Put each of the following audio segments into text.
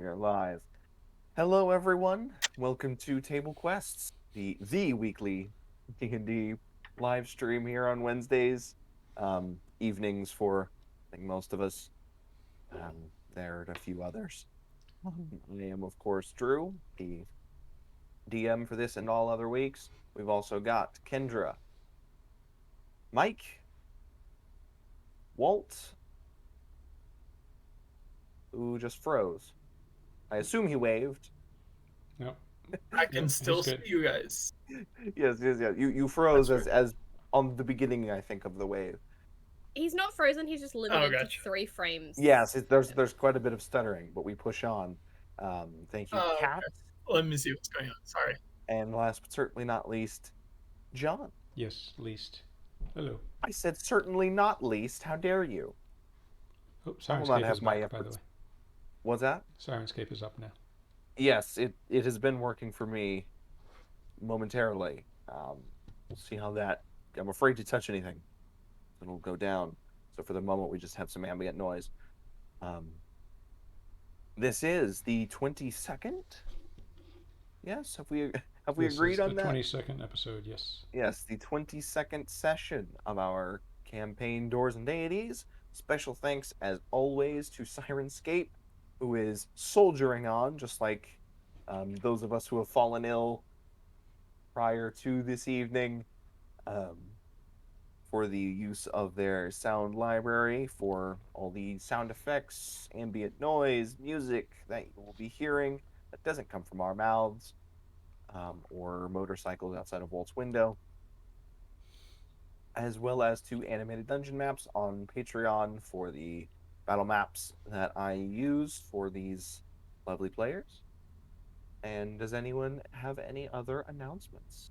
are live. Hello, everyone. Welcome to Table Quests, the weekly D&D live stream here on Wednesdays, evenings for I think most of us. There are a few others. I am, of course, Drew, the DM for this and all other weeks. We've also got Kendra, Mike, Walt, who just froze. I assume he waved. Yep. I can Yep, still he's see good. you guys. Yes. You froze That's as on the beginning, I think, of the wave. He's not frozen. He's just limited to gotcha. 3 frames. Yes, there's quite a bit of stuttering, but we push on. Thank you, Kat, Okay. Let me see what's going on. Sorry. and last but certainly not least, John. Yes, least. Hello. I said certainly not least. How dare you? Oh, I will not Syrinscape is have my back, by the efforts. way. What's that? Syrinscape is up now. Yes, it has been working for me momentarily. We'll see how that. I'm afraid to touch anything. It'll go down. So for the moment, we just have some ambient noise. This is the 22nd. Yes, have we This agreed is on the that? 22nd episode, yes. Yes, the 22nd session of our campaign Doors and Deities. Special thanks, as always, to Syrinscape, who is soldiering on, just like those of us who have fallen ill prior to this evening, for the use of their sound library, for all the sound effects, ambient noise, music that you will be hearing that doesn't come from our mouths, or motorcycles outside of Walt's window, as well as to animated dungeon maps on Patreon for the battle maps that I use for these lovely players. And does anyone have any other announcements?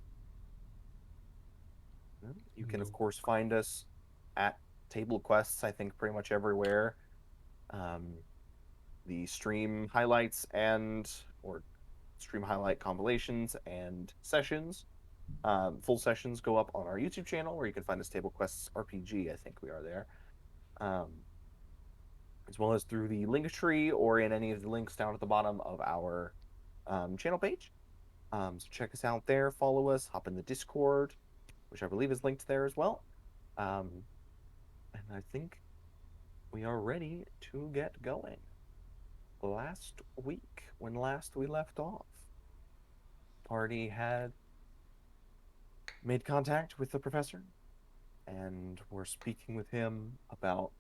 You can, of course, find us at Table Quests, I think, pretty much everywhere. The stream highlights or stream highlight compilations and sessions. Full sessions go up on our YouTube channel, where you can find us Table Quests RPG. I think we are there, as well as through the link tree or in any of the links down at the bottom of our channel page. So check us out there, follow us, hop in the Discord, which I believe is linked there as well. And I think we are ready to get going. Last week, when last we left off, party had made contact with the professor, and we're speaking with him about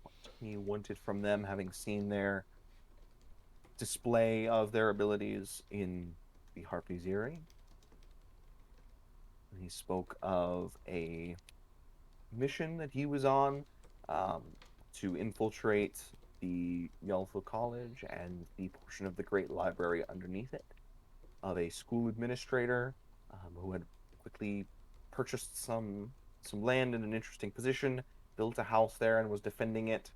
what he wanted from them, having seen their display of their abilities in the Harpy's Eyrie. He spoke of a mission that he was on, to infiltrate the Yalfa College and the portion of the Great Library underneath it, of a school administrator who had quickly purchased some land in an interesting position, built a house there, and was defending it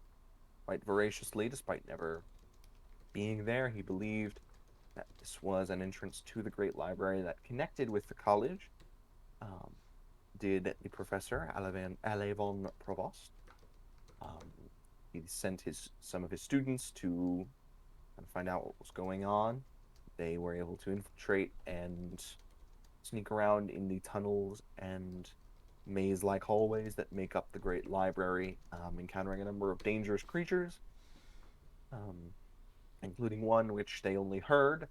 quite voraciously, despite never being there. He believed that this was an entrance to the Great Library that connected with the college. Did the professor, Alevon Provost. He sent some of his students to find out what was going on. They were able to infiltrate and sneak around in the tunnels and maze-like hallways that make up the Great Library, encountering a number of dangerous creatures, including one which they only heard,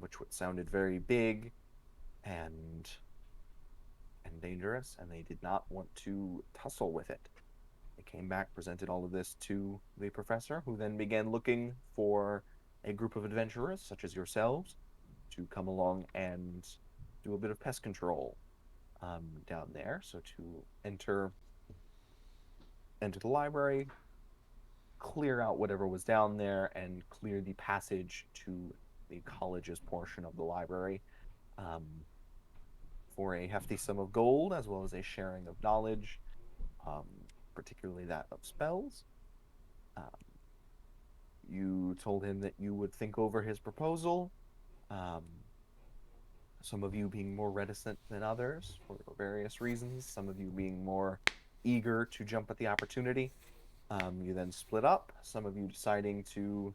which sounded very big and dangerous, and they did not want to tussle with it. They came back, presented all of this to the professor, who then began looking for a group of adventurers, such as yourselves, to come along and do a bit of pest control down there. So to enter the library, clear out whatever was down there, and clear the passage to the college's portion of the library, for a hefty sum of gold, as well as a sharing of knowledge, particularly that of spells. You told him that you would think over his proposal, some of you being more reticent than others for various reasons, some of you being more eager to jump at the opportunity. You then split up, some of you deciding to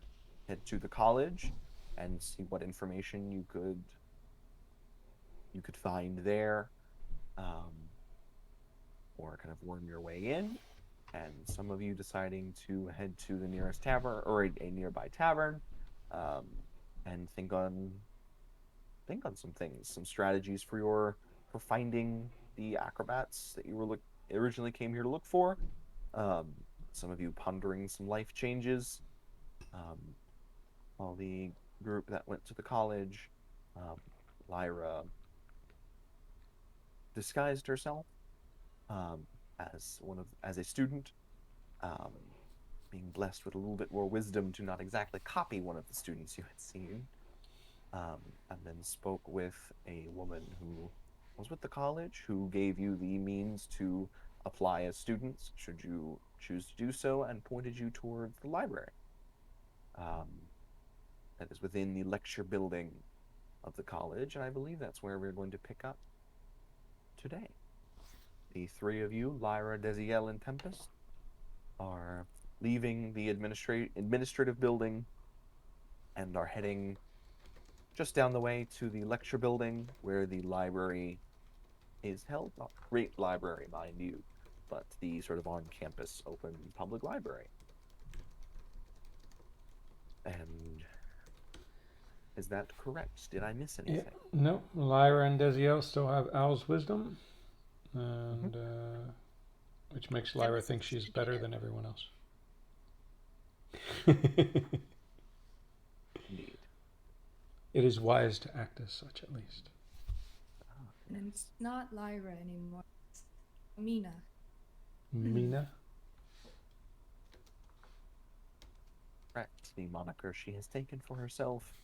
head to the college and see what information you could find there, or kind of worm your way in. And some of you deciding to head to the nearest tavern or a nearby tavern, and think on some things, some strategies for finding the acrobats that you originally came here to look for. Some of you pondering some life changes. While the group that went to the college, Lyra disguised herself as a student, being blessed with a little bit more wisdom to not exactly copy one of the students you had seen, and then spoke with a woman who was with the college, who gave you the means to apply as students should you choose to do so, and pointed you towards the library. That is within the lecture building of the college, and I believe that's where we're going to pick up today. The three of you, Lyra, Desiel, and Tempest, are leaving the administrative building and are heading just down the way to the lecture building where the library is held. Not a great library, mind you, but the sort of on-campus open public library. And is that correct? Did I miss anything? Yeah, no, Lyra and Desiel still have Owl's wisdom, and which makes Lyra think she's better than everyone else. Indeed. It is wise to act as such, at least. And it's not Lyra anymore. It's Amina. Mina? Correct. The moniker she has taken for herself.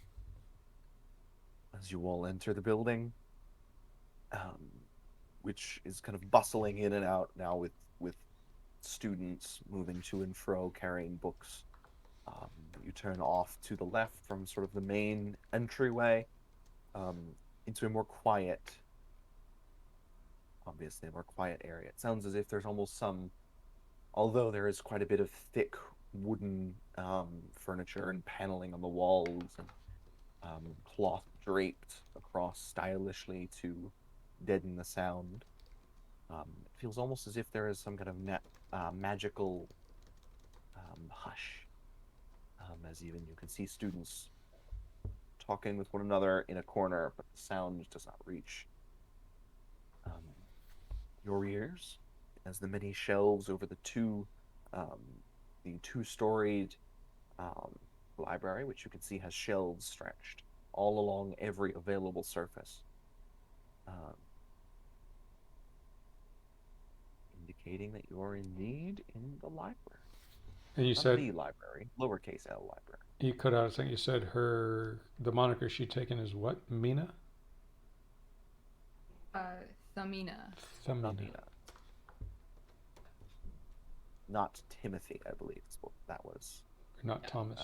As you all enter the building, which is kind of bustling in and out now with students moving to and fro, carrying books. You turn off to the left from sort of the main entryway, into a more quiet, obviously a more quiet area. It sounds as if there's almost although there is quite a bit of thick wooden furniture and paneling on the walls, and cloth draped across stylishly to deaden the sound. It feels almost as if there is some kind of magical hush, as even you can see students talking with one another in a corner, but the sound does not reach your ears, as the many shelves over the two-storied library, which you can see has shelves stretched all along every available surface, indicating that you are indeed in the library. And you Not said the library, lowercase l library. you cut out a second. You said the moniker she'd taken is what? Mina? Thamina. Thamina. Not Timothy, I believe is what that was. Not Thomas.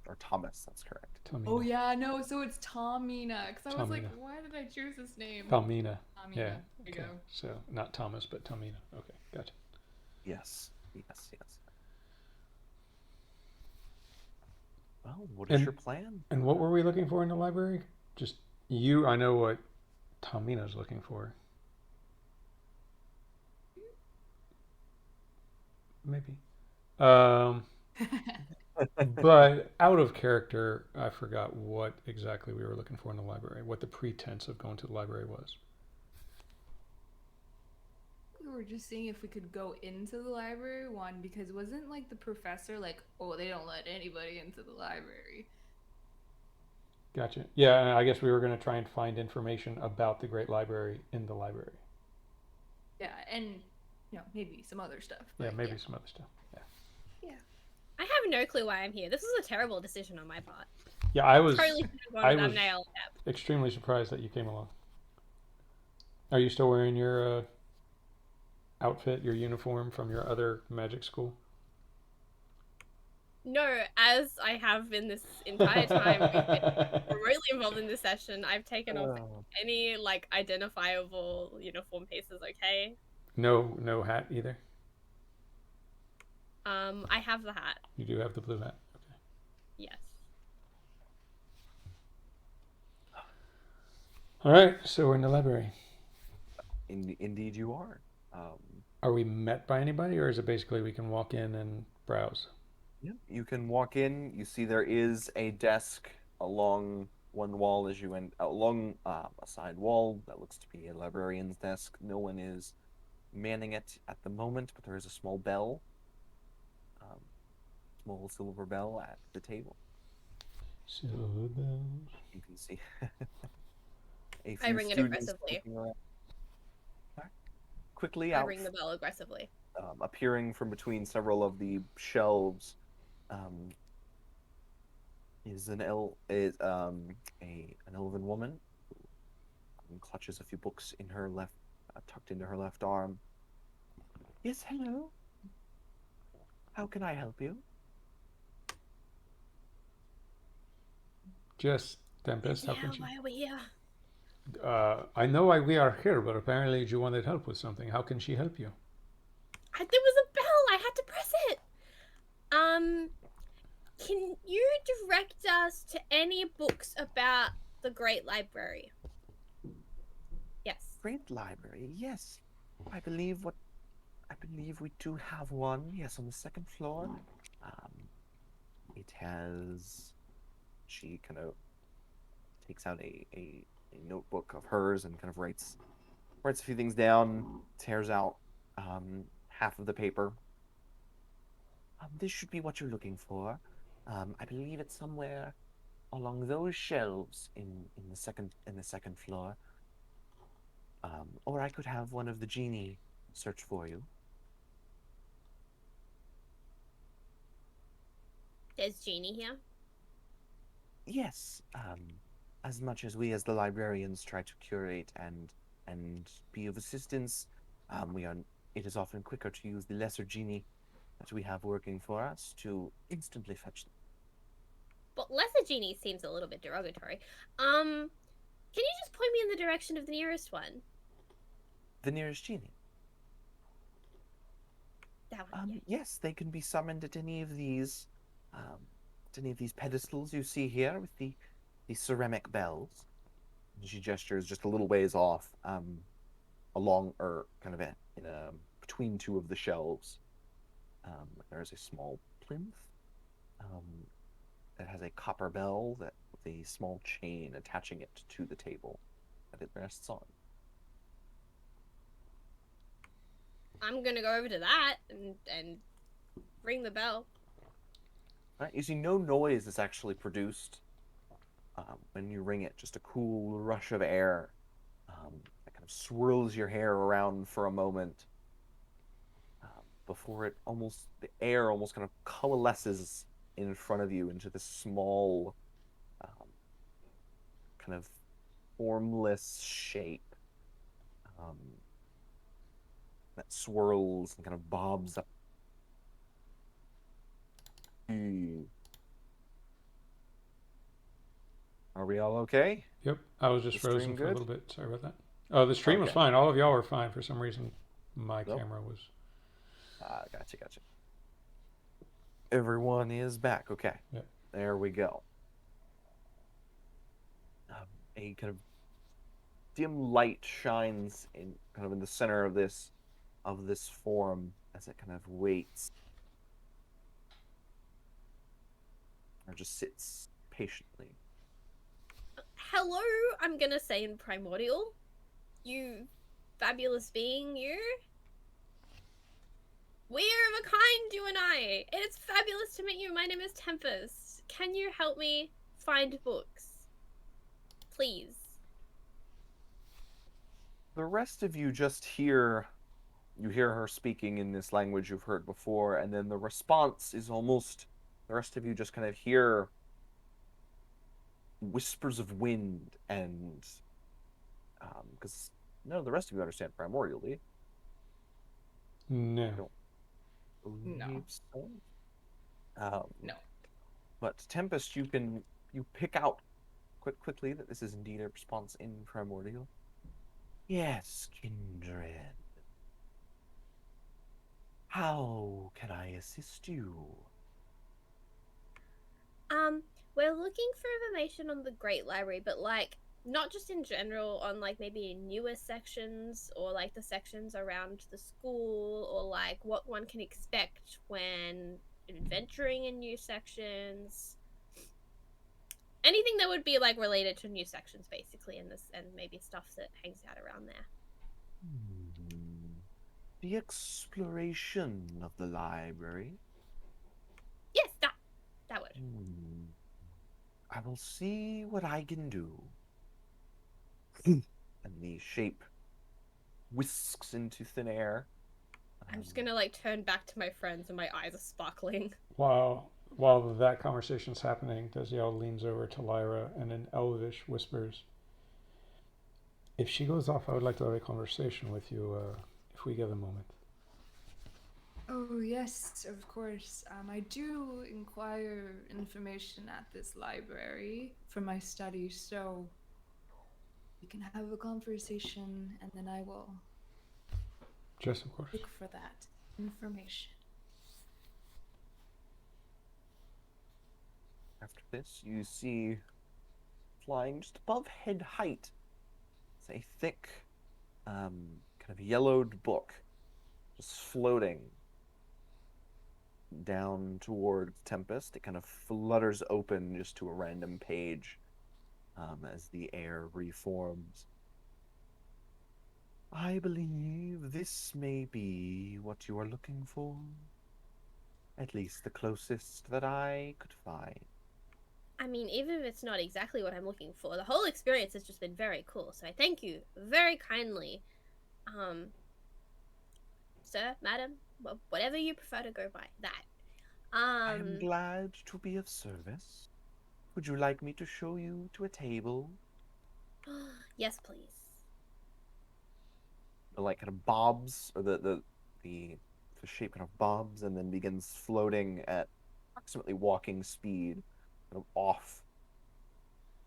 Or Thomas, that's correct. Tamina. Oh yeah, no, so it's Tomina. Because I was like, Tomina. why did I choose this name? Palmina. Tomina. Yeah. There you Okay. go. So not Thomas, but Tamina. Okay, gotcha. Yes. Well, what is your plan? And what were we looking for in the library? Just you. I know what Tamina's looking for. Maybe. But out of character, I forgot what exactly we were looking for in the library, what the pretense of going to the library was. We were just seeing if we could go into the library, one, because wasn't like the professor like, oh, they don't let anybody into the library. Gotcha. Yeah, and I guess we were going to try and find information about the Great Library in the library. Yeah, and maybe some other stuff. Yeah, but maybe some other stuff. Yeah. I have no clue why I'm here. This was a terrible decision on my part. Yeah, I was Totally should have gone I with that was nail step. extremely surprised that you came along. Are you still wearing your outfit, your uniform from your other magic school? No, as I have been this entire time we've been remotely involved in this session, I've taken off any identifiable uniform pieces, okay? No hat either? I have the hat. You do have the blue hat. Okay. Yes. All right, so we're in the library. Indeed, you are. Um, Are we met by anybody, or is it basically we can walk in and browse? yeah, you can walk in. You see there is a desk along one wall as you went along a side wall that looks to be a librarian's desk. No one is manning it at the moment, but there is a small bell, um, small silver bell at the table. Silver bells. You can see a I few ring it students aggressively. walking around. Quickly I out, ring the bell aggressively. appearing from between several of the shelves, um, is an elven woman who clutches a few books in her left, tucked into her left arm. Yes, hello. How can I help you? Just Tempest, how can Yeah, she? why are we here? I know why we are here, but apparently you wanted help with something. How can she help you? There was a bell. I had to press it. Can you direct us to any books about the Great Library? Yes. Great library. Yes, I believe we do have one. Yes, on the second floor. It has. She kind of takes out a notebook of hers and kind of writes a few things down, tears out half of the paper. This should be what you're looking for. I believe it's somewhere along those shelves in the second floor. Or I could have one of the genie search for you. There's Jeannie here. Yes. As much as we as the librarians try to curate and be of assistance, we are. It is often quicker to use the lesser genie that we have working for us to instantly fetch them. But lesser Jeannie seems a little bit derogatory. Can you just point me in the direction of the nearest one? The nearest genie. That one. Yeah. Yes, they can be summoned at any of these pedestals you see here with the ceramic bells. And she gestures just a little ways off, along or kind of in a between two of the shelves. There's a small plinth that has a copper bell that with a small chain attaching it to the table that it rests on. I'm gonna go over to that and ring the bell. Right, you see, no noise is actually produced when you ring it. Just a cool rush of air that kind of swirls your hair around for a moment before the air almost kind of coalesces in front of you into this small, um, kind of formless shape um, that swirls and kind of bobs up. Are we all okay? Yep, I was just The frozen stream for a good? little bit. Sorry about that. Oh, the stream was Okay. fine. All of y'all were fine. For some reason, my Nope. camera was. Gotcha. Everyone is back. Okay. Yep. There we go. A kind of dim light shines in the center of this form as it kind of waits or just sits patiently. Hello, I'm gonna say in primordial. You fabulous being, you. We are of a kind, you and I. It's fabulous to meet you. My name is Tempest. Can you help me find books? Please. The rest of you just hear her speaking in this language you've heard before, and then the response is almost the rest of you just kind of hear whispers of wind and because none of the rest of you understand primordial, do you? No. don't believe No. so. No. But Tempest, you pick out quickly that this is indeed a response in primordial. Yes, kindred. How can I assist you? We're looking for information on the Great Library, but like not just in general, on like maybe newer sections or like the sections around the school, or like what one can expect when adventuring in new sections. Anything that would be like related to new sections basically in this, and maybe stuff that hangs out around there. The exploration of the library. Yes, that would. I will see what I can do. And the shape whisks into thin air. I'm just gonna like turn back to my friends and my eyes are sparkling. While that conversation's happening, Desiel leans over to Lyra and in Elvish whispers, "If she goes off, I would like to have a conversation with you, if we get a moment." Oh, yes, of course. I do inquire information at this library for my studies, so we can have a conversation and then I will Just of course. look for that information. After this, you see flying just above head height. It's a thick, kind of yellowed book just floating down towards Tempest. It kind of flutters open just to a random page as the air reforms. I believe this may be what you are looking for. At least the closest that I could find. I mean, even if it's not exactly what I'm looking for, the whole experience has just been very cool. So I thank you very kindly, sir, madam, whatever you prefer to go by. That. I am glad to be of service. Would you like me to show you to a table? Yes, please. The light kind of bobs, or the shape kind of bobs, and then begins floating at approximately walking speed, kind of off,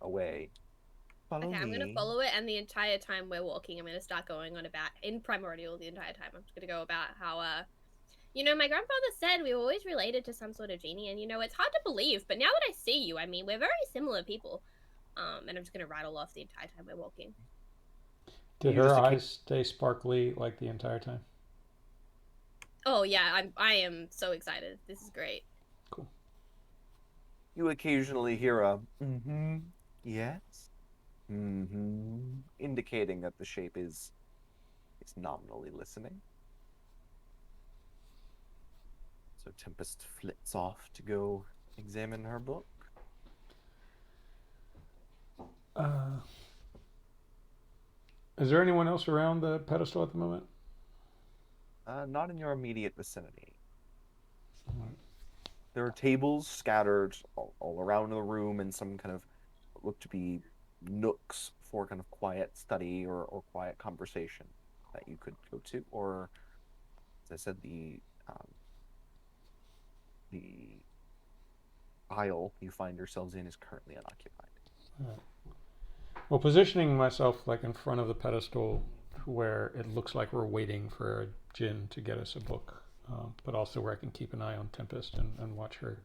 away. Follow Okay, I'm me. gonna follow it, and the entire time we're walking, I'm gonna start going on about in primordial the entire time. I'm just gonna go about how you know, my grandfather said we were always related to some sort of genie, and you know, it's hard to believe, but now that I see you, I mean, we're very similar people. And I'm just gonna rattle off the entire time we're walking. Did You her just eyes stay sparkly like the entire time? Oh yeah, I am so excited. This is great. Cool. You occasionally hear a yes, indicating that the shape is nominally listening. So Tempest flits off to go examine her book. Is there anyone else around the pedestal at the moment? Not in your immediate vicinity. Right. There are tables scattered all around the room and some kind of what look to be nooks for kind of quiet study or quiet conversation that you could go to. Or, as I said, the aisle you find yourselves in is currently unoccupied. Right. Well, positioning myself like in front of the pedestal where it looks like we're waiting for a djinn to get us a book, but also where I can keep an eye on Tempest and watch her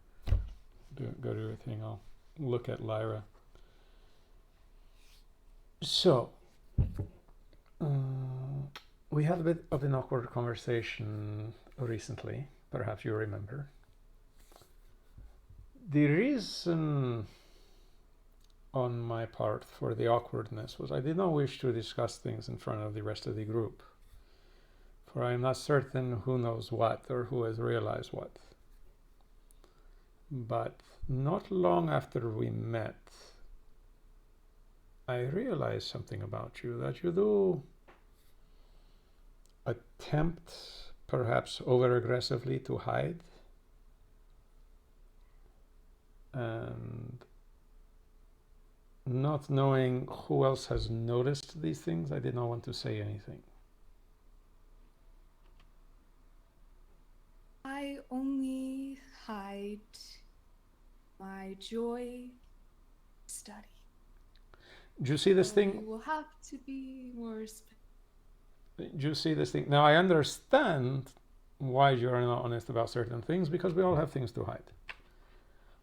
go do her thing. I'll look at Lyra. So, we had a bit of an awkward conversation recently, perhaps you remember. The reason on my part for the awkwardness was I did not wish to discuss things in front of the rest of the group, for I am not certain who knows what or who has realized what. But not long after we met, I realized something about you, that you do attempt, perhaps over-aggressively, to hide. And not knowing who else has noticed these things, I did not want to say anything. I only hide my joy study. Do you see this So thing? you will have to be more Do you see this thing? Now I understand why you are not honest about certain things, because we all have things to hide.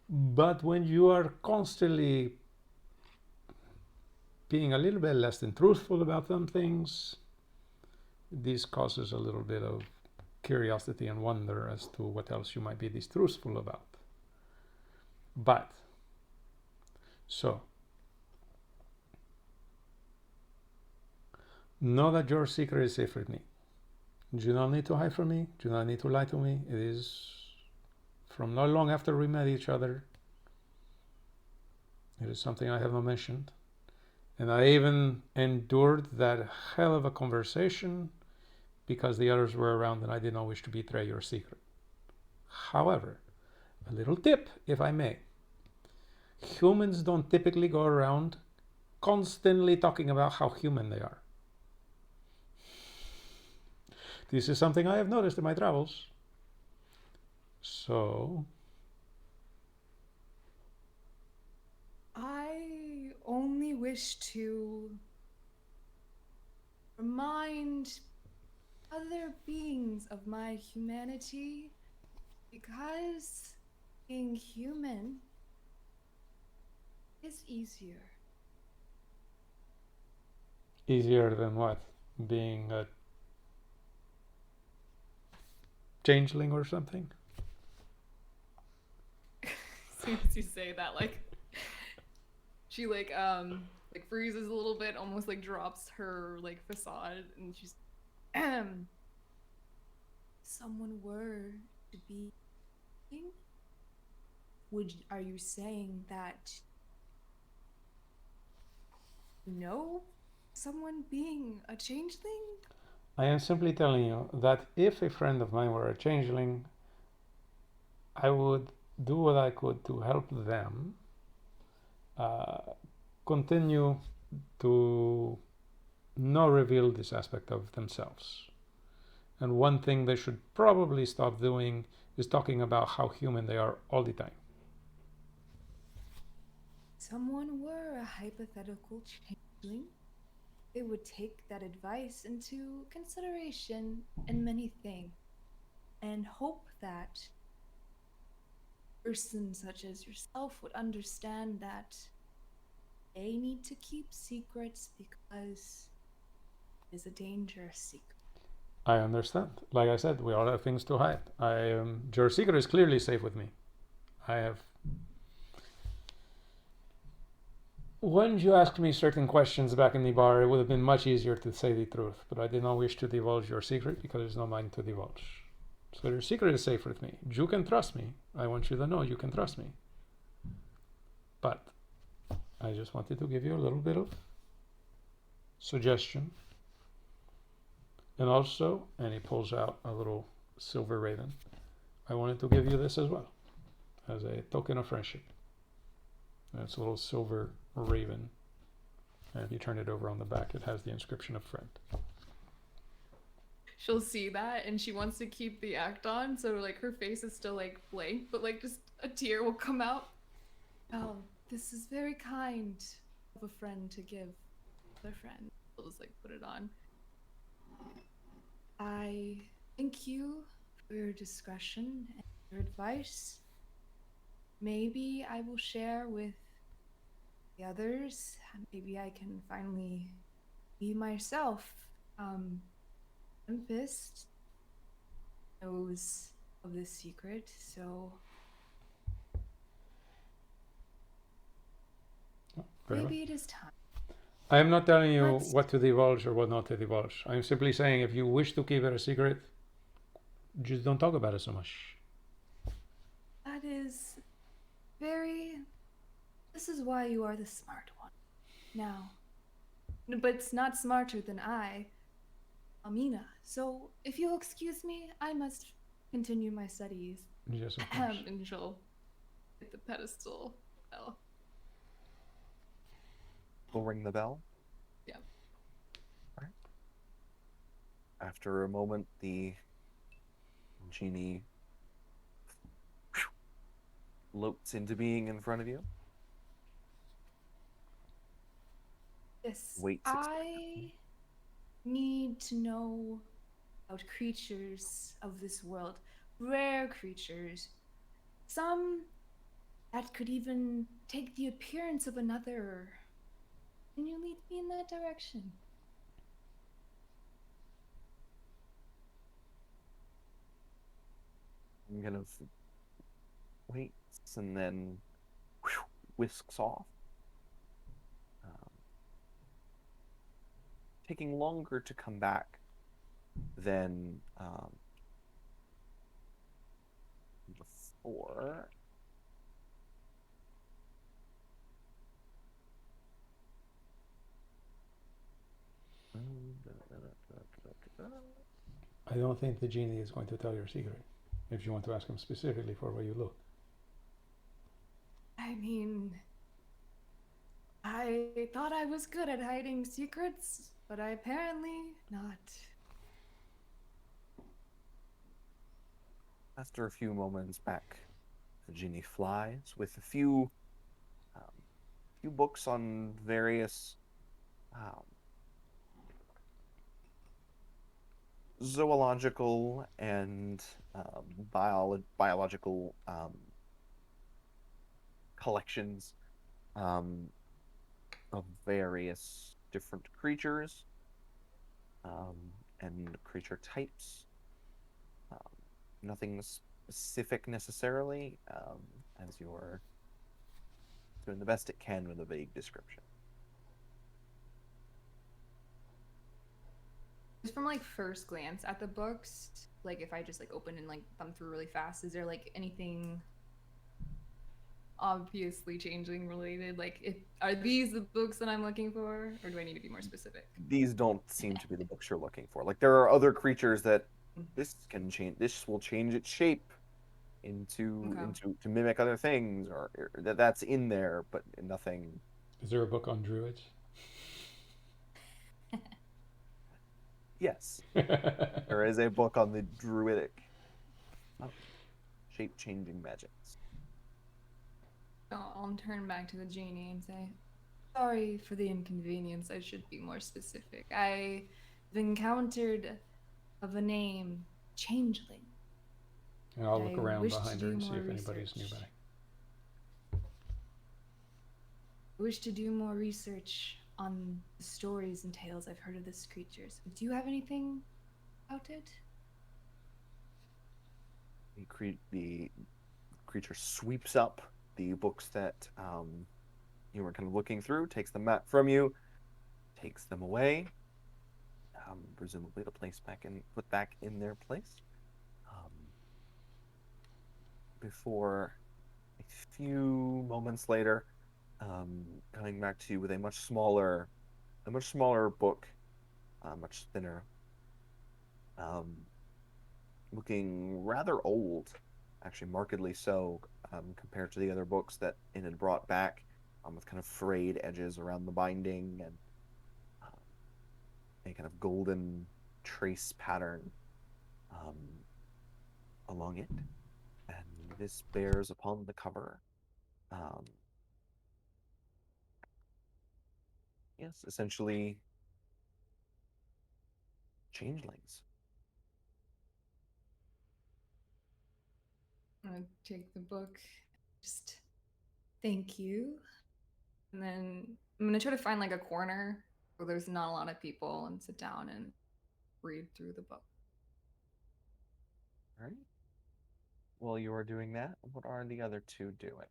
But when you are constantly being a little bit less than truthful about some things. This causes a little bit of curiosity and wonder as to what else you might be distruthful about. But, so, know that your secret is safe with me. Do not need to hide from me. Do not need to lie to me. It is from not long after we met each other. It is something I have not mentioned. And I even endured that hell of a conversation because the others were around and I did not wish to betray your secret. However, a little tip, if I may. Humans don't typically go around constantly talking about how human they are. This is something I have noticed in my travels. So, I only wish to remind other beings of my humanity because being human is easier. easier than what? Being a changeling or something? As soon as you say that, like, she like freezes a little bit, almost like drops her like facade, and she's Someone were to be, are you saying that no, someone being a changeling? I am simply telling you that if a friend of mine were a changeling, I would do what I could to help them continue to not reveal this aspect of themselves. And one thing they should probably stop doing is talking about how human they are all the time. Someone were a hypothetical changeling, they would take that advice into consideration in many things and hope that a person such as yourself would understand that they need to keep secrets because it is a dangerous secret. I understand. Like I said, we all have things to hide. Your secret is clearly safe with me. I have. When you asked me certain questions back in the bar, it would have been much easier to say the truth, but I did not wish to divulge your secret because it's not mine to divulge. So your secret is safe with me. You can trust me. I want you to know you can trust me. But I just wanted to give you a little bit of suggestion. And also, and he pulls out a little silver raven, I wanted to give you this as well, as a token of friendship. And it's a little silver raven. And if you turn it over on the back, it has the inscription of friend. she'll see that and she wants to keep the act on, so like her face is still like blank, but like just a tear will come out. Oh, this is very kind of a friend to give their friend. She'll just like put it on. I thank you for your discretion and your advice. Maybe I will share with the others. Maybe I can finally be myself. Tempest knows of this secret, so Very well. maybe it is time. I am not telling you Let's- what to divulge or what not to divulge. I'm simply saying if you wish to keep it a secret, just don't talk about it so much. That is very. This is why you are the smart one. Now. But it's not smarter than I, Amina. So if you'll excuse me, I must continue my studies. Yes, of course. And she'll hit the pedestal bell. We'll ring the bell. Yeah. All right. After a moment, the genie floats into being in front of you. Yes. Waits I need to know about creatures of this world. Rare creatures. Some that could even take the appearance of another Can you lead me in that direction? And kind of waits and then whisks off. Taking longer to come back than before. I don't think the genie is going to tell your secret. If you want to ask him specifically for where you look. I mean, I thought I was good at hiding secrets, but I apparently not. After a few moments back, the genie flies with a few books on various zoological and biological collections of various different creatures and creature types. Nothing specific necessarily, as you're doing the best it can with a vague description. Just from like first glance at the books, like if I just like open and like thumb through really fast, is there like anything obviously changing related? Like, are these the books that I'm looking for, or do I need to be more specific? These don't seem to be the books you're looking for. Like there are other creatures that this can change. This will change its shape into to mimic other things, or that's in there, but nothing. Is there a book on druids? Yes, there is a book on the druidic shape-changing magics. I'll turn back to the genie and say, sorry for the inconvenience. I should be more specific. I've encountered of a name, Changeling. And I'll look I around wish to behind her do and see more if anybody's research. nearby. I wish to do more research on the stories and tales I've heard of this creature. So do you have anything about it? The creature sweeps up the books that you were kind of looking through, takes them back from you, takes them away, presumably to put back in their place. Before a few moments later, coming back to you with a much smaller book, much thinner, looking rather old, actually markedly so, compared to the other books that it had brought back, with kind of frayed edges around the binding and a kind of golden trace pattern along it. And this bears upon the cover, yes, essentially changelings. I'm gonna take the book. Just thank you. And then I'm gonna try to find like a corner where there's not a lot of people and sit down and read through the book. All right. While you are doing that, what are the other two doing?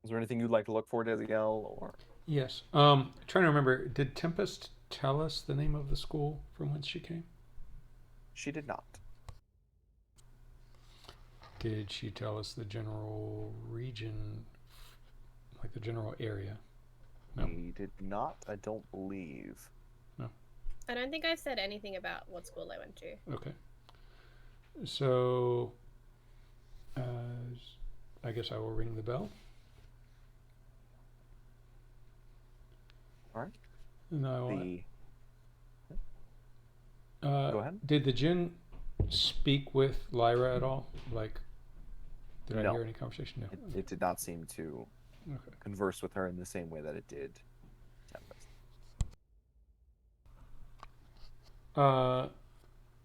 Is there anything you'd like to look for, Desiel, or? Yes. Trying to remember, did Tempest tell us the name of the school from whence she came? She did not. Did she tell us the general region, like the general area? No. He did not, I don't believe. No. I don't think I've said anything about what school I went to. Okay. So, I guess I will ring the bell. All right. And I will. Go ahead. Did the djinn speak with Lyra at all? Like, did I No. hear any conversation? No. It did not seem to Okay. converse with her in the same way that it did Tempest.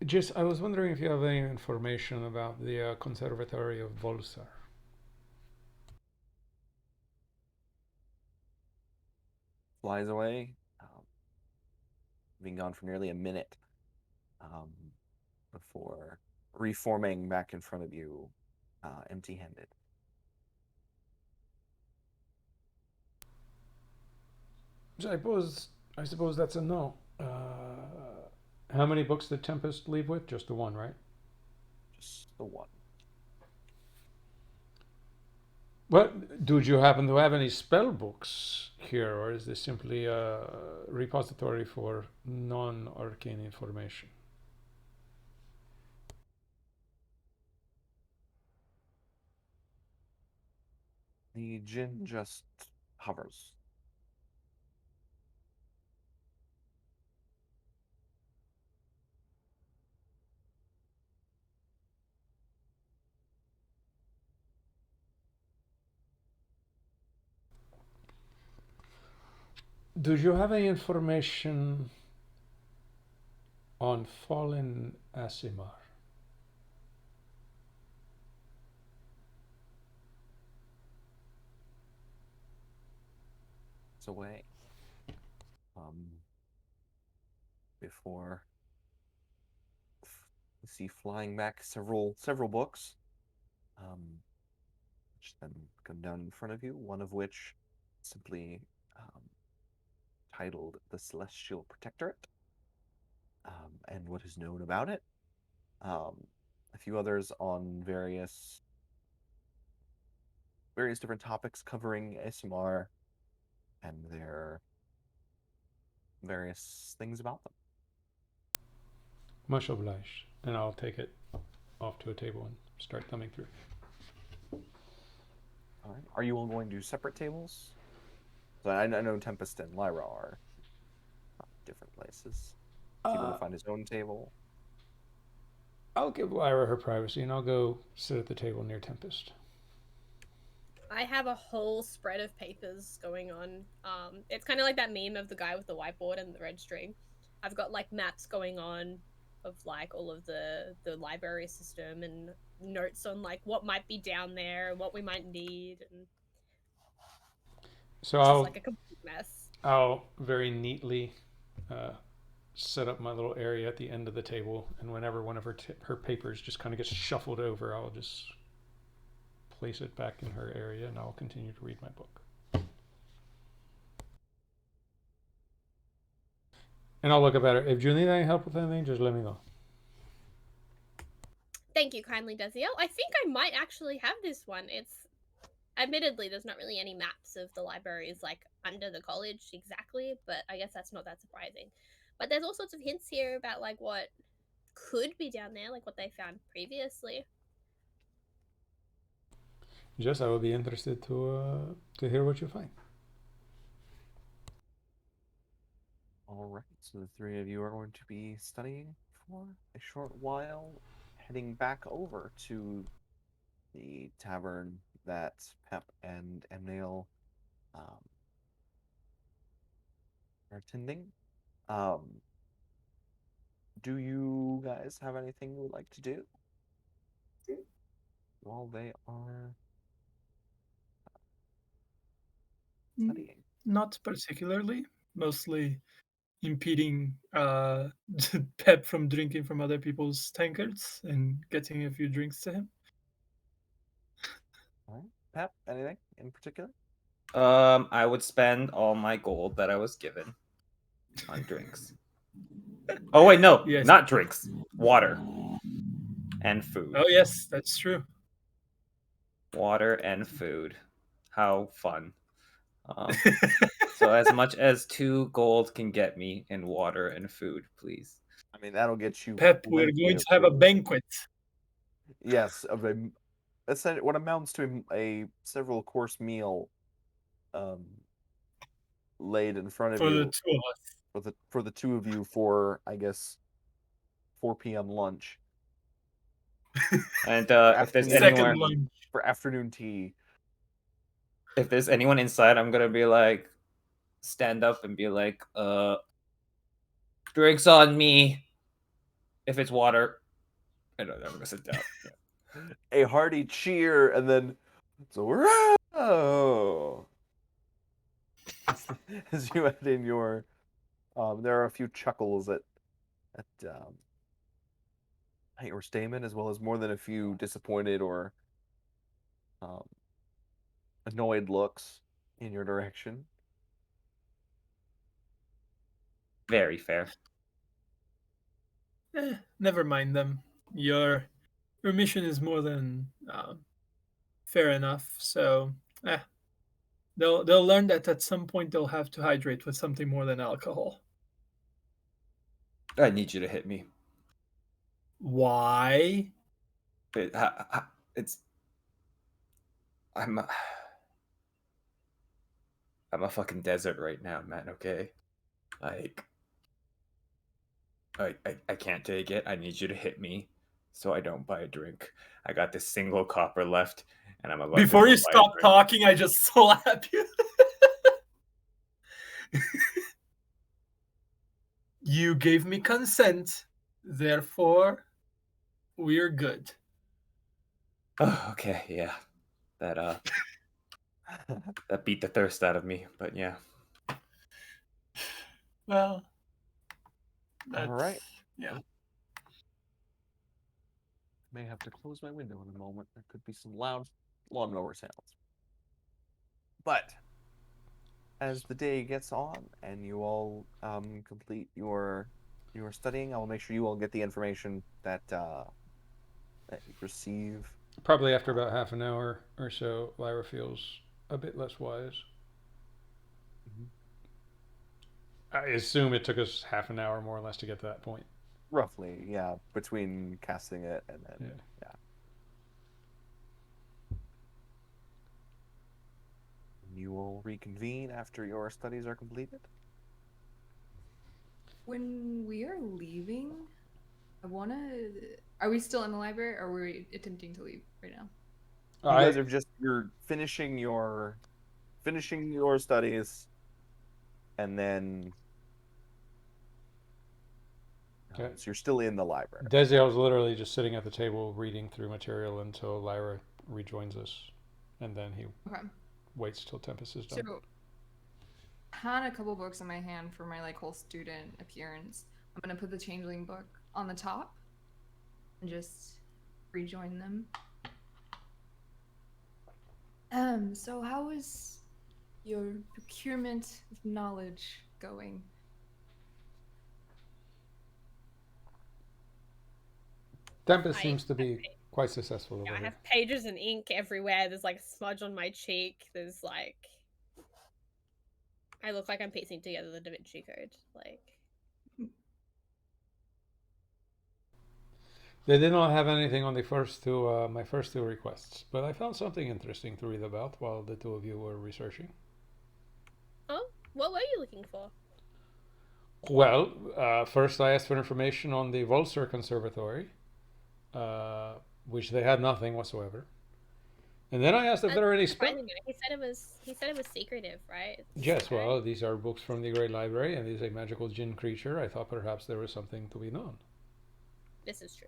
Just, I was wondering if you have any information about the Conservatory of Volsar. flies away, being gone for nearly a minute, before reforming back in front of you, empty-handed. I suppose that's a no. How many books did Tempest leave with? Just the one, right? Just the one. What do you happen to have any spell books here, or is this simply a repository for non-arcane information? The djinn just hovers. Do you have any information on fallen Asimar? It's away. Before you see flying back several books, which then come down in front of you. One of which simply titled "The Celestial Protectorate," and what is known about it. A few others on various different topics covering ASMR and their various things about them. Much obliged. And I'll take it off to a table and start thumbing through. All right. Are you all going to separate tables? So I know Tempest and Lyra are different places. Is he going to find his own table? I'll give Lyra her privacy, and I'll go sit at the table near Tempest. I have a whole spread of papers going on. It's kind of like that meme of the guy with the whiteboard and the red string. I've got like maps going on of like all of the library system and notes on like what might be down there, what we might need, and So it's just I'll like a complete mess. I'll very neatly set up my little area at the end of the table, and whenever one of her papers just kind of gets shuffled over, I'll just place it back in her area, and I'll continue to read my book. And I'll look up at her. If you need any help with anything, just let me know. Thank you kindly, Desiel. I think I might actually have this one. It's admittedly there's not really any maps of the libraries like under the college exactly, but I guess that's not that surprising. But there's all sorts of hints here about like what could be down there, like what they found previously. Jess, I would be interested to hear what you find. All right. So the three of you are going to be studying for a short while, heading back over to the tavern that Pep and Emnail are attending. Do you guys have anything you would like to do while they are studying? Not particularly. Mostly impeding Pep from drinking from other people's tankards and getting a few drinks to him. All right. Pep, anything in particular? I would spend all my gold that I was given on drinks. Oh wait, no, Yes. not drinks. Water and food. Oh yes, that's true. Water and food. How fun. So as much as 2 gold can get me in water and food, please. I mean, that'll get you. Pep, we're plenty going of to have a food. banquet. Yes, of a what amounts to a several course meal, laid in front of For you the two of us. for the two of you for, I guess, 4 p.m. lunch. And if there's anywhere, Second lunch. For afternoon tea. if there's anyone inside, I'm gonna be like, stand up and be like, drinks on me. If it's water, and I'm gonna sit down. A hearty cheer, and then so as you add in your. There are a few chuckles at your statement, as well as more than a few disappointed or um, annoyed looks in your direction. Very fair. Never mind them. Your mission is more than fair enough. So they'll learn that at some point they'll have to hydrate with something more than alcohol. I need you to hit me. Why? It's I'm a fucking desert right now, man. Okay, like I can't take it. I need you to hit me so I don't buy a drink. I got this single copper left, and I'm about Before to you go buy a stop drink. talking, I just slap you. You gave me consent, therefore we're good. Oh, okay, yeah. That that beat the thirst out of me, but yeah. Well, All right. Yeah. May have to close my window in a moment. There could be some loud lawnmower sounds. But as the day gets on and you all complete your studying, I will make sure you all get the information that that you receive. Probably after about half an hour or so, Lyra feels a bit less wise. I assume it took us half an hour more or less to get to that point. Roughly, yeah, between casting it and then yeah. You will reconvene after your studies are completed. When we are leaving, I want to. Are we still in the library, or are we attempting to leave right now? You guys are you're finishing your studies, and then Okay. so you're still in the library. Desiel was literally just sitting at the table reading through material until Lyra rejoins us, and then he waits till Tempest is done. So, I had a couple books in my hand for my whole student appearance. I'm gonna put the Changeling book on the top and just rejoin them. So how is your procurement of knowledge going? Tempest seems to be quite successful over I here. have pages and ink everywhere. There's a smudge on my cheek. There's I look like I'm piecing together the Da Vinci Code. They did not have anything on the first two, my first two requests, but I found something interesting to read about while the two of you were researching. Oh, what were you looking for? Well, first I asked for information on the Volser Conservatory, which they had nothing whatsoever. And then I asked if there are any He said it was secretive, right? Yes, well, these are books from the Great Library, and he's a magical djinn creature. I thought perhaps there was something to be known. This is true.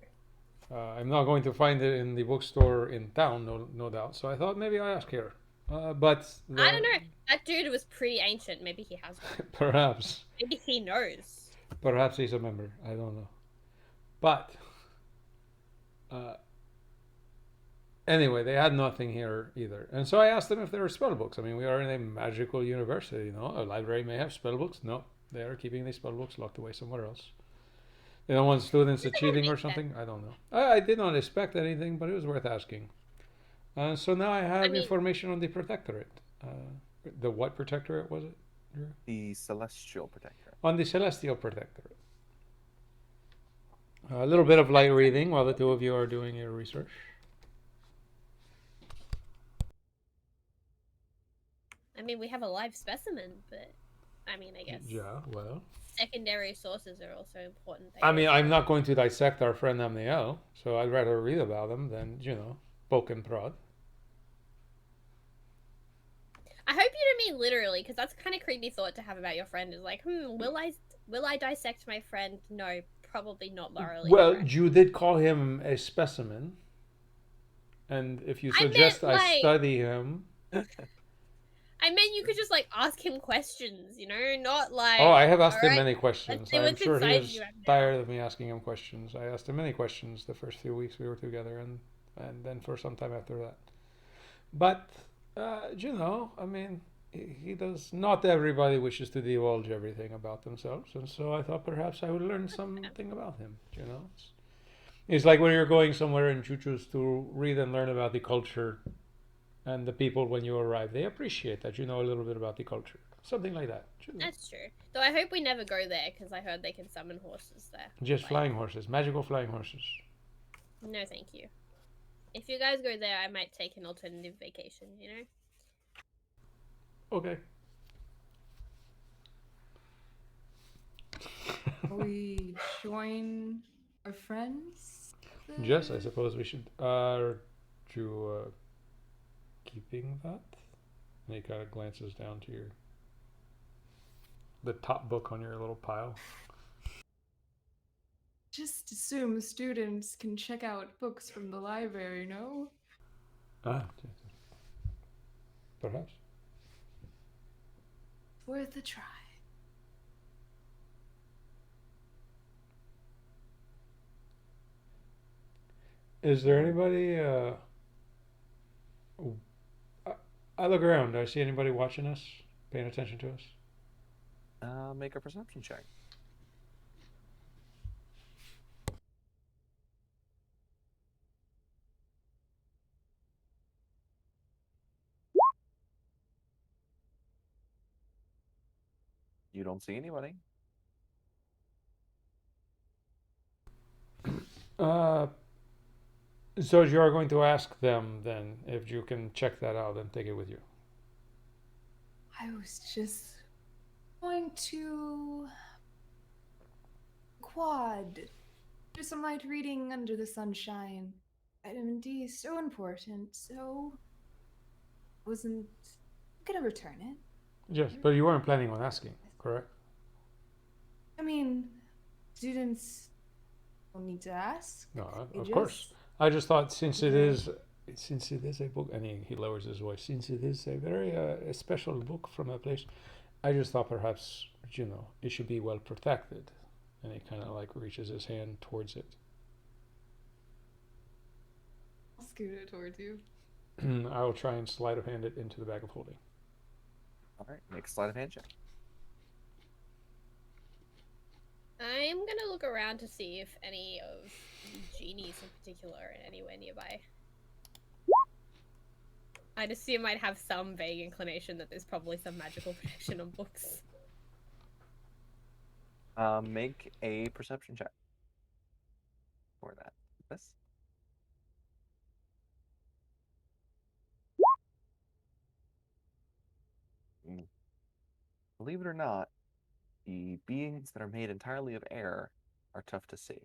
I'm not going to find it in the bookstore in town, no doubt. So I thought maybe I ask here. But I don't know. That dude was pretty ancient. Maybe he has one. Perhaps. Maybe he knows. Perhaps he's a member. I don't know. But anyway, they had nothing here either. And so I asked them if there were spell books. I mean, we are in a magical university, you know. A library may have spell books. No, they are keeping the spell books locked away somewhere else. They don't want students cheating or something. I don't know. I did not expect anything, but it was worth asking. So now I have information on the Protectorate. The what Protectorate was it? The Celestial Protectorate. On the Celestial Protectorate. A little bit of light reading while the two of you are doing your research. I mean, we have a live specimen, but I guess. Yeah, well. Secondary sources are also important. I'm not going to dissect our friend Amniel, so I'd rather read about him than, poke and prod. I hope you don't mean literally, because that's kind of creepy thought to have about your friend. Is will I dissect my friend? No, probably not literally. Well, you did call him a specimen, and if you suggest I study him, I I meant you could just like ask him questions, not like. Oh, I have asked him "Alright, many let's questions. see I'm what's sure he inside is you right now." tired of me asking him questions. I asked him many questions the first few weeks we were together, and then for some time after that. But I mean, he does. Not everybody wishes to divulge everything about themselves, and so I thought perhaps I would learn something about him. It's like when you're going somewhere and you choose to read and learn about the culture and the people when you arrive. They appreciate that you know a little bit about the culture, something like that. That's true. Though I hope we never go there because I heard they can summon horses there. Just Like, flying horses, magical flying horses. no, thank you. If you guys go there, I might take an alternative vacation. Okay. We join our friends. Yes, I suppose we should. Are you keeping that? And he kind of glances down to the top book on your little pile. Just assume students can check out books from the library, no? Perhaps. Worth a try. Is there anybody? I look around. Do I see anybody watching us, paying attention to us? Make a perception check. You don't see anybody. So you are going to ask them then if you can check that out and take it with you. I was just going to quad. Do some light reading under the sunshine. Vitamin D is so important, so wasn't gonna return it. Yes, but you weren't planning on asking, correct? I mean, students don't need to ask. No, They of course. just- I just thought since it Okay. is a book, and he lowers his voice. Since it is a very a special book from a place, I just thought perhaps it should be well protected, and he kind of like reaches his hand towards it. I'll scoot it towards you. I will try and sleight of hand it into the bag of holding. All right, make a sleight of hand check. I'm gonna look around to see if any of the genies in particular are anywhere nearby. I'd assume I'd have some vague inclination that there's probably some magical protection on books. Make a perception check for that. This. Believe it or not, the beings that are made entirely of air are tough to see.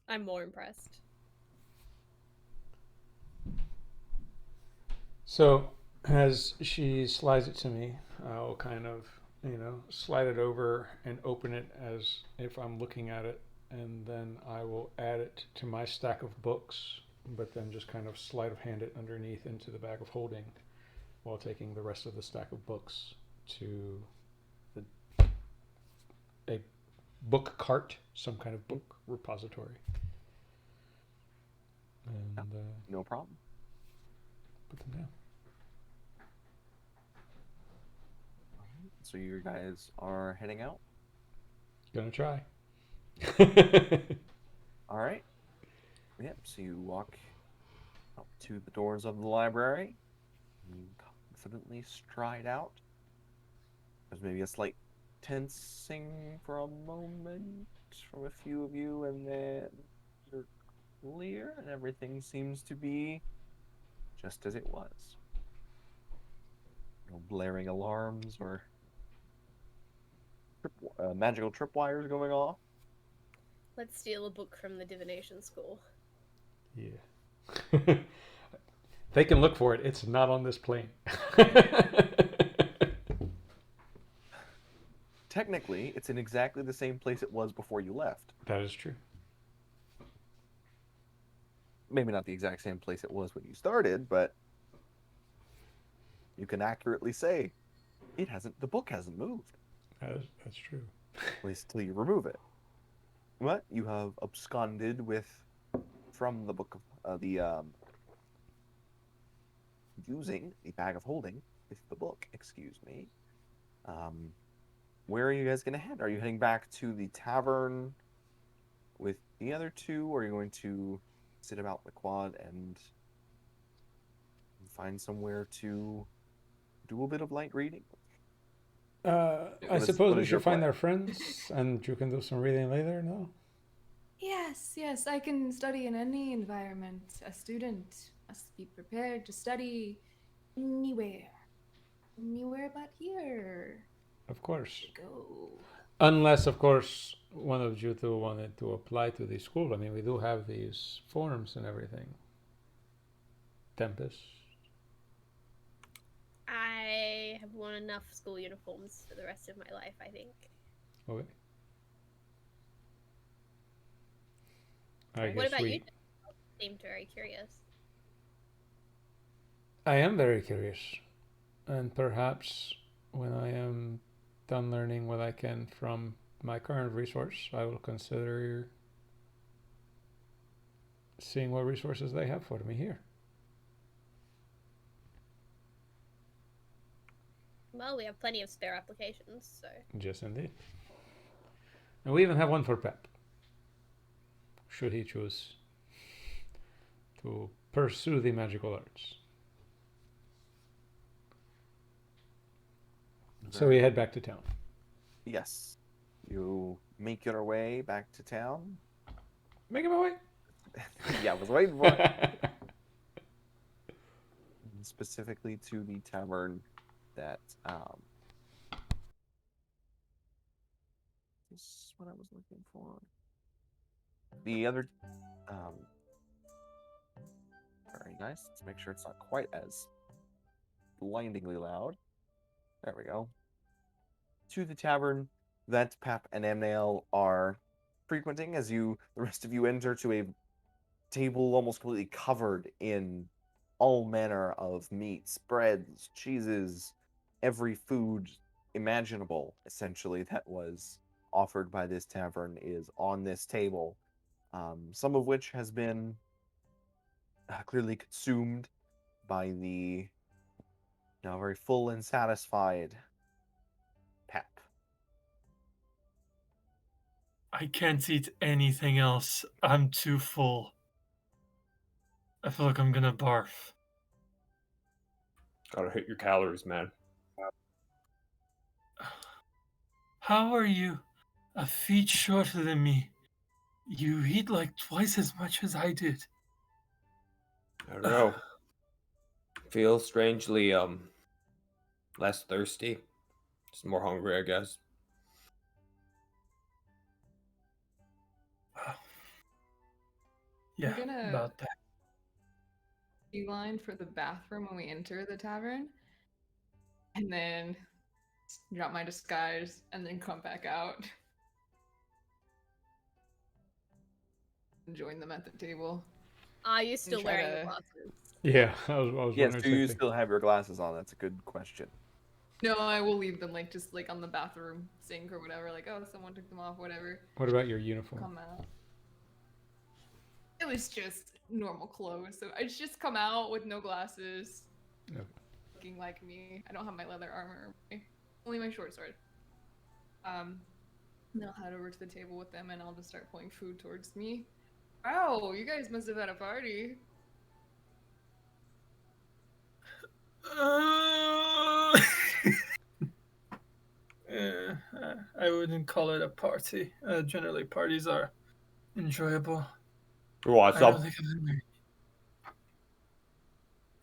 I'm more impressed. So as she slides it to me, I'll kind of slide it over and open it as if I'm looking at it, and then I will add it to my stack of books, but then just kind of sleight of hand it underneath into the bag of holding while taking the rest of the stack of books to a book cart, some kind of book repository. And No problem. put them down. So you guys are heading out? Gonna try. All right. Yep, so you walk up to the doors of the library. You confidently stride out. There's maybe a slight tensing for a moment from a few of you, and then you're clear, and everything seems to be just as it was. No blaring alarms or magical tripwires going off. Let's steal a book from the divination school. Yeah. They can look for it. It's not on this plane. Technically, it's in exactly the same place it was before you left. That is true. maybe not the exact same place it was when you started, but you can accurately say the book hasn't moved, That's true. at least till you remove it. But you have absconded from the book of using the bag of holding with the book, excuse me. Where are you guys gonna head? Are you heading back to the tavern with the other two, or are you going to sit about the quad and find somewhere to do a bit of light reading? I suppose what we is your should find plan? our friends, and you can do some reading later. No. Yes, I can study in any environment. A student must be prepared to study anywhere. Anywhere but here. Of course. Go. Unless, of course, one of you two wanted to apply to the school. I mean, we do have these forms and everything. Tempest. I have worn enough school uniforms for the rest of my life, I think. Okay. I What guess What about we. you? Seemed very curious. I am very curious, and perhaps when I am done learning what I can from my current resource, I will consider seeing what resources they have for me here. Well, we have plenty of spare applications, so. Yes, indeed. And we even have one for Pep, should he choose to pursue the magical arts. So we head back to town. Yes. You make your way back to town. Making my way. Yeah, I was waiting for it. Specifically to the tavern that this is what I was looking for. The other very nice. Let's make sure it's not quite as blindingly loud. There we go. To the tavern that Pap and Amnail are frequenting as the rest of you enter to a table almost completely covered in all manner of meats, breads, cheeses, every food imaginable, essentially, that was offered by this tavern is on this table. Some of which has been clearly consumed by the now very full and satisfied Pep. I can't eat anything else. I'm too full. I feel like I'm gonna barf. Gotta hit your calories, man. How are you a feet shorter than me? You eat like twice as much as I did. I don't know. Feel strangely less thirsty. Just more hungry, I guess. Yeah, gonna- about that. Beeline for the bathroom when we enter the tavern, and then drop my disguise, and then come back out and join them at the table. Are you still try wearing the to- glasses? Yeah, I was Yes, wondering do you same thing. still have your glasses on? That's a good question. No, I will leave them just on the bathroom sink or whatever. Oh, someone took them off, whatever. What about your uniform? Come out. It was just normal clothes, so I just come out with no glasses, Okay. looking like me. I don't have my leather armor, only my short sword. And then I'll head over to the table with them, and I'll just start pulling food towards me. Wow, you guys must have had a party. I wouldn't call it a party. Generally, parties are enjoyable. You want I some? don't think I'm hungry.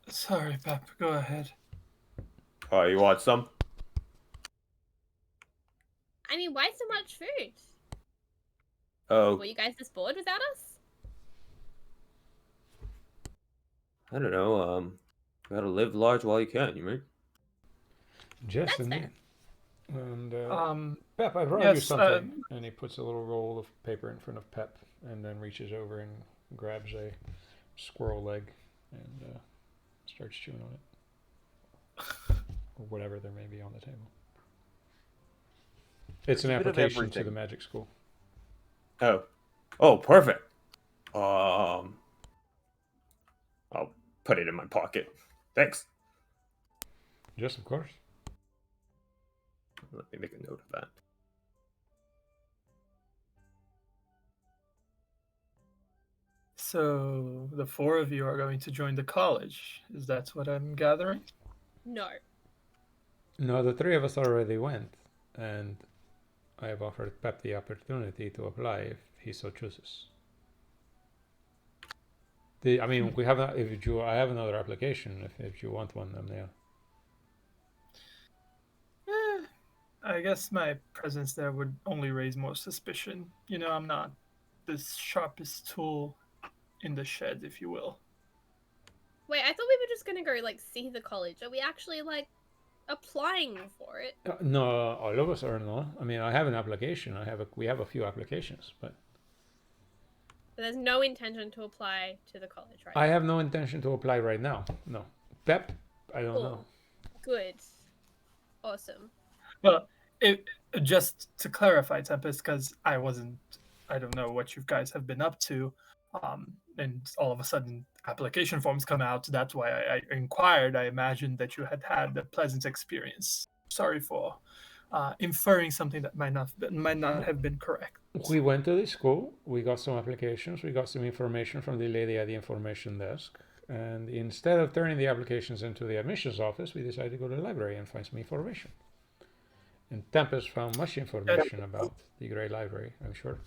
Sorry, Pep. Go ahead. You want some? I mean, why so much food? Oh, Were you guys just bored without us? I don't know. Gotta live large while you can, you mean? Yes, That's indeed. fair. And Pep, I brought you yes, something. And he puts a little roll of paper in front of Pep, and then reaches over and grabs a squirrel leg and starts chewing on it. Or whatever there may be on the table. It's There's an a bit of application to the everything. magic school. Oh, perfect. I'll put it in my pocket. Thanks. Yes, of course. Let me make a note of that. So the four of you are going to join the college. Is that what I'm gathering? No. No, the three of us already went, and I have offered Pep the opportunity to apply if he so chooses. I mean, we have. If you, I have another application. If you want one, then yeah. I guess my presence there would only raise more suspicion. You know, I'm not the sharpest tool in the shed, if you will. Wait, I thought we were just gonna go like see the college. Are we actually like applying for it? No, all of us are not. I mean, I have an application. We have a few applications, but But there's no intention to apply to the college, right? I have no intention to apply right now. No, Pep, I don't know. Cool. Good. Awesome. Well, just to clarify, Tempest, because I don't know what you guys have been up to, and all of a sudden application forms come out. That's why I inquired. I imagined that you had had a pleasant experience. Sorry for inferring something that might not have been correct. We went to the school. We got some applications. We got some information from the lady at the information desk. And instead of turning the applications into the admissions office, we decided to go to the library and find some information. And Tempest found much information about the Great Library, I'm sure.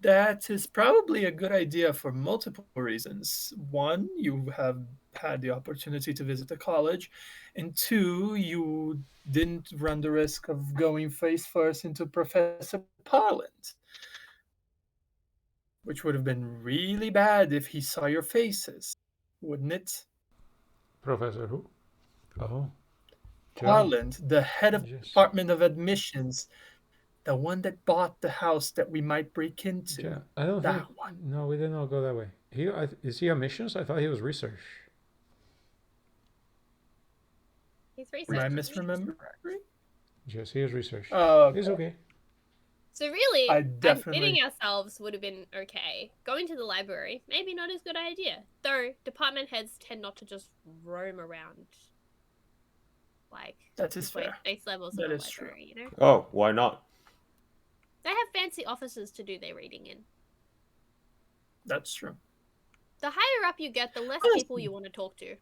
That is probably a good idea for multiple reasons. One, you have had the opportunity to visit the college, and two, you didn't run the risk of going face first into Professor Parland, which would have been really bad if he saw your faces, wouldn't it? Professor who? Oh. Parland, the head of Yes. Department of Admissions, the one that bought the house that we might break into. Yeah, I don't That think. one. No, we did not go that way. Is he admissions? I thought he was research. He's Am I researching. misremembering? Yes, he is research. Oh, He's okay. So really, I definitely- admitting ourselves would have been okay. Going to the library, maybe not as good idea. Though department heads tend not to just roam around like That is fair. base levels That of a is true. library, you know? Oh, why not? They have fancy offices to do their reading in. That's true. The higher up you get, the less Honestly- people you want to talk to.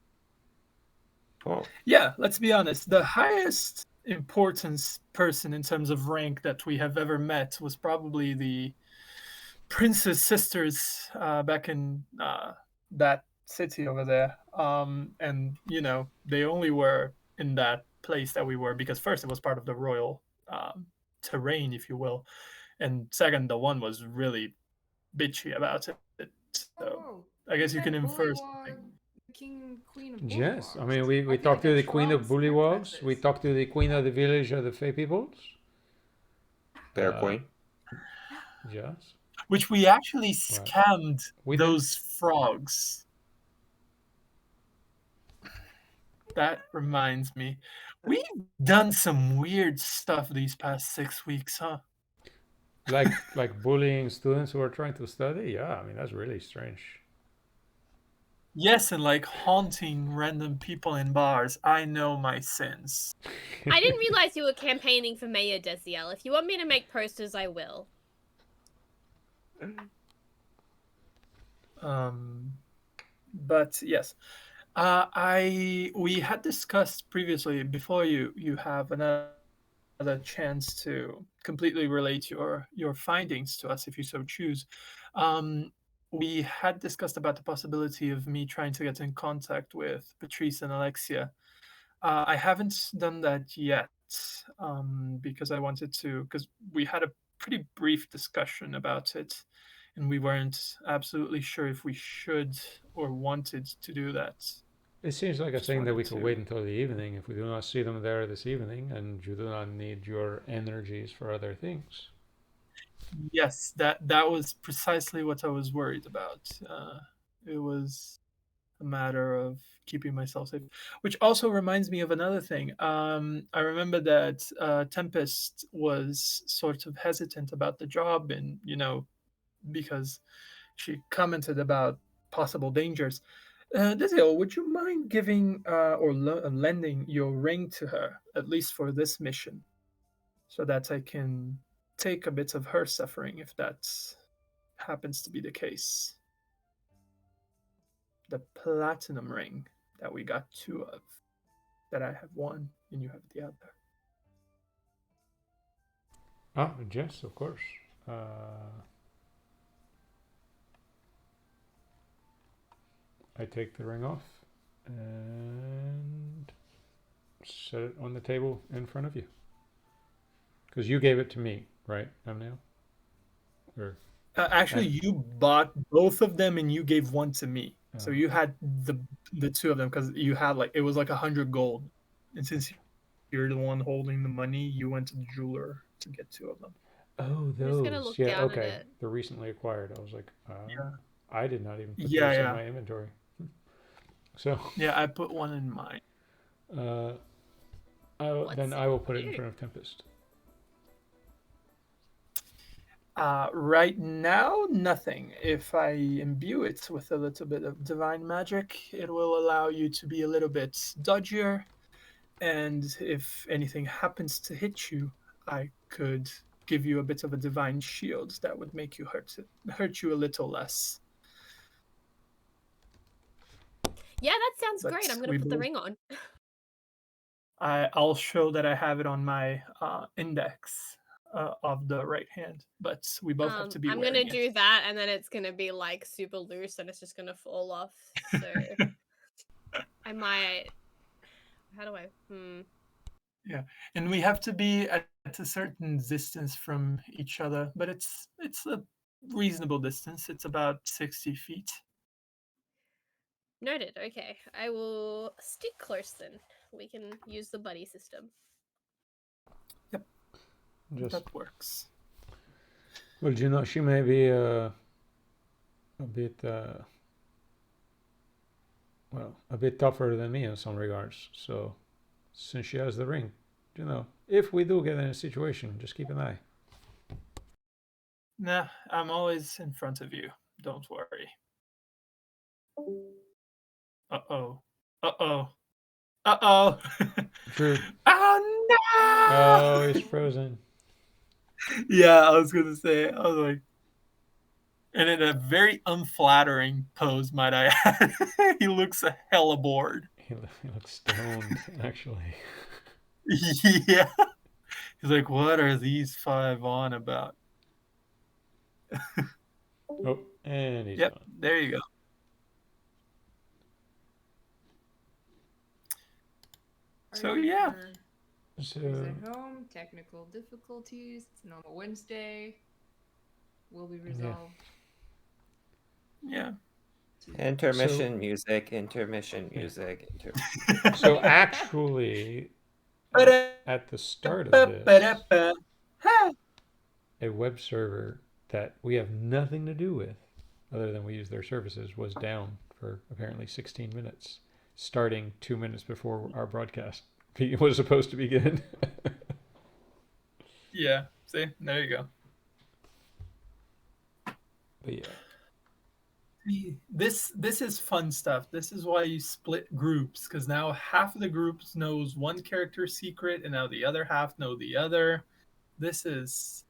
Oh, Yeah, let's be honest. The highest importance person in terms of rank that we have ever met was probably the Prince's sisters back in that city over there. And, you know, they only were in that place that we were because first it was part of the royal terrain, if you will. And second, the one was really bitchy about it. So I guess you can infer something. King and Queen of Yes, I Bullywogs. mean, we feel talked to like the a Queen of troll Bullywogs. We princess. talked to the Queen of the village of the Fey Peoples. Bear Uh, Queen. Yes. Which we actually scammed We did. those frogs. That reminds me. We've done some weird stuff these past 6 weeks, huh? Like bullying students who are trying to study. Yeah, I mean that's really strange. Yes, and like haunting random people in bars. I know my sins. I didn't realize you were campaigning for Mayor Desiel. If you want me to make posters, I will. But yes, we had discussed previously before you have another chance to completely relate your findings to us if you so choose. We had discussed about the possibility of me trying to get in contact with Patrice and Alexia. I haven't done that yet because I wanted to, because we had a pretty brief discussion about it, and we weren't absolutely sure if we should or wanted to do that. It seems like a Just thing that we wanted could to- wait until the evening if we do not see them there this evening, and you do not need your energies for other things. Yes, that was precisely what I was worried about. It was a matter of keeping myself safe. Which also reminds me of another thing. I remember that Tempest was sort of hesitant about the job, and because she commented about possible dangers. Dizio, would you mind giving or lending your ring to her, at least for this mission, so that I can take a bit of her suffering if that happens to be the case? The platinum ring that we got 2 of, that I have one and you have the other. Ah, yes, of course. I take the ring off and set it on the table in front of you. Because you gave it to me, right, Amnio? Or Actually, you bought both of them and you gave one to me. So Oh. you had the 2 of them because you had it was like 100 gold, and since you're the one holding the money, you went to the jeweler to get 2 of them. Oh, I'm just gonna those. look Yeah, down at okay. it. They're recently acquired. I was like, Yeah. I did not even put Yeah, those in yeah. my inventory. So, Yeah, I put one in mine. then I will put it in front of Tempest. Right now, nothing. If I imbue it with a little bit of divine magic, it will allow you to be a little bit dodgier. And if anything happens to hit you, I could give you a bit of a divine shield that would make you hurt you a little less. Yeah, that sounds But great. I'm gonna we put the both- ring on. I'll show that I have it on my index of the right hand, but we both have to be I'm wearing gonna it. do that, and then it's gonna be like super loose, and it's just gonna fall off. So I might. How do I? Yeah, and we have to be at a certain distance from each other, but it's a reasonable distance. It's about 60 feet. Noted. Okay, I will stick close then. We can use the buddy system. Just, That works. well, she may be a bit, a bit tougher than me in some regards. So, since she has the ring, if we do get in a situation, just keep an eye. Nah, I'm always in front of you. Don't worry. Uh-oh. Uh-oh. Uh-oh. True. Oh, no! Oh, he's frozen. Yeah, I was going to say, I was like, and in a very unflattering pose, might I add. He looks a hella bored. He looks stoned, actually. Yeah. He's like, what are these 5 on about? Oh, and he's Yep, gone. there you go. So, yeah. So, Who's at home? Technical difficulties. It's a normal Wednesday. Will be resolved. Yeah. Intermission music, intermission Yeah. music. so actually, at the start of this, a web server that we have nothing to do with, other than we use their services, was down for apparently 16 minutes, starting 2 minutes before our broadcast was supposed to begin. Yeah, see, there you go. But yeah. This is fun stuff. This is why you split groups, because now half of the groups knows one character's secret, and now the other half know the other. This is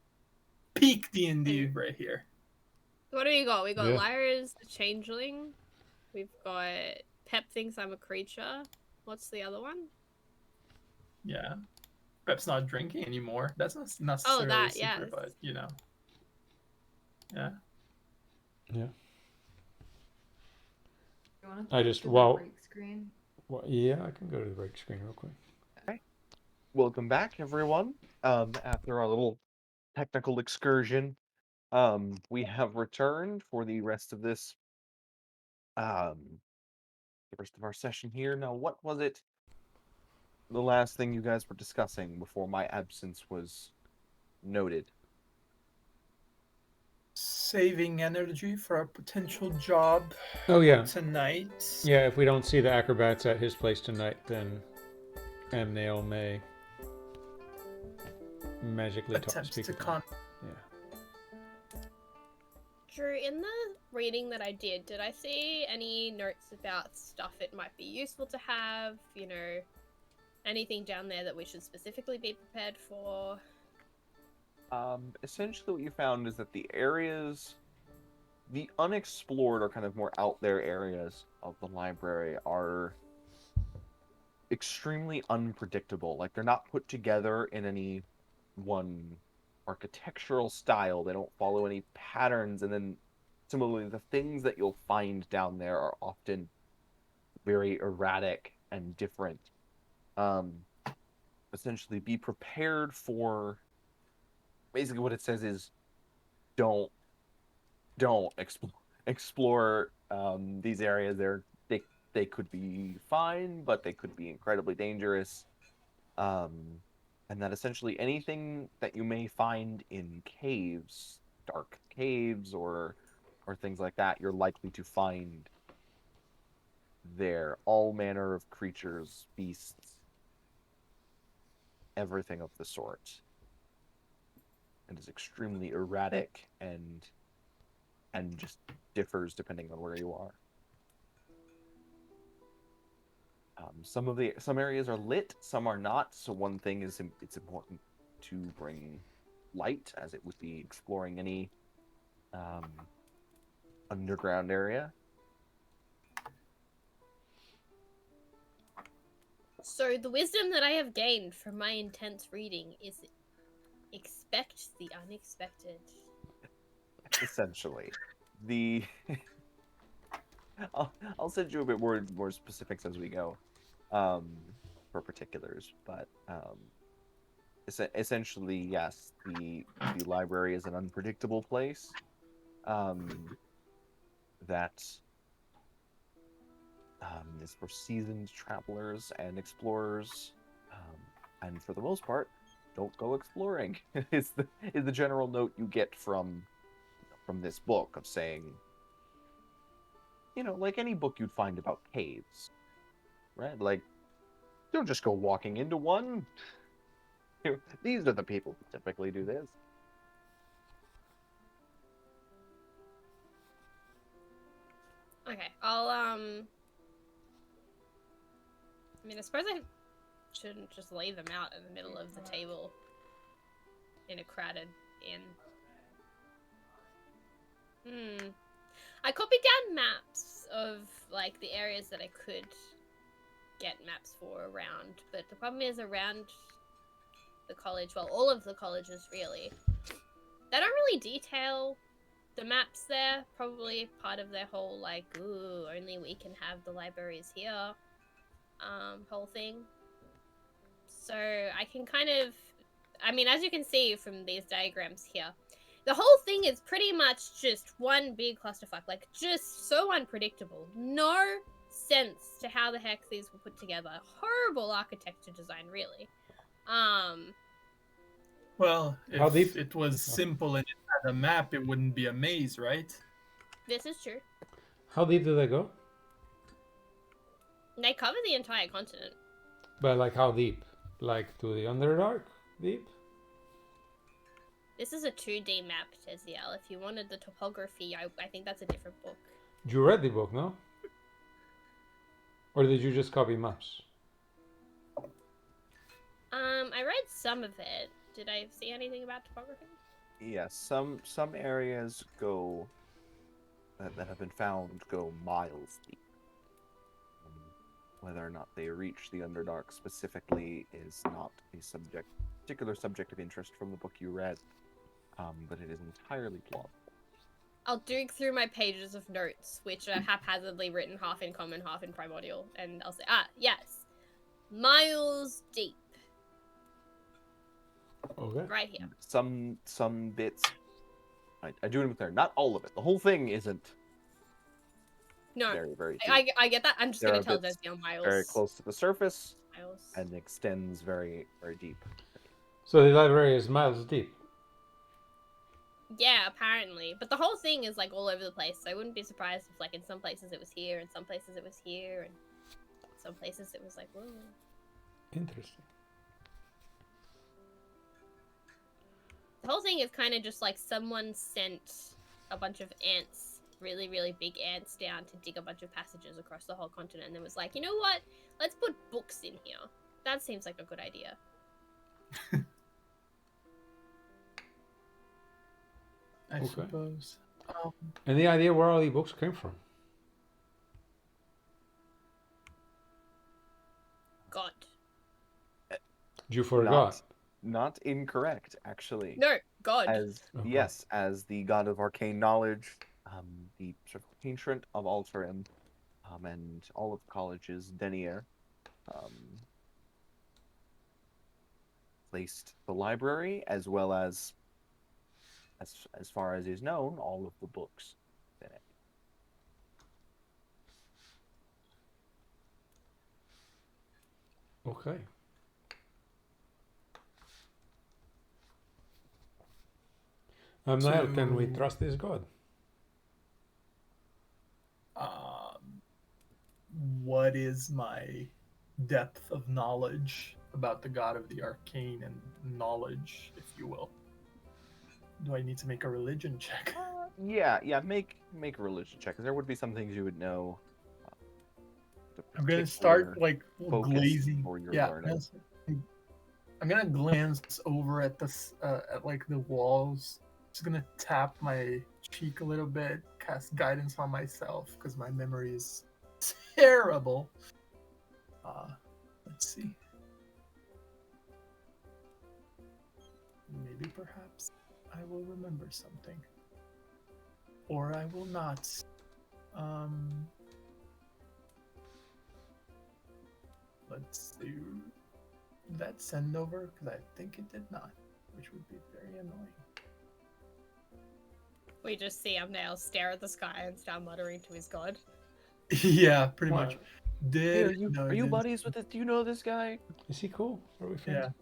peak D&D right here. What do we got? We got Yeah. Lyra's the changeling. We've got Pep thinks I'm a creature. What's the other one? Yeah. Pep's not drinking anymore. That's not necessarily a that, secret, yes. but Yeah. Yeah. You wanna I go just- to the well- break screen? Well, yeah, I can go to the break screen real quick. Welcome back, everyone. After our little technical excursion, we have returned for the rest of this, the rest of our session here. Now, what was it? The last thing you guys were discussing before my absence was noted. saving energy for a potential job Oh yeah, tonight. yeah. If we don't see the acrobats at his place tonight, then Amnail may magically Attempts speak to with them. con. Yeah. Drew, in the reading that I did I see any notes about stuff it might be useful to have? You know, anything down there that we should specifically be prepared for? Essentially what you found is that the unexplored or kind of more out there areas of the library are extremely unpredictable. Like, they're not put together in any one architectural style. They don't follow any patterns. And then similarly, the things that you'll find down there are often very erratic and different. Essentially, be prepared for, basically what it says is don't explore these areas. They could be fine, but they could be incredibly dangerous. And that essentially anything that you may find in caves, dark caves, or things like that, you're likely to find there. All manner of creatures, beasts, everything of the sort. And is extremely erratic and just differs depending on where you are. Some areas are lit, some are not. So one thing is it's important to bring light, as it would be exploring any underground area. So the wisdom that I have gained from my intense reading is expect the unexpected. Essentially, I'll send you a bit more specifics as we go, for particulars. But essentially, yes, the library is an unpredictable place. That is for seasoned travelers and explorers, and for the most part, don't go exploring. is the general note you get from this book, of saying, like any book you'd find about caves, right? Like, don't just go walking into one. These are the people who typically do this. Okay, I mean, I suppose I shouldn't just lay them out in the middle of the table in a crowded inn. I copied down maps of, like, the areas that I could get maps for around, but the problem is around the college, well, all of the colleges, really, they don't really detail the maps there. Probably part of their whole, like, ooh, only we can have the libraries here, whole thing. So I can kind of, I mean, as you can see from these diagrams here, the whole thing is pretty much just one big clusterfuck, like, just so unpredictable. No sense to how the heck these were put together. Horrible architecture design, really. Well, How if deep- it was simple and it had a map, it wouldn't be a maze, right? This is true. How deep do they go? They cover the entire continent. But like how deep? Like to the Underdark deep? This is a 2D map, Teziel. If you wanted the topography, I think that's a different book. You read the book, no? Or did you just copy maps? I read some of it. Did I see anything about topography? Yes, some areas go that have been found go miles deep. Whether or not they reach the Underdark specifically is not a particular subject of interest from the book you read, but it is entirely plausible. I'll dig through my pages of notes, which are haphazardly written, half in common, half in primordial, and I'll say, yes, miles deep, Okay. right here. Some bits, I do want to be clear, not all of it. The whole thing isn't No, very, very deep. I get that. I'm just There going are to tell bits Desiel miles. very close to the surface Miles. and extends very, very deep. So the library is miles deep. Yeah, apparently. But the whole thing is like all over the place, so I wouldn't be surprised if like in some places it was here, and some places it was here, and some places it was like, whoa. Interesting. The whole thing is kind of just like someone sent a bunch of ants, really, really big ants, down to dig a bunch of passages across the whole continent, and then was like, you know what? Let's put books in here. That seems like a good idea. I Okay. suppose. Any idea where all the books came from? God. You forgot. Not incorrect, actually. No, God. As Okay. yes, as the god of arcane knowledge, the sort of patron of Alterim, and all of the college's denier, placed the library as well as far as is known, all of the books in it. Okay. Now, can we So- trust this god? What is my depth of knowledge about the god of the arcane and knowledge, if you will? Do I need to make a religion check? Yeah. Make a religion check, because there would be some things you would know. The I'm gonna start particular like focus glazing. for your Yeah, learning. I'm gonna glance over at this, at like the walls. Just gonna tap my cheek a little bit, cast guidance on myself because my memory is terrible. Let's see. Maybe perhaps I will remember something, or I will not. Let's see. Did that send over? Because I think it did not, which would be very annoying. We just see Amnail stare at the sky and start muttering to his god. Yeah, pretty Why- much. Hey, Did no, are it you didn't. buddies with this? Do you know this guy? Is he cool? Are we friends?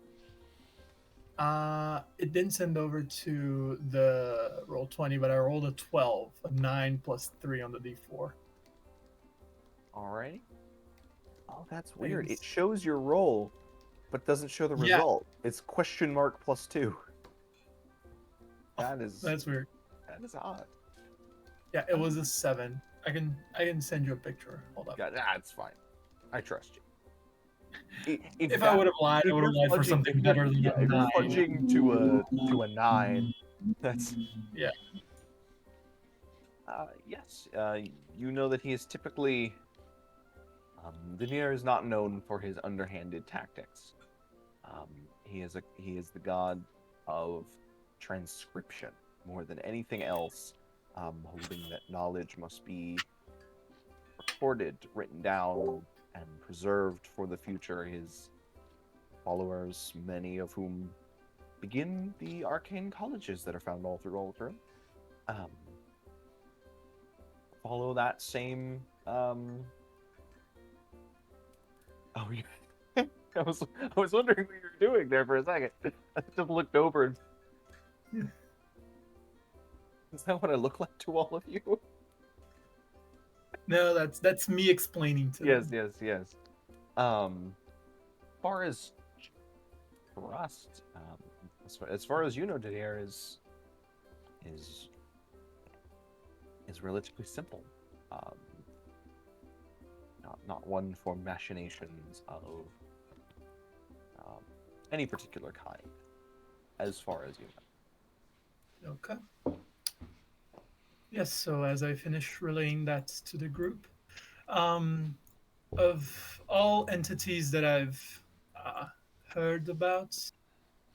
Yeah. It didn't send over to the roll 20, but I rolled a 12, a 9 plus 3 on the d4. Alright. Oh, that's weird. It Thanks. shows your roll, but doesn't show the Yeah. result. It's question mark +2. That is That's weird. that is odd. Yeah, it was a 7. I can send you a picture. Hold up. Yeah, that's fine. I trust you. If I would have lied, I would have lied for something better than yeah, a if you're 9. fudging to a 9, that's Yeah. Yes. You know that he is typically. Denier is not known for his underhanded tactics. He is the god of transcription more than anything else, holding that knowledge must be recorded, written down, and preserved for the future. His followers, many of whom begin the arcane colleges that are found all through Alterum, follow that same. Oh, yeah. I was wondering what you were doing there for a second. I just looked over and. Is that what I look like to all of you? No, that's me explaining to them. Yes. Far as trust, as far as you know, Didier is relatively simple. Not one for machinations of any particular kind, as far as you know. Okay. Yes, so as I finish relaying that to the group, of all entities that I've heard about,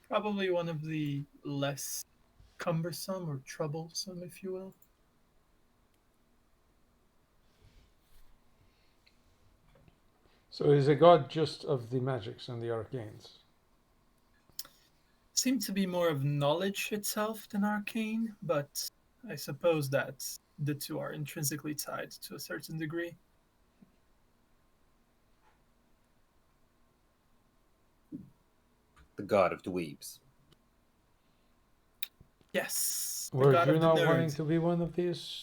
probably one of the less cumbersome or troublesome, if you will. So is a god just of the magics and the arcanes? Seem to be more of knowledge itself than arcane, but I suppose that the two are intrinsically tied to a certain degree. The god of dweebs. Yes. Were god you of the not wanting nerds. to be one of these?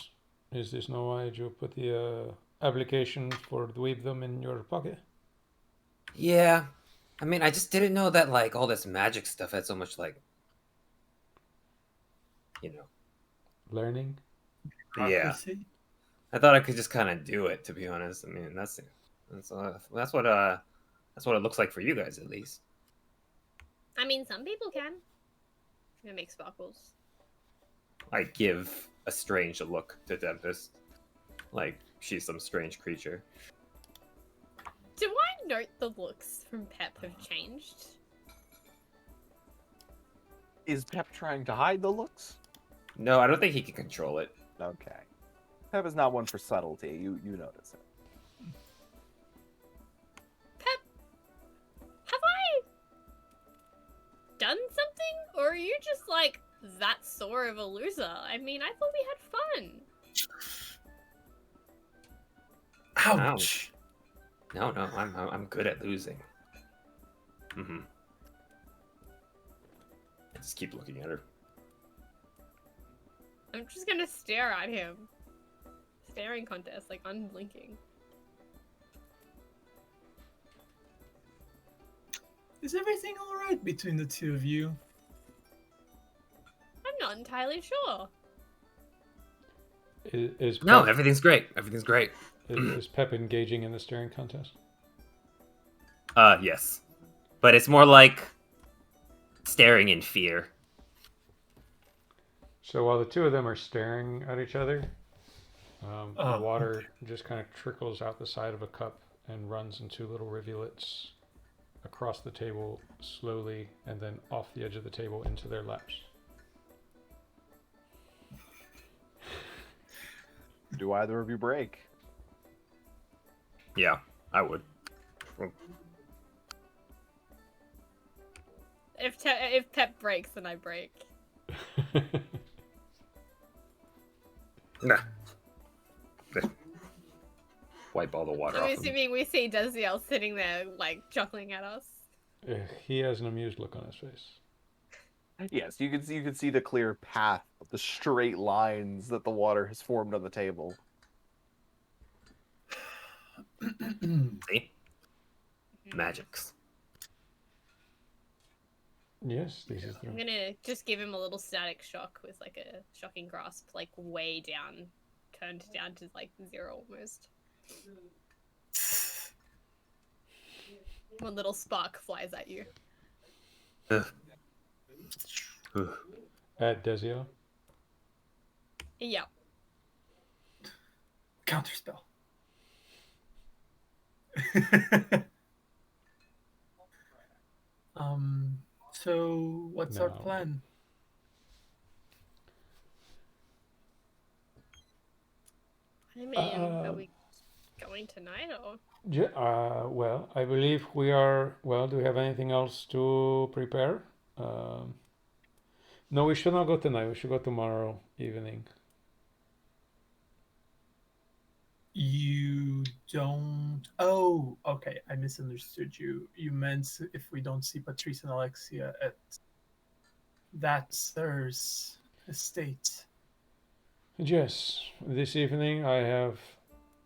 Is this not why you put the application for Dweebdom in your pocket? Yeah. I mean, I just didn't know that like all this magic stuff had so much like, you know. Learning? Yeah. Bureaucracy? I thought I could just kind of do it, to be honest. I mean, that's what it looks like for you guys, at least. I mean, some people can. Gonna make sparkles. I give a strange look to Tempest, like she's some strange creature. Do I note the looks from Pep have changed? Is Pep trying to hide the looks? No, I don't think he can control it. Okay. Pep is not one for subtlety. You notice it. Pep, have I done something? Or are you just like that sore of a loser? I mean, I thought we had fun. Ouch. No, I'm good at losing. Mm-hmm. I just keep looking at her. I'm just gonna stare at him. Staring contest, like unblinking. Is everything alright between the two of you? I'm not entirely sure. Is No, Pep, everything's great. Everything's great. is Pep engaging in the staring contest? Yes. But it's more like staring in fear. So while the two of them are staring at each other, Oh, the water just kind of trickles out the side of a cup and runs in two little rivulets across the table slowly and then off the edge of the table into their laps. Do either of you break? Yeah, I would. If Pep breaks, then I break. Nah. Wipe all the water I'm off him. assuming we see Desiel sitting there, like, chuckling at us. He has an amused look on his face. Yes, you can see the clear path, the straight lines that the water has formed on the table. See? Magics. Yes, this is I'm the... gonna just give him a little static shock with, like, a shocking grasp, like, way down. Turned down to, like, 0 almost. One little spark flies at you. Ugh. At Desio. Yeah. Counterspell. So what's our No. plan? I mean, are we going tonight or? Yeah, well, I believe we are... Well, do we have anything else to prepare? No, we should not go tonight. We should go tomorrow evening. You don't. Oh, okay. I misunderstood you. You meant if we don't see Patrice and Alexia at that sir's estate. Yes, this evening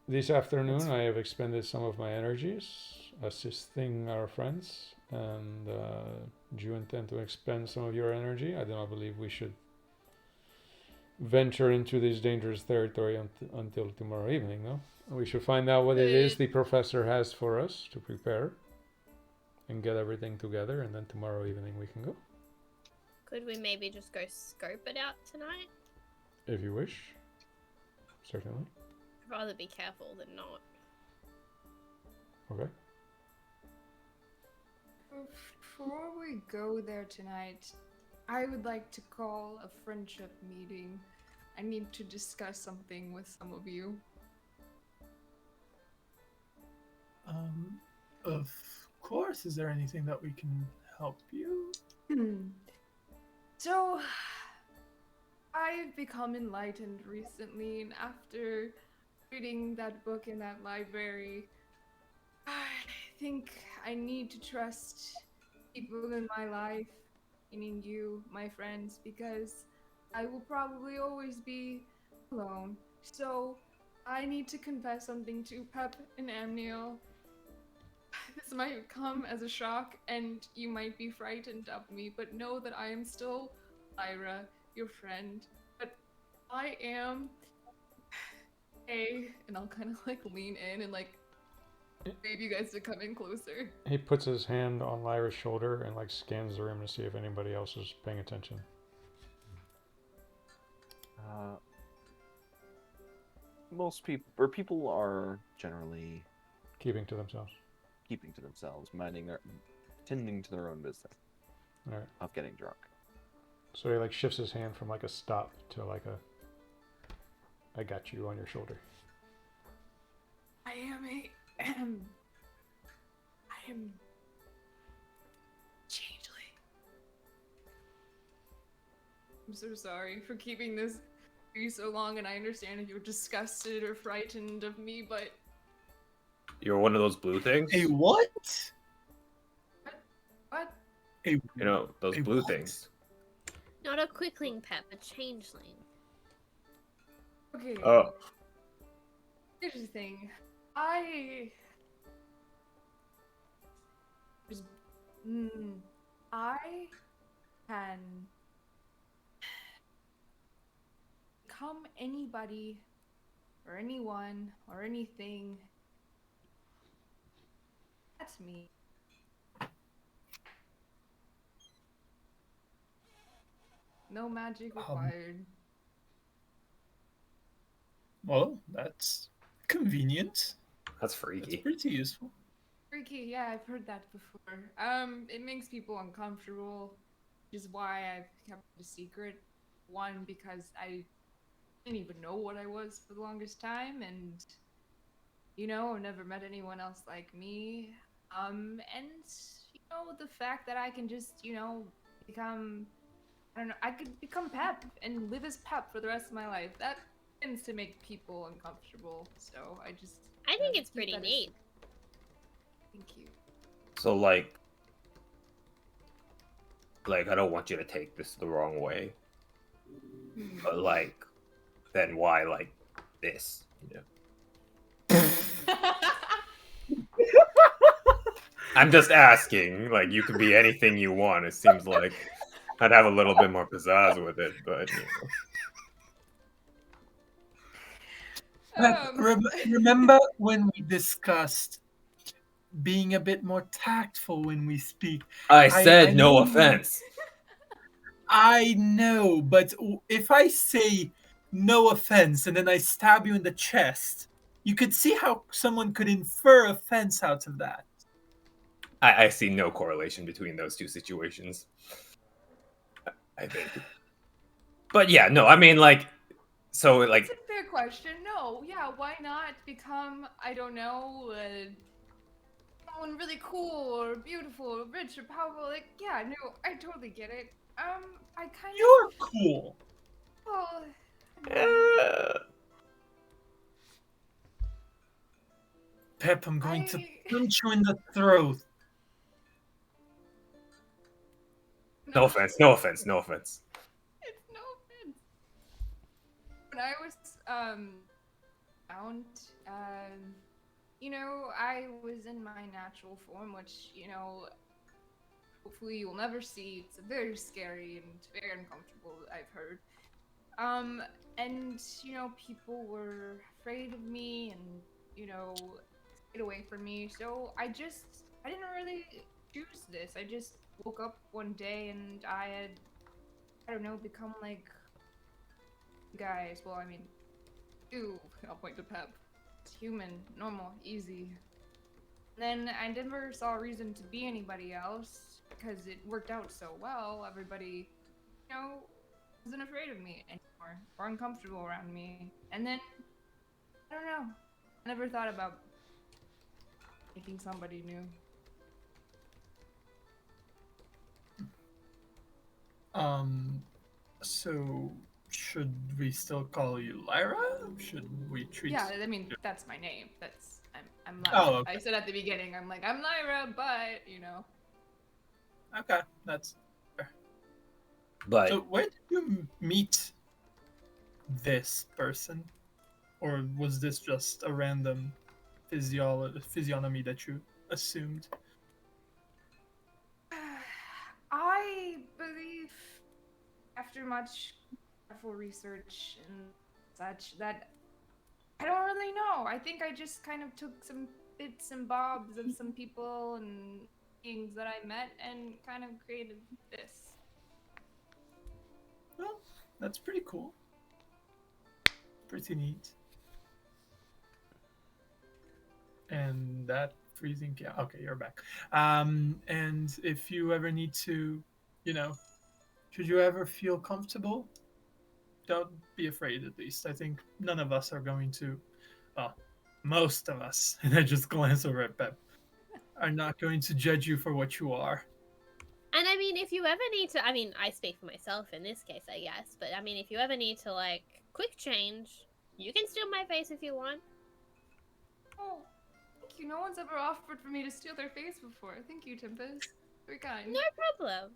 this afternoon I have expended some of my energies assisting our friends, and do you intend to expend some of your energy? I do not believe we should venture into this dangerous territory until tomorrow evening, no? We should find out what it is the professor has for us to prepare and get everything together, and then tomorrow evening we can go. Could we maybe just go scope it out tonight? If you wish. Certainly. I'd rather be careful than not. Okay. Before we go there tonight, I would like to call a friendship meeting. I need to discuss something with some of you. Of course. Is there anything that we can help you? So, I've become enlightened recently, and after reading that book in that library, I think I need to trust people in my life, meaning you, my friends, because I will probably always be alone. So I need to confess something to Pep and Amniel. This might come as a shock, and you might be frightened of me, but know that I am still Lyra, your friend. But I am and I'll kind of like lean in and like wave you guys to come in closer. He puts his hand on Lyra's shoulder and like scans the room to see if anybody else is paying attention. Most people are generally Keeping to themselves. keeping to themselves, tending to their own business All right. of getting drunk. So he like shifts his hand from like a stop to like a I got you on your shoulder. I am changeling. I'm so sorry for keeping this for you so long, and I understand if you're disgusted or frightened of me, but You're one of those blue things? A what? what? A You know, those A blue what? things. Not a quickling pep, a changeling. Okay. Oh. Here's the thing. I can become anybody or anyone or anything. That's me. No magic required. Well, that's convenient. That's That's freaky. pretty useful. Freaky, yeah, I've heard that before. It makes people uncomfortable, which is why I've kept it a secret. One, because I didn't even know what I was for the longest time, and I've never met anyone else like me. And the fact that I can just, become, I don't know, I could become Pep and live as Pep for the rest of my life. That tends to make people uncomfortable, so I think it's keep pretty that as- neat. Thank you. So, like, I don't want you to take this the wrong way. But, like, then why, like, this? You know? I'm just asking. Like, you could be anything you want. It seems like I'd have a little bit more pizzazz with it, but, Remember when we discussed being a bit more tactful when we speak? I said I no know- offense. I know, but if I say no offense and then I stab you in the chest, you could see how someone could infer offense out of that. I see no correlation between those two situations. I think. But yeah, no, I mean, like, so, like, It's a fair question. No, yeah, why not become, I don't know, someone really cool or beautiful or rich or powerful? Like, yeah, no, I totally get it. I kind You're cool. well, Pep, I'm going to I- punch you in the throat. no offense, no offense, no offense. It's no offense. When I was found, I was in my natural form, which hopefully you will never see. It's very scary and very uncomfortable, I've heard. And people were afraid of me and stayed away from me. So I didn't really choose this. I just woke up one day and I had, I don't know, become like guys. Well, I mean, you. I'll point to Pep. It's human, normal, easy. Then I never saw a reason to be anybody else because it worked out so well. Everybody, wasn't afraid of me anymore or uncomfortable around me. And then, I don't know. I never thought about making somebody new. So should we still call you Lyra? Should we treat? Yeah, I mean, that's my name. I'm Lyra. Oh, okay. I said at the beginning, I'm Lyra, but Okay, that's fair. But So where did you meet this person? Or was this just a random physiognomy that you assumed? I believe, after much careful research and such, that I don't really know. I think I just kind of took some bits and bobs of some people and things that I met and kind of created this. Well, that's pretty cool. Pretty neat. And that freezing, yeah, okay, you're back. And if you ever need to, you know, should you ever feel comfortable, don't be afraid. At least I think none of us are going to, well, most of us, and I just glance over at Pep, are not going to judge you for what you are. And I mean, if you ever need to, I mean, I speak for myself in this case, I guess, but I mean, if you ever need to, like, quick change, you can steal my face if you want. Oh, thank you. No one's ever offered for me to steal their face before. Thank you, Tempest. Very kind. No problem.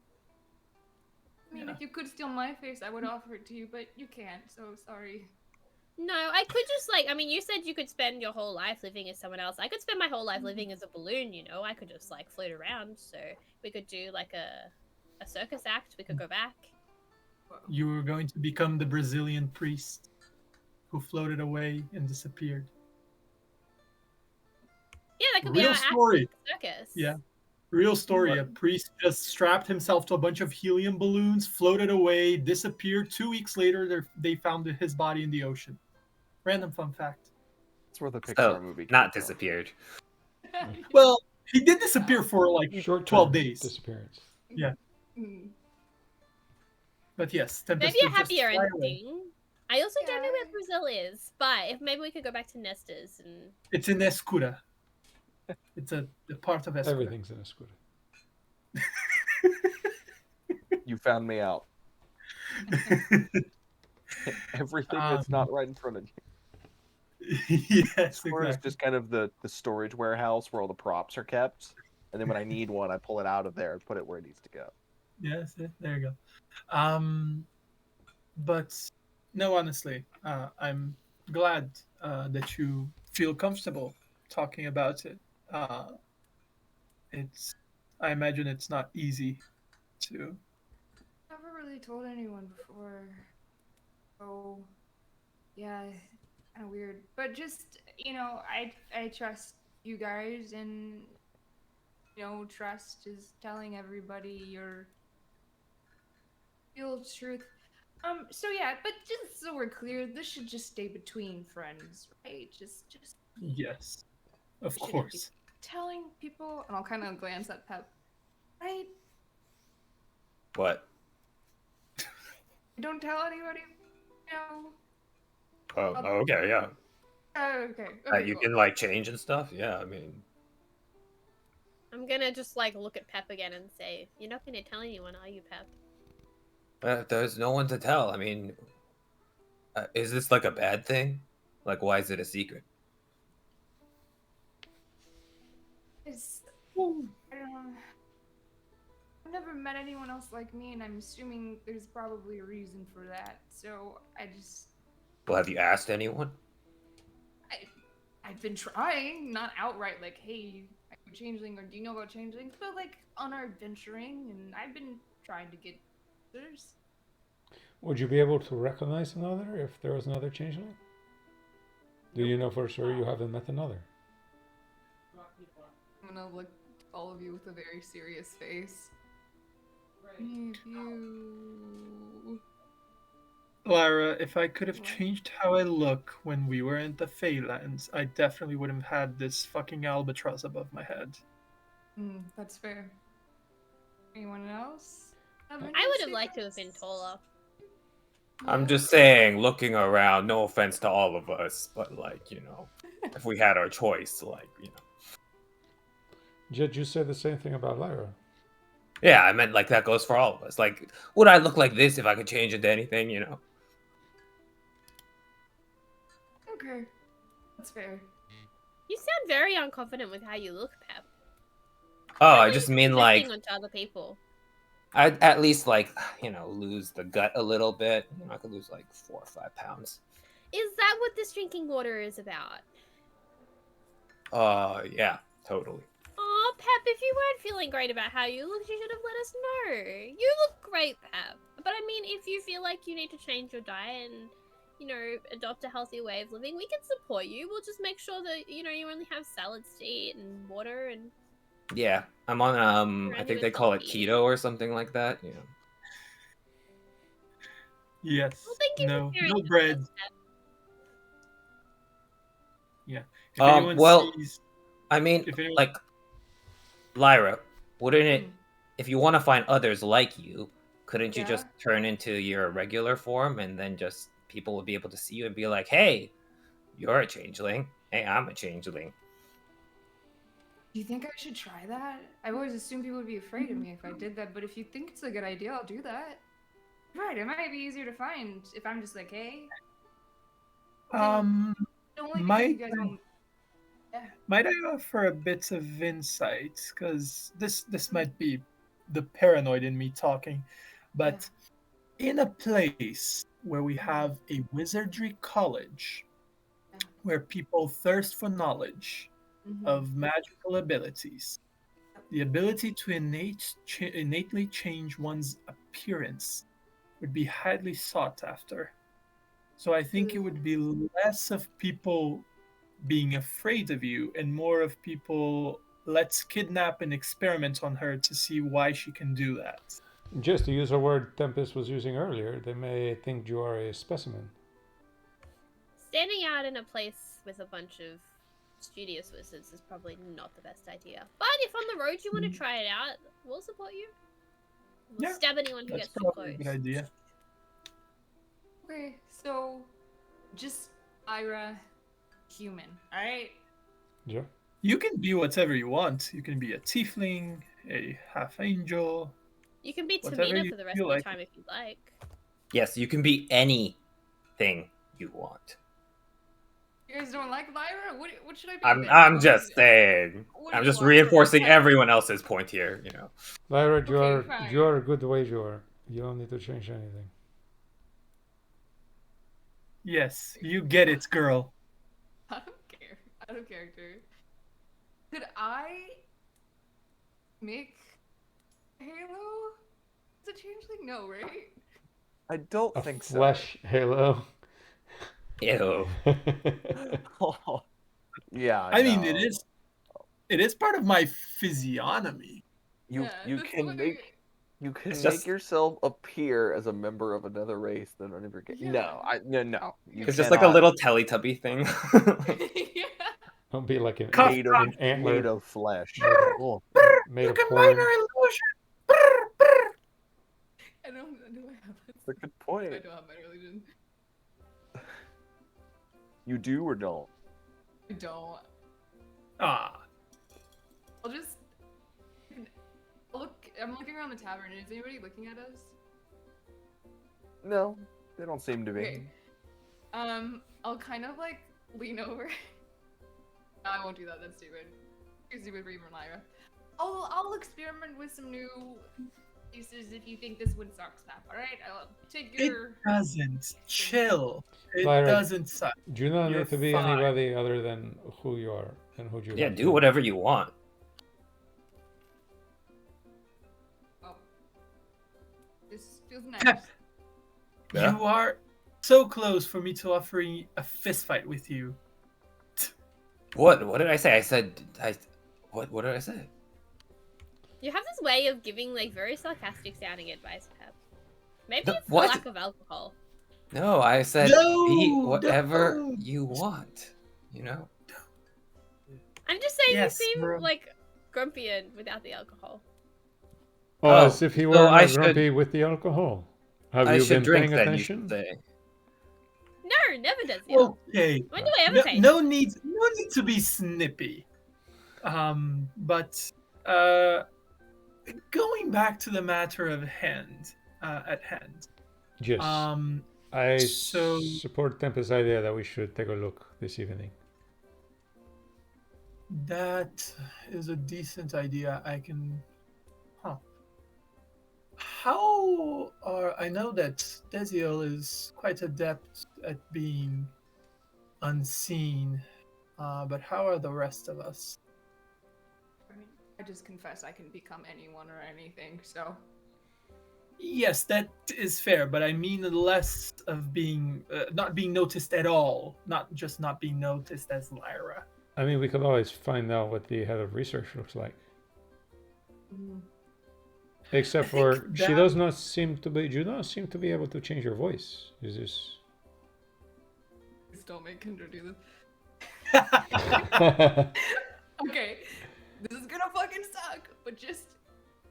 I mean, Yeah. if you could steal my face, I would offer it to you, but you can't, so sorry. No, I could just, like, I mean, you said you could spend your whole life living as someone else. I could spend my whole life living as a balloon, you know? I could just, like, float around, so we could do, like, a circus act. We could go back. You were going to become the Brazilian priest who floated away and disappeared. Yeah, that could be Real our story. act at the circus. Yeah. Real story. A priest just strapped himself to a bunch of helium balloons, floated away, disappeared. 2 weeks later, they found his body in the ocean. Random fun fact. That's where the Pixar so movie came not from. disappeared. Well, he did disappear for like Short 12 days. disappearance. Yeah. Mm. But yes, Tempest Maybe a did just happier fly away. ending. I also don't know Yeah. where Brazil is, but if maybe we could go back to Nesta's and It's in Escura. It's a part of Escura. Everything's in a scooter. You found me out. Everything that's not right in front of you. Yes, Or it's exactly. just kind of the storage warehouse where all the props are kept. And then when I need one, I pull it out of there and put it where it needs to go. Yes, there you go. But no, honestly, I'm glad that you feel comfortable talking about it. I imagine it's not easy to. Never really told anyone before. Oh, yeah, kind of weird. But just, I trust you guys, and trust is telling everybody your real truth. So yeah, but just so we're clear, this should just stay between friends, right? Just Yes, of shouldn't be course. telling people, and I'll kind of glance at Pep, right? What? Don't tell anybody, no. Oh, okay, yeah. Oh, okay. You Cool. can like change and stuff. Yeah, I mean, I'm gonna just like look at Pep again and say, "You're not gonna tell anyone, are you, Pep?" there's no one to tell. I mean, is this like a bad thing? Like, why is it a secret? It's, I don't know. I've never met anyone else like me, and I'm assuming there's probably a reason for that. So Well, have you asked anyone? I've been trying, not outright like, hey, are you changeling, or do you know about changelings? But like on our adventuring, and I've been trying to get answers. Would you be able to recognize another if there was another changeling? Do you know for sure you haven't met another? I'm gonna look at all of you with a very serious face. You. Lyra, if I could have What? changed how I look when we were in the Feylands, I definitely would have had this fucking albatross above my head. That's fair. Anyone else? I would have liked to have been taller. I'm just saying, looking around. No offense to all of us, but like, if we had our choice, like, Jed, you said the same thing about Lyra. Yeah, I meant like that goes for all of us. Like, would I look like this if I could change into anything? Okay, that's fair. You sound very unconfident with how you look, Pep. Oh, I Really just mean projecting like, onto other people. I'd at least like lose the gut a little bit. I could lose like 4 or 5 pounds. Is that what this drinking water is about? Yeah, totally. Oh, Pep, if you weren't feeling great about how you looked, you should have let us know. You look great, Pep. But I mean, if you feel like you need to change your diet and, adopt a healthier way of living, we can support you. We'll just make sure that, you only have salads to eat and water and... Yeah, I'm on I Around think you they with call it healthy. keto or something like that. Yes. Well, thank you No. for sharing No that with bread. us, Pep. Yeah. If anyone Well, sees, I mean, if anyone, like, Lyra, wouldn't it, if you want to find others like you, couldn't you just turn into your regular form and then just people would be able to see you and be like, hey, you're a changeling. Hey, I'm a changeling. Do you think I should try that? I always assumed people would be afraid of me if I did that, but if you think it's a good idea, I'll do that. Right, it might be easier to find if I'm just like, hey. Only because might you guys won't. Yeah. might I offer a bit of insight? Because this might be the paranoid in me talking, but in a place where we have a wizardry college, where people thirst for knowledge of magical abilities, the ability to innately change one's appearance would be highly sought after. So I think it would be less of people being afraid of you and more of people, let's kidnap and experiment on her to see why she can do that. Just to use a word Tempest was using earlier, they may think you are a specimen. Standing out in a place with a bunch of studious wizards is probably not the best idea. But if on the road you want to try it out, we'll support you. We'll stab anyone who That's gets too probably close. a good idea. Okay, so just Ira, human, alright? Yeah. You can be whatever you want. You can be a tiefling, a half angel. You can be Whatever Tamina you for the rest feel of your like. time if you'd like. Yes, you can be anything you want. You guys don't like Lyra? What should I be then? I'm just saying. What do I'm you just want? reinforcing Okay. everyone else's point here. Lyra, you Okay, are fine. you are good the way you are. You don't need to change anything. Yes, you get it, girl. I don't care. Out of character. Could I make Halo? Is it changeling? No, right? I don't A think so. flesh halo. Ew. Oh, yeah. I mean, no. it is part of my physiognomy. You Yeah, that's can what make It's just- yourself appear as a member of another race that don't ever get. Yeah. No. You It's just like a cannot. little Teletubby thing. yeah. Don't be like an, Cough, made an of antler flesh. Oh, made of horn. I don't have that's a good point. I don't have my religion. You do or don't? I don't. Ah, I'll just look. I'm looking around the tavern. Is anybody looking at us? No, they don't seem to be. Okay. I'll kind of like lean over. No, I won't do that. That's stupid. Too stupid for even Lyra. I'll experiment with some new pieces if you think this one sucks, Snap. All right, I'll take it your. doesn't. Chill. It Lyra, doesn't suck. Do you not You're need to be fine. anybody other than who you are and who you Yeah, have do been? whatever you want. Oh, this feels nice. Pep, Yeah. you are so close for me to offering a fist fight with you. What did I say? What did I say? You have this way of giving like very sarcastic sounding advice, Pep. Maybe No, it's what? the lack of alcohol. No, I said be No, whatever no. you want. I'm just saying Yes, you seem bro. like grumpier without the alcohol. Oh, Oh, as if he so were I not should- grumpy with the alcohol. Have I you should been drink paying then. You attention? should say. No, never does the alcohol. Okay. When do I ever No, taste? no need to be snippy. But going back to the matter of at hand. Yes. I so- support Tempest's idea that we should take a look this evening. That is a decent idea. I can. Huh. How are I know that Desiel is quite adept at being unseen, but how are the rest of us? I mean, I just confess I can become anyone or anything, so. Yes, that is fair, but I mean less of being not being noticed at all, not just not being noticed as Lyra. I mean, we could always find out what the head of research looks like. Except for she does not seem to be. You do not seem to be able to change your voice. Is this? Please don't make Kendra do this. Okay, this is gonna fucking suck, but just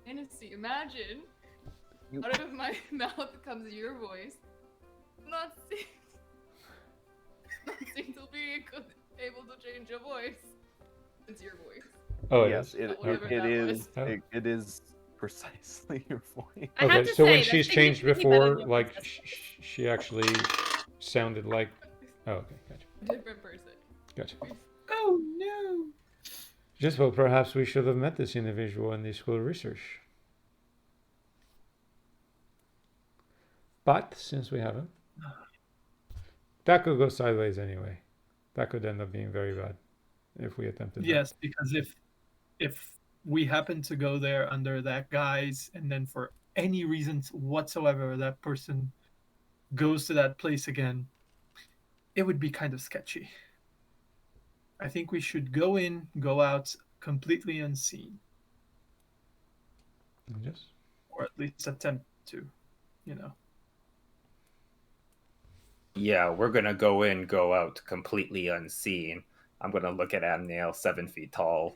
Hennessy, imagine out of my mouth comes your voice. Not seem to be able to change your voice. It's your voice. Oh yes, it is precisely your voice. I have Okay, to so say, when that's she's changed significantly better before, than like what she actually sounded like. Oh, okay, gotcha. Different person. Gotcha. Oh no! Just well, perhaps we should have met this individual in the school of research. But since we haven't, that could go sideways anyway. That could end up being very bad if we attempted that. Yes, because if we happen to go there under that guise, and then for any reasons whatsoever that person goes to that place again, it would be kind of sketchy. I think we should go in, go out completely unseen, Yes. or at least attempt to, you know. Yeah, we're gonna go in, go out completely unseen. I'm gonna look at Amnail, 7 feet tall.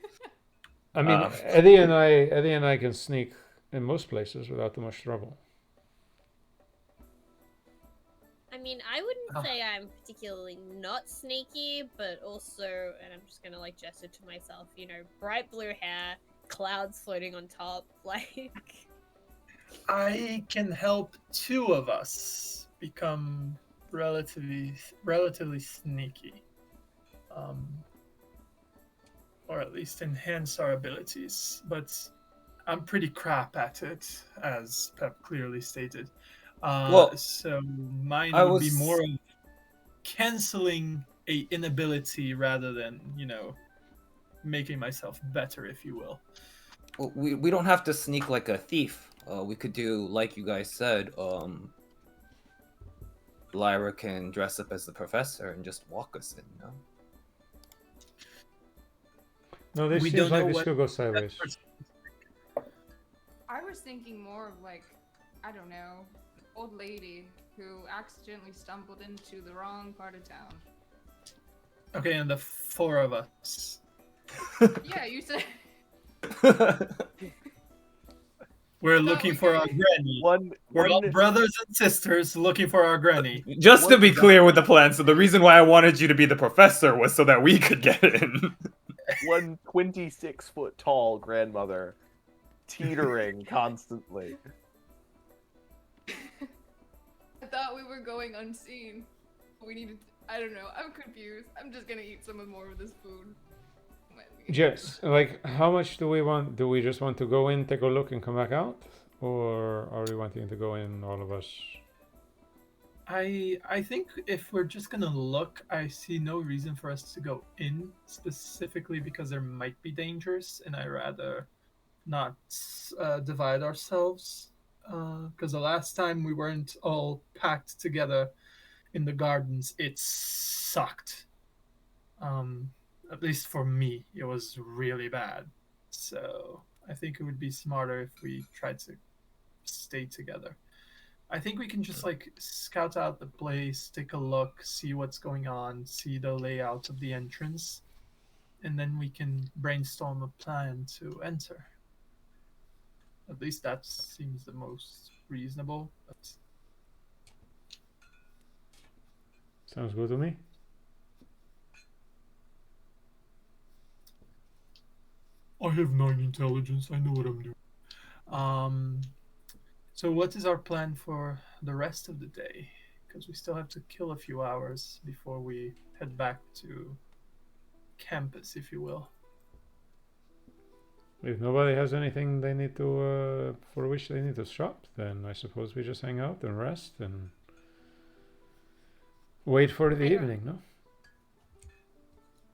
I mean, Eddie and I can sneak in most places without too much trouble. I mean, I wouldn't say I'm particularly not sneaky, but also, and I'm just gonna like gesture to myself, you know, bright blue hair, clouds floating on top, like. I can help 2 of us become relatively sneaky, or at least enhance our abilities. But I'm pretty crap at it, as Pep clearly stated. So mine would be more of canceling a inability rather than, you know, making myself better, if you will. Well, we don't have to sneak like a thief. We could do like you guys said. Lyra can dress up as the professor and just walk us in. No. No, this seems like this could go sideways. I was thinking more of like, I don't know, an old lady who accidentally stumbled into the wrong part of town. Okay, and the 4 of us. Yeah, you said. We're looking for our granny. We're all brothers and sisters looking for our granny. Just to be clear with the plan, so the reason why I wanted you to be the professor was so that we could get in. One 26-foot tall grandmother teetering constantly. I thought we were going unseen. We needed. I don't know. I'm confused. I'm just gonna eat some more of this food. Yes, like how much do we want? Do we just want to go in, take a look, and come back out, or are we wanting to go in, all of us? I think if we're just gonna look, I see no reason for us to go in specifically because there might be dangers, and I rather not divide ourselves. Because the last time we weren't all packed together in the gardens, it sucked. At least for me, it was really bad. So I think it would be smarter if we tried to stay together. I think we can just like scout out the place, take a look, see what's going on, see the layout of the entrance, and then we can brainstorm a plan to enter. At least that seems the most reasonable. But... Sounds good to me. I have 9 intelligence. I know what I'm doing. So what is our plan for the rest of the day? Because we still have to kill a few hours before we head back to campus, if you will. If nobody has anything they need to for which they need to shop, then I suppose we just hang out and rest and wait for the evening, no?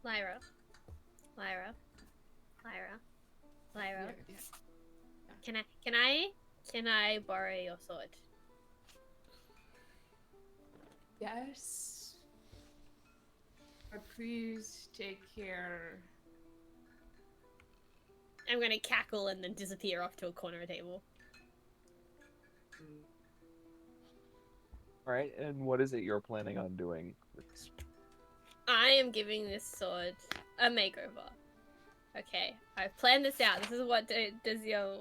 Lyra. Lyra. Lyra. Lyra. Can I borrow your sword? Yes. But please take care. I'm gonna cackle and then disappear off to a corner of the table. All right, and what is it you're planning on doing? I am giving this sword a makeover. Okay, I've planned this out. This is what Dezio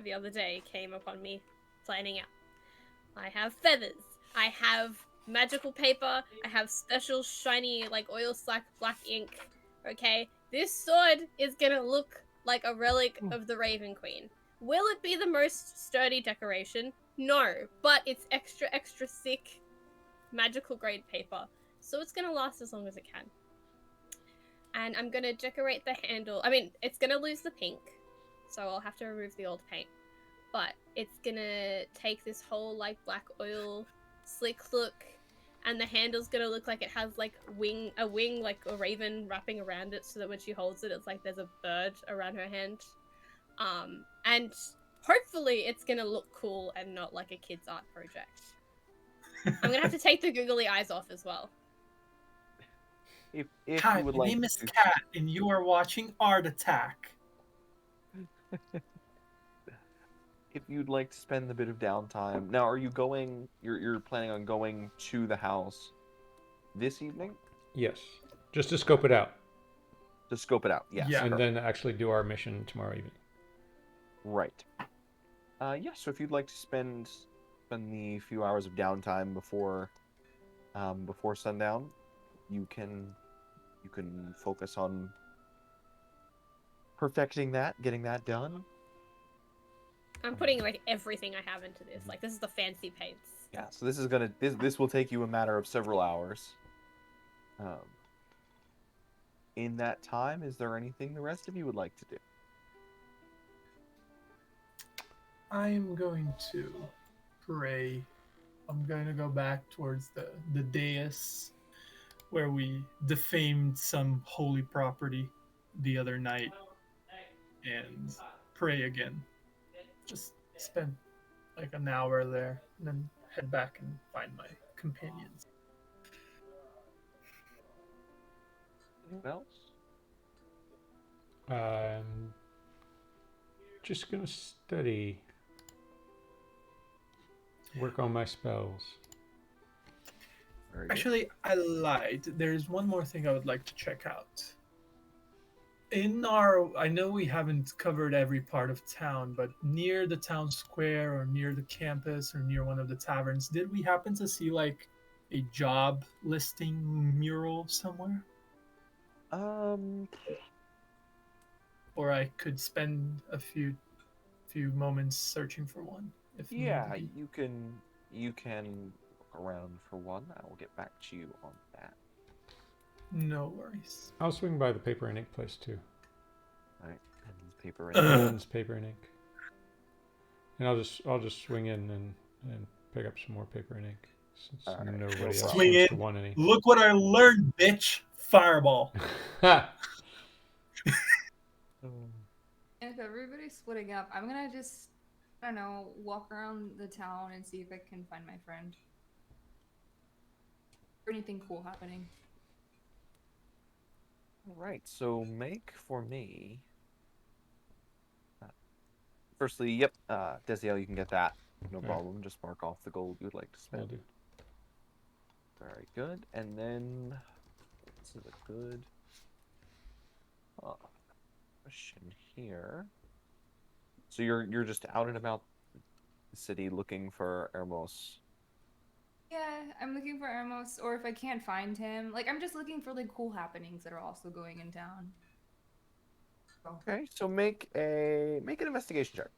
the other day came upon me planning out. I have feathers. I have magical paper. I have special shiny, like oil slack black ink. Okay, this sword is gonna look like a relic of the Raven Queen. Will it be the most sturdy decoration? No, but it's extra sick magical grade paper, so it's gonna last as long as it can. And I'm gonna decorate the handle. I mean, it's gonna lose the pink, so I'll have to remove the old paint. But it's gonna take this whole like black oil slick look, and the handle's gonna look like it has like a wing like a raven wrapping around it, so that when she holds it, it's like there's a bird around her hand. And hopefully it's gonna look cool and not like a kid's art project. I'm gonna have to take the googly eyes off as well. If Hi, you would my like name is to... Kat, and you are watching Art Attack. If you'd like to spend a bit of downtime now, are you going? You're planning on going to the house this evening Yes. Just to scope it out. to scope it out? Yes. Yeah. And perfect. then actually do our mission tomorrow evening. Right. Yeah. So if you'd like to spend the few hours of downtime before sundown, you can focus on perfecting that, getting that done. I'm putting like everything I have into this. Like this is the fancy paints. Yeah. So this will take you a matter of several hours. In that time, is there anything the rest of you would like to do? I'm going to pray. I'm going to go back towards the dais where we defamed some holy property the other night and pray again. Just spend like an hour there and then head back and find my companions. Anyone else? I'm just gonna study. Work on my spells. Very good. Actually, I lied. There's one more thing I would like to check out. I know we haven't covered every part of town, but near the town square or near the campus or near one of the taverns, did we happen to see like a job listing mural somewhere? Or I could spend a few moments searching for one if need Yeah, be. you can look around for one. I will get back to you on that. No worries. I'll swing by the paper and ink place too. All right, pens, paper, Pens, paper, and ink. And I'll just swing in and pick up some more paper and ink since All right, nobody no else problem. Swing seems to in. want any. Look what I learned, bitch! Fireball. And if everybody's splitting up, I'm gonna just, I don't know, walk around the town and see if I can find my friend. Or anything cool happening. All right, so make for me. Firstly, yep, Desiel, you can get that. No problem. Just mark off the gold you would like to Will spend. do. Very good. And then, this is a good question here. So you're just out and about the city looking for Ermos. Yeah, I'm looking for Ermos, or if I can't find him, like I'm just looking for like cool happenings that are also going in town. Okay, so make an investigation check.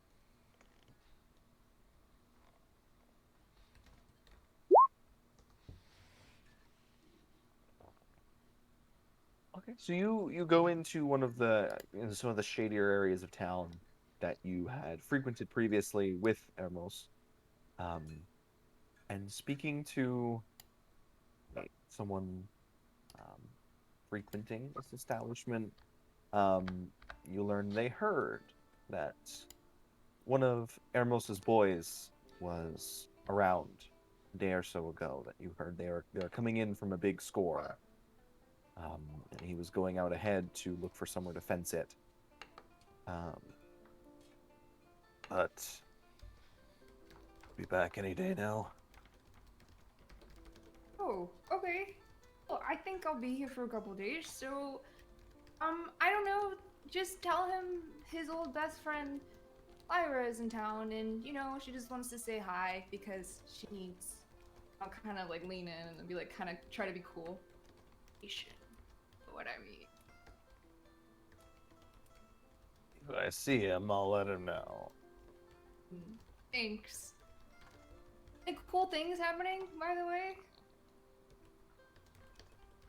Okay, Okay, so you go into some of the shadier areas of town that you had frequented previously with Ermos, and speaking to someone um, frequenting this establishment, you learn they heard that one of Ermos's boys was around a day or so ago. That you heard they were coming in from a big score, and he was going out ahead to look for somewhere to fence it. But be back any day now. Oh, okay. Well, I think I'll be here for a couple days, so I don't know, just tell him his old best friend Lyra is in town, and she just wants to say hi because she needs. I'll kind of like lean in and be like, kind of try to be cool. You should know what I mean. If I see him, I'll let him know. Thanks. Any cool things happening, by the way?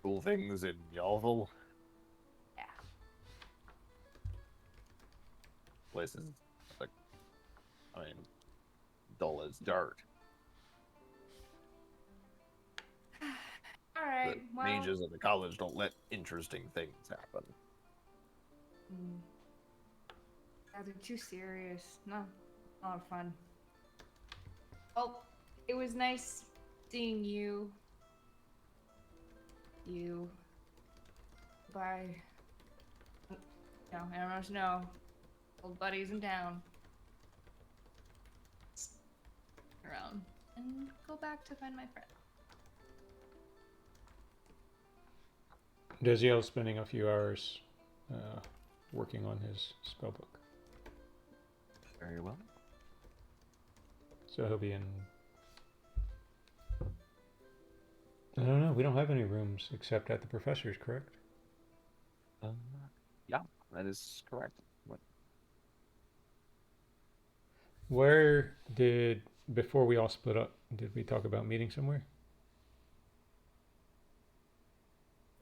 Cool things in Yalville. Yeah. Places like, dull as dirt. All right. The Well. mages of the college don't let interesting things happen. Yeah, they're too serious. No, not fun. Well, it was nice seeing you. Bye. No, I don't know. Old buddies in town. Around and go back to find my friend. Desiel's spending a few hours working on his spellbook. Very well. So he'll be in... I don't know, we don't have any rooms except at the professor's, correct? Yeah, that is correct. Where did, before we all split up, did we talk about meeting somewhere?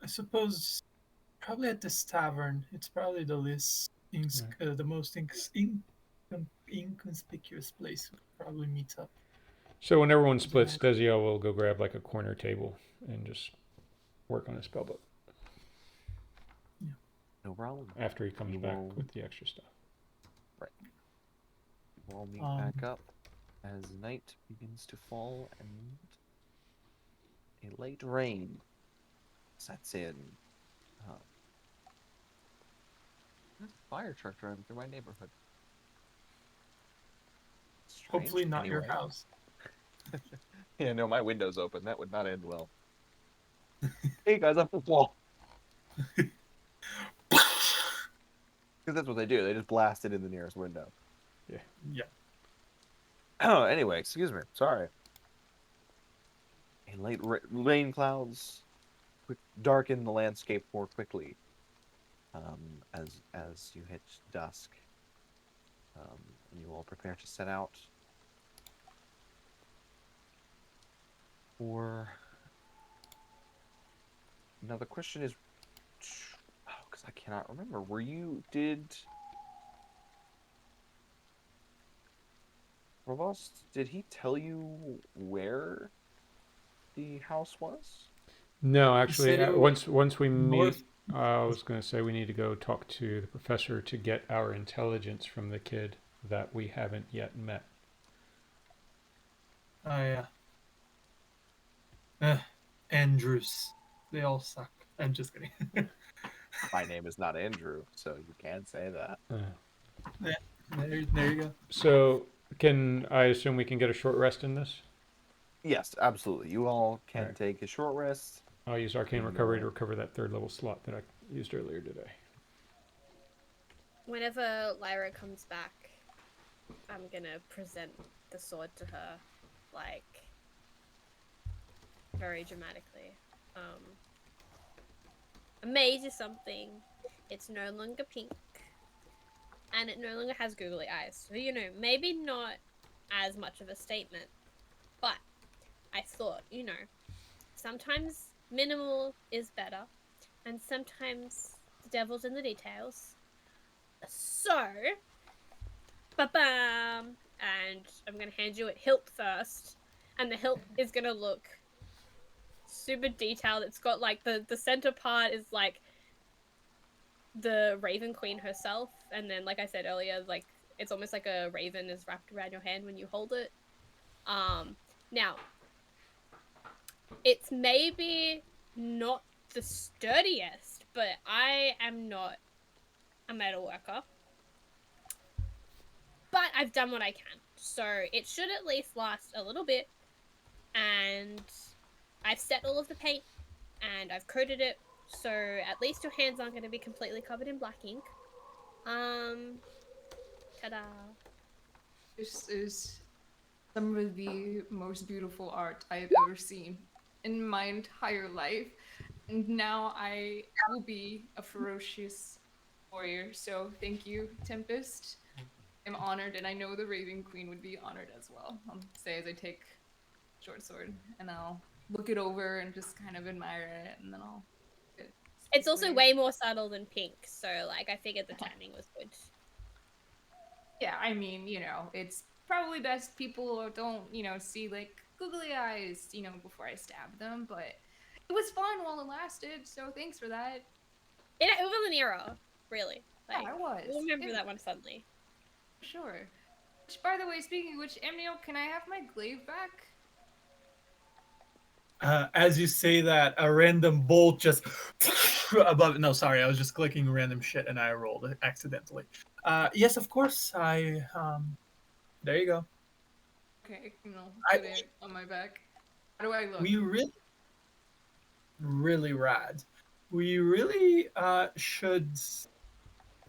I suppose probably at this tavern. It's probably the the most inconspicuous place. We'll probably meet up. So when everyone splits, Desiel will go grab like a corner table and just work on his spellbook. Yeah. No problem. After he comes back with the extra stuff. Right. We'll meet back up as night begins to fall and a late rain sets in. There's a fire truck driving through my neighborhood. Strange. Hopefully not your Anyway. house. Yeah, no, my window's open. That would not end well. Hey guys, up the wall. Because that's what they do. They just blast it in the nearest window. Yeah. Oh, anyway, excuse me. Sorry. A late rain clouds darken the landscape more quickly as you hit dusk. And you all prepare to set out for... Now the question is, because I cannot remember, Provost, did he tell you where the house was? No, actually, said it once we north- meet, I was going to say we need to go talk to the professor to get our intelligence from the kid that we haven't yet met. Oh yeah. Andrews. They all suck. I'm just kidding. My name is not Andrew, so you can say that. There you go. So, can I assume we can get a short rest in this? Yes, absolutely. You all can Alright. take a short rest. I'll use Arcane Recovery to recover that 3rd level slot that I used earlier today. Whenever Lyra comes back, I'm gonna present the sword to her, like, very dramatically. A maze is something. It's no longer pink. And it no longer has googly eyes. So, maybe not as much of a statement. But I thought, sometimes minimal is better. and sometimes the devil's in the details. So, ba-bam! And I'm gonna hand you a hilt first, and the hilt is gonna look super detailed. It's got like the center part is like the Raven Queen herself, and then like I said earlier, like it's almost like a raven is wrapped around your hand when you hold it. Now it's maybe not the sturdiest, but I am not a metal worker. But I've done what I can. So it should at least last a little bit. And I've set all of the paint and I've coated it. So at least your hands aren't going to be completely covered in black ink. Ta-da. This is some of the most beautiful art I have ever seen in my entire life. And now I will be a ferocious warrior. So thank you, Tempest. I'm honored, and I know the Raven Queen would be honored as well. I'll say as I take short sword and I'll look it over and just kind of admire it, and then I'll. It's also way more subtle than pink, so like I figured the timing was good. Yeah, I mean, it's probably best people don't, see like googly eyes, before I stab them, but it was fun while it lasted, so thanks for that. It was an era, really. Like, Yeah, it was. We'll remember that one suddenly. Sure. Which, by the way, speaking of which, Amnio, can I have my glaive back? As you say that, a random bolt just above. No, sorry, I was just clicking random shit and I rolled it accidentally. Yes, of course. There you go. Okay, put it on my back. How do I look? We really rad. We really should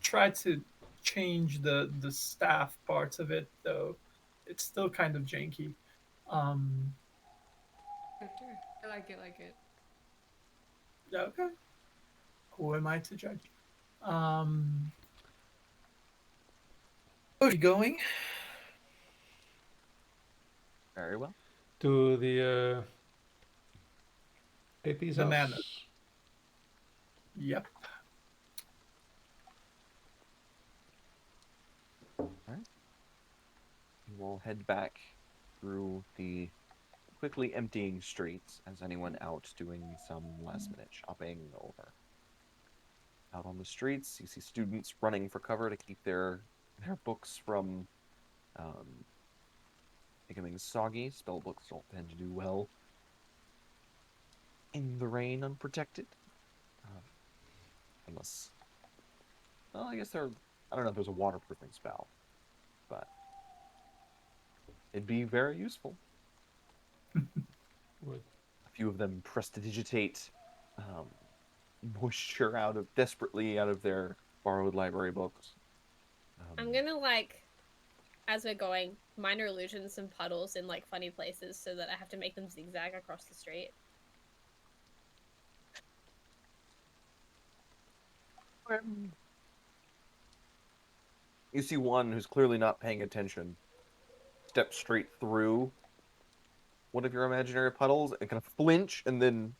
try to change the staff parts of it, though. It's still kind of janky. I like it. Okay. Who am I to judge? Where are you going? Very well. To the AP's Banana. house. Yep. We'll head back through the quickly emptying streets as anyone out doing some last minute shopping or out on the streets. You see students running for cover to keep their books from becoming soggy. Spell books don't tend to do well in the rain unprotected. Unless, well, I guess I don't know if there's a waterproofing spell, but it'd be very useful. Would. A few of them prestidigitate moisture desperately out of their borrowed library books. I'm gonna as we're going, minor illusions and puddles in like funny places so that I have to make them zigzag across the street. You see one who's clearly not paying attention step straight through one of your imaginary puddles and kind of flinch and then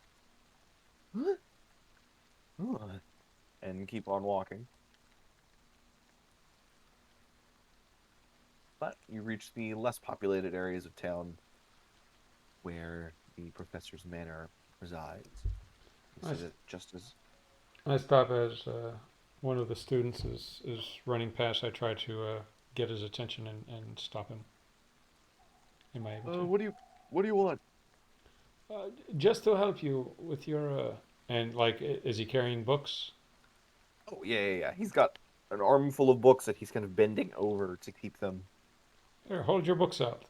and keep on walking. But you reach the less populated areas of town where the professor's manor resides. You see that just as I stop as one of the students is running past. I try to get his attention and stop him. Am I able to? What do you want? Just to help you with your and like, is he carrying books? Oh yeah. He's got an armful of books that he's kind of bending over to keep them. Here, hold your books out.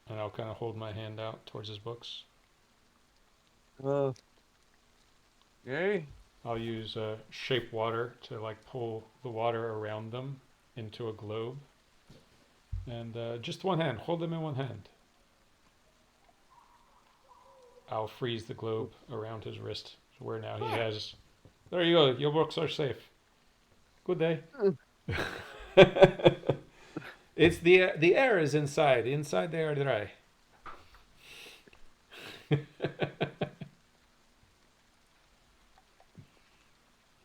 And I'll kind of hold my hand out towards his books. Yay. I'll use shape water to like pull the water around them into a globe. And just one hand. Hold them in one hand. I'll freeze the globe around his wrist, where now he has. There you go. Your books are safe. Good day. It's the air is inside. Inside they are dry.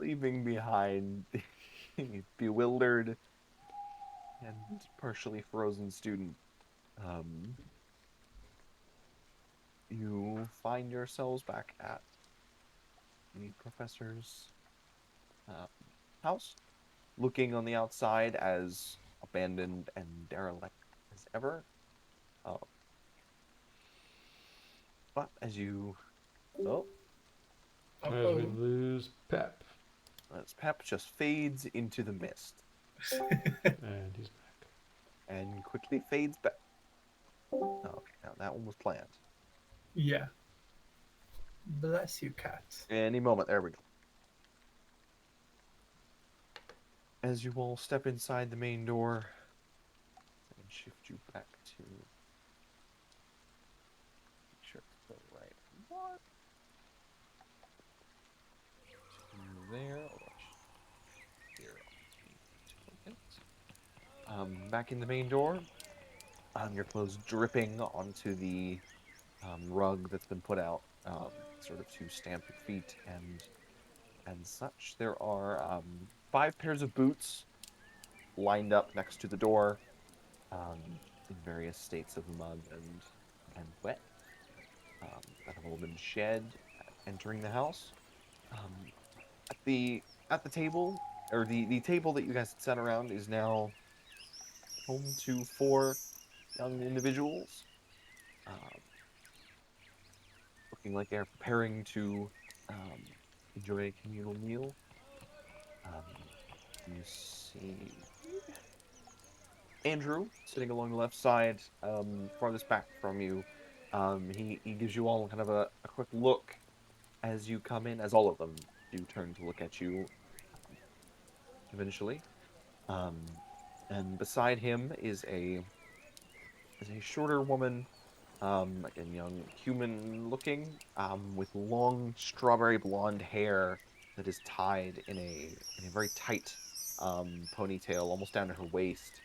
leaving behind the bewildered and partially frozen student, you find yourselves back at the professor's house, looking on the outside as abandoned and derelict as ever. Uh, but as you, oh, As we Uh-oh. lose Pep. as Pep just fades into the mist And he's back. and quickly fades back. Okay, now that one was planned. Yeah. Bless you, cat. Any moment, there we go. As you all step inside the main door and shift you back to make sure it's the right one. There. Here. Back in the main door. Your clothes dripping onto the rug that's been put out, sort of to stamp your feet and such. There are 5 pairs of boots lined up next to the door, in various states of mud and wet, that have all been shed at entering the house. At the table, or the table that you guys had set around, is now home to 4 young individuals, looking like they're preparing to enjoy a communal meal. You see Andrew sitting along the left side, farthest back from you. He gives you all kind of a quick look as you come in, as all of them do turn to look at you eventually. And beside him is a shorter woman, again, young, human-looking, with long strawberry blonde hair that is tied in a very tight ponytail, almost down to her waist,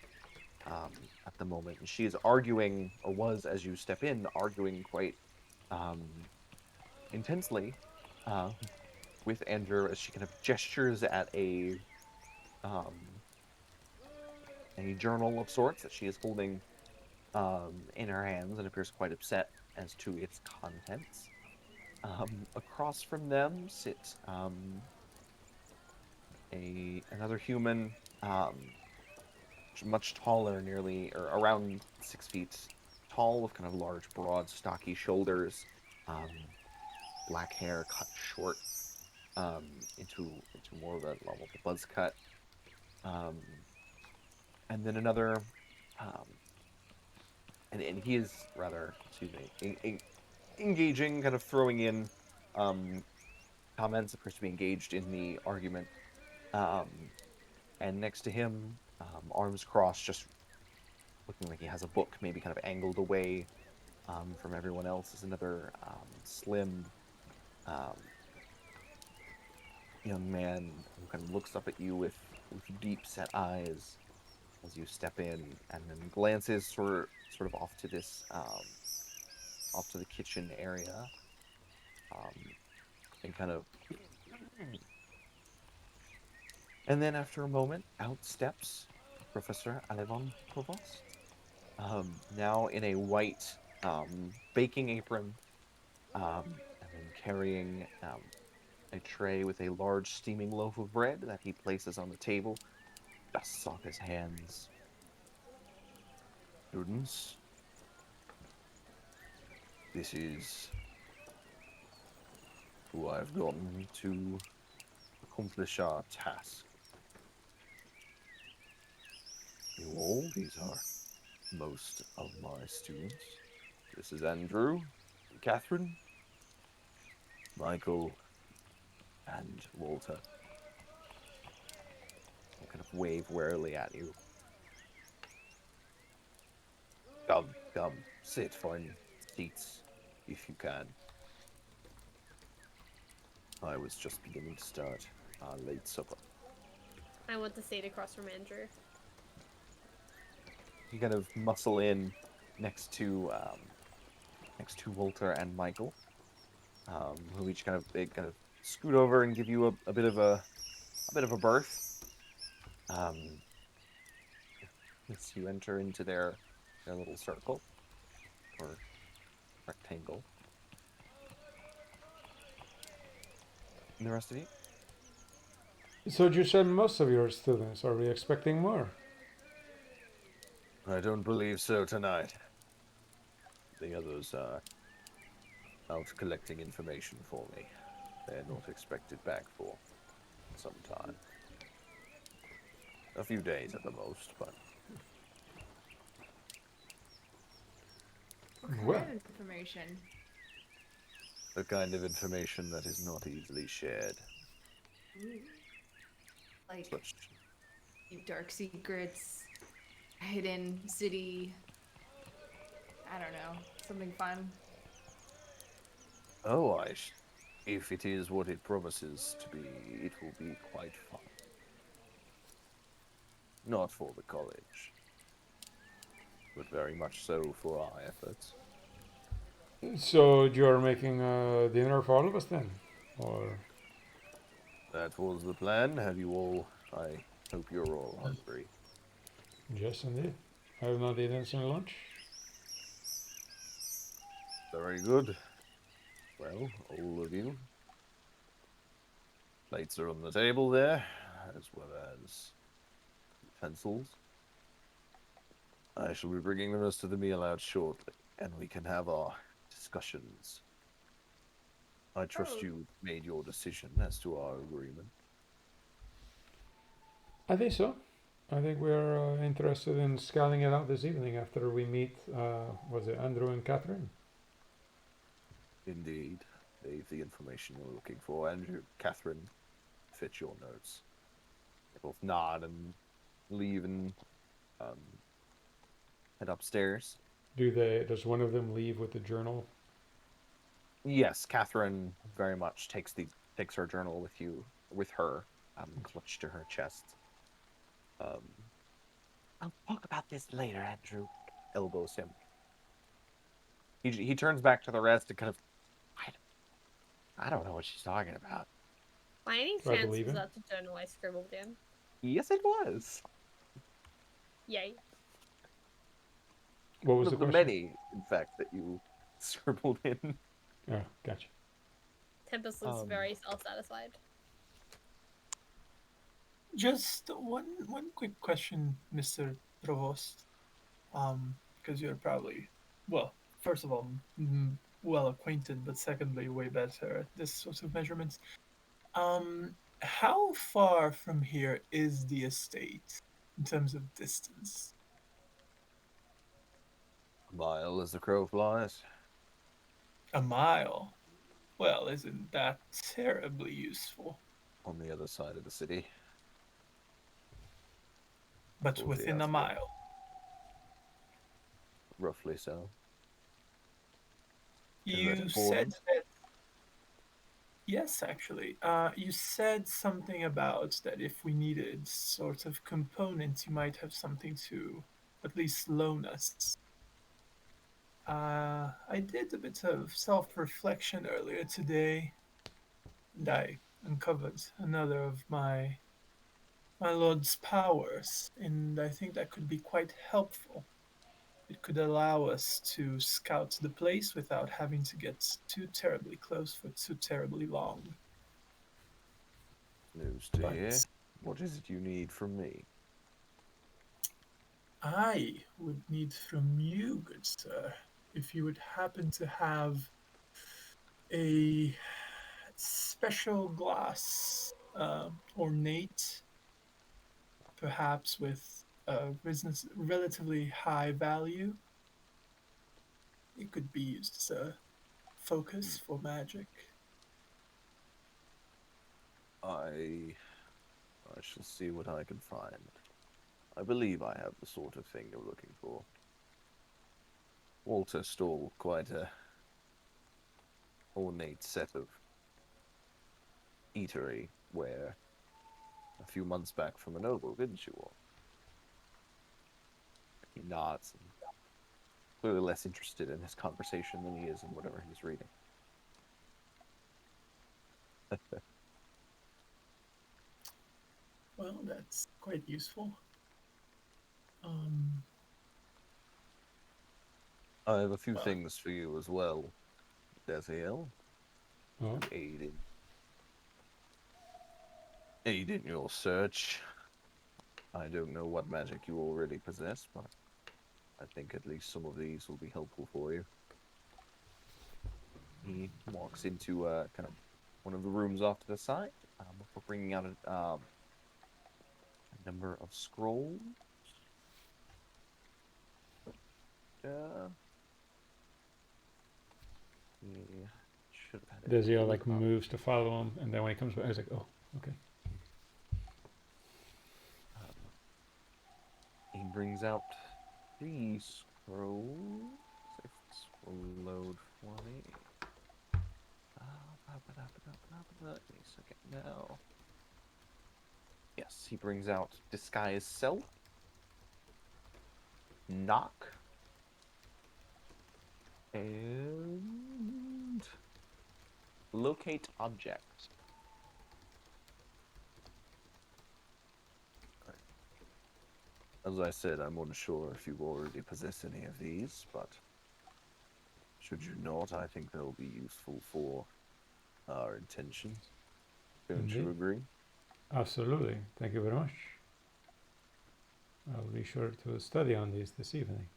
at the moment. And she is arguing, or was, as you step in, arguing quite intensely with Andrew as she kind of gestures at um, a journal of sorts that she is holding in her hands and appears quite upset as to its contents. Across from them sits another human, much taller, nearly or around 6 feet tall, with kind of large, broad, stocky shoulders, black hair cut short into more of a level of a buzz cut, and then another. And he is rather, excuse me, engaging, kind of throwing in comments, appears to be engaged in the argument. And next to him, arms crossed, just looking like he has a book, maybe kind of angled away from everyone else, is another slim young man who kind of looks up at you with deep set eyes as you step in, and then glances sort of off to this off to the kitchen area, and kind of, and then after a moment, out steps Professor Alevon Provost, now in a white baking apron, and then carrying a tray with a large steaming loaf of bread that he places on the table, dusts off his hands. Students, this is who I've gotten to accomplish our task. You all, these are most of my students. This is Andrew, Catherine, Michael, and Walter. I'll kind of wave warily at you. Come, sit, find seats, if you can. I was just beginning to start our late supper. I want to sit across from Andrew. You kind of muscle in next to Walter and Michael, who each kind of scoot over and give you a bit of a a bit of a berth. As you enter into their little circle or rectangle. And the rest of you? So you said most of your students. Are we expecting more? I don't believe so tonight. The others are out collecting information for me. They're not expected back for some time. A few days at the most, but What kind Well, of information? the kind of information that is not easily shared. Ooh. Like Such dark secrets, hidden city. I don't know, something fun. oh, if it is what it promises to be, it will be quite fun. Not for the college, but very much so for our efforts. so you're making a dinner for all of us then, or? That was the plan. Have you all? I hope you're all hungry. Yes, indeed. I have not eaten since lunch. Very good. Well, all of you. Plates are on the table there, as well as utensils. I shall be bringing the rest of the meal out shortly, and we can have our discussions. I trust Oh. you made your decision as to our agreement. I think so. I think we're interested in scouting it out this evening after we meet, was it Andrew and Catherine? Indeed, they've the information you're looking for. Andrew, Catherine, fit your notes. They both nod and leave and head upstairs. Does one of them leave with the journal? Yes, Catherine very much takes her journal with her, clutched to her chest. I'll talk about this later, Andrew. Elbows him. He turns back to the rest and kind of, I don't know what she's talking about. By any Do I chance, believe was him? that the journal I scribbled in? Yes, it was. Yay. What One was of the the question? many, in fact, that you scribbled in. Oh, gotcha. Tempest looks very self-satisfied. Just one quick question, Mr. Provost. Because you're probably, well, first of all, well acquainted, but secondly, way better at this sort of measurements. How far from here is the estate in terms of distance? A mile as the crow flies. A mile? Well, isn't that terribly useful? On the other side of the city. But Towards the within a outskirts. mile. Roughly so. Is that You important? said that. Yes, actually. You said something about that if we needed sort of components, you might have something to at least loan us. I did a bit of self-reflection earlier today, and I uncovered another of my lord's powers, and I think that could be quite helpful. It could allow us to scout the place without having to get too terribly close for too terribly long. News to But hear. What is it you need from me? I would need from you, good sir, if you would happen to have a special glass, ornate, perhaps with a relatively high value. It could be used as a focus for magic. I shall see what I can find. I believe I have the sort of thing you're looking for. Walter stole quite a ornate set of eatery ware a few months back from a noble, didn't you all? He nods and clearly less interested in his conversation than he is in whatever he's reading. Well, that's quite useful. Um, I have a few Well- things for you as well, Deziel. Oh, Aid in your search. I don't know what magic you already possess, but I think at least some of these will be helpful for you. He walks into kind of one of the rooms off to the side before bringing out a number of scrolls. He should have had it. Desiel like pulled up. moves to follow him, and then when he comes back, he's like, "Oh, okay." He brings out 3 scrolls. If this will load for me. Give me a second now. Yes, he brings out Disguise Self, Knock, and Locate Object. As I said, I'm unsure if you already possess any of these, but should you not, I think they'll be useful for our intentions. Don't you Indeed. agree? Absolutely. Thank you very much. I'll be sure to study on these this evening.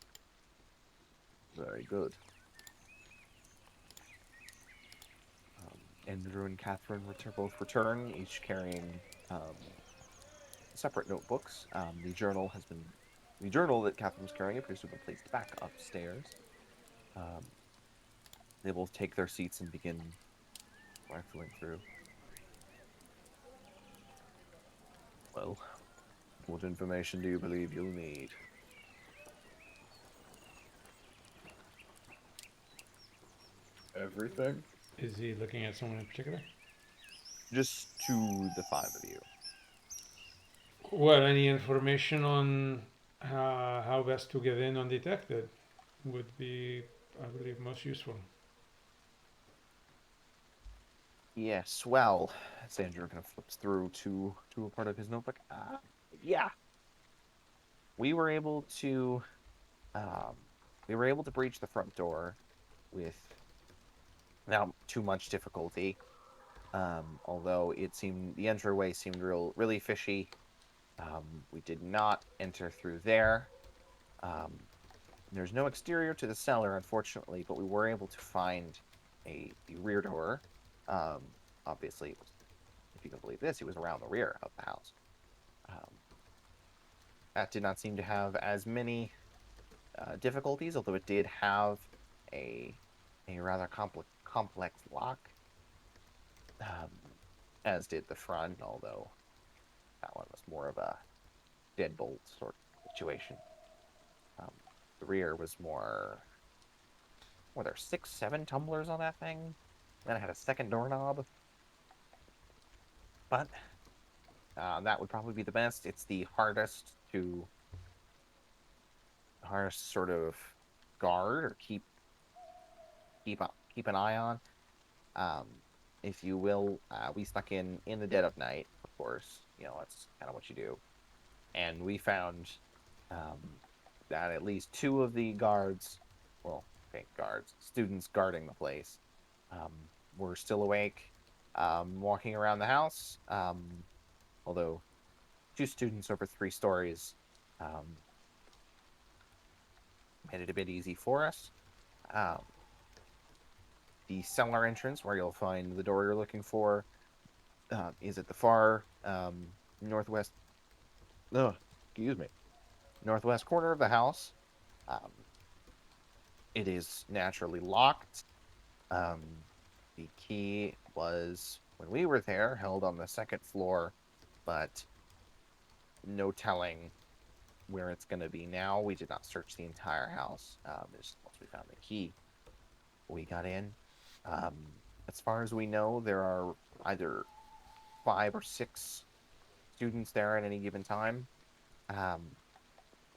Very good. Andrew and Catherine both return, each carrying separate notebooks. The journal that Catherine's carrying appears to have been placed back upstairs. They both take their seats and begin rifling through. Well, what information do you believe you'll need? Everything? Is he looking at someone in particular? Just to the 5 of you. Well, any information on how best to get in undetected would be, I believe, most useful. Yes, well, Sandra kind of flips through to a part of his notebook. Yeah, we were able to breach the front door without too much difficulty. Although the entryway seemed really fishy. We did not enter through there. There's no exterior to the cellar, unfortunately, but we were able to find the rear door. Obviously, if you can believe this, it was around the rear of the house. That did not seem to have as many difficulties, although it did have a rather complex lock, as did the front, although that one was more of a deadbolt sort of situation. The rear was more. Were there 6, 7 tumblers on that thing? Then it had a second doorknob. But that would probably be the best. It's the hardest sort of guard or keep an eye on, if you will. We snuck in the dead of night, of course. That's kind of what you do, and we found that at least 2 of the students guarding the place, were still awake, walking around the house. Although 2 students over 3 stories made it a bit easy for us. The cellar entrance, where you'll find the door you're looking for, is at the far northwest. Northwest corner of the house. It is naturally locked. The key was, when we were there, held on the 2nd floor, but no telling where it's going to be now. We did not search the entire house. Just once we found the key, we got in. As far as we know, there are either 5 or 6 students there at any given time.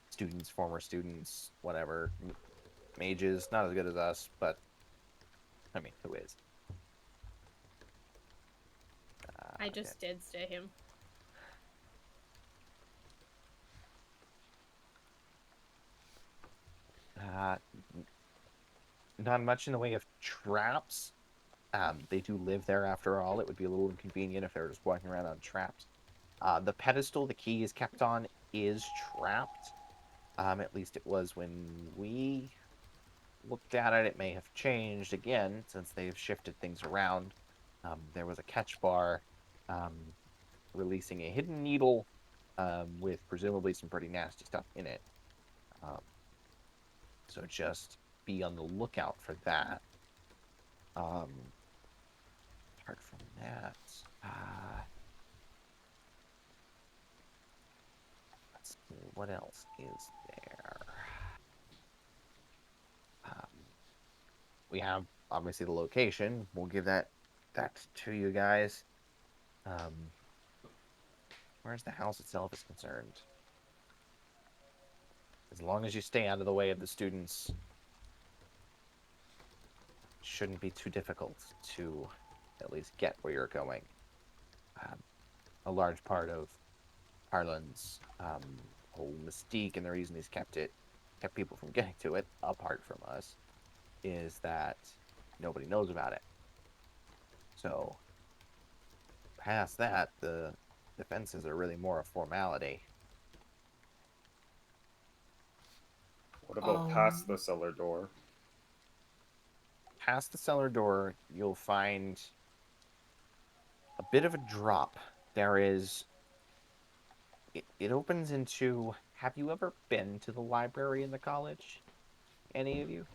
Students, former students, whatever. Mages, not as good as us, but I mean, who is? I just dead stare him. Not much in the way of traps. They do live there after all. It would be a little inconvenient if they were just walking around on traps. The pedestal the key is kept on is trapped. At least it was when we looked at it. It may have changed again since they've shifted things around. There was a catch bar um, releasing a hidden needle with presumably some pretty nasty stuff in it. So just be on the lookout for that. Apart from that, let's see, what else is there? We have obviously the location. We'll give that to you guys. Whereas the house itself is concerned, as long as you stay out of the way of the students, it shouldn't be too difficult to at least get where you're going. A large part of Harlan's whole mystique and the reason he's kept people from getting to it, apart from us, is that nobody knows about it. So past that, the defenses are really more a formality. What about past the cellar door? Past the cellar door, you'll find a bit of a drop. There is... It opens into... Have you ever been to the library in the college? Any of you?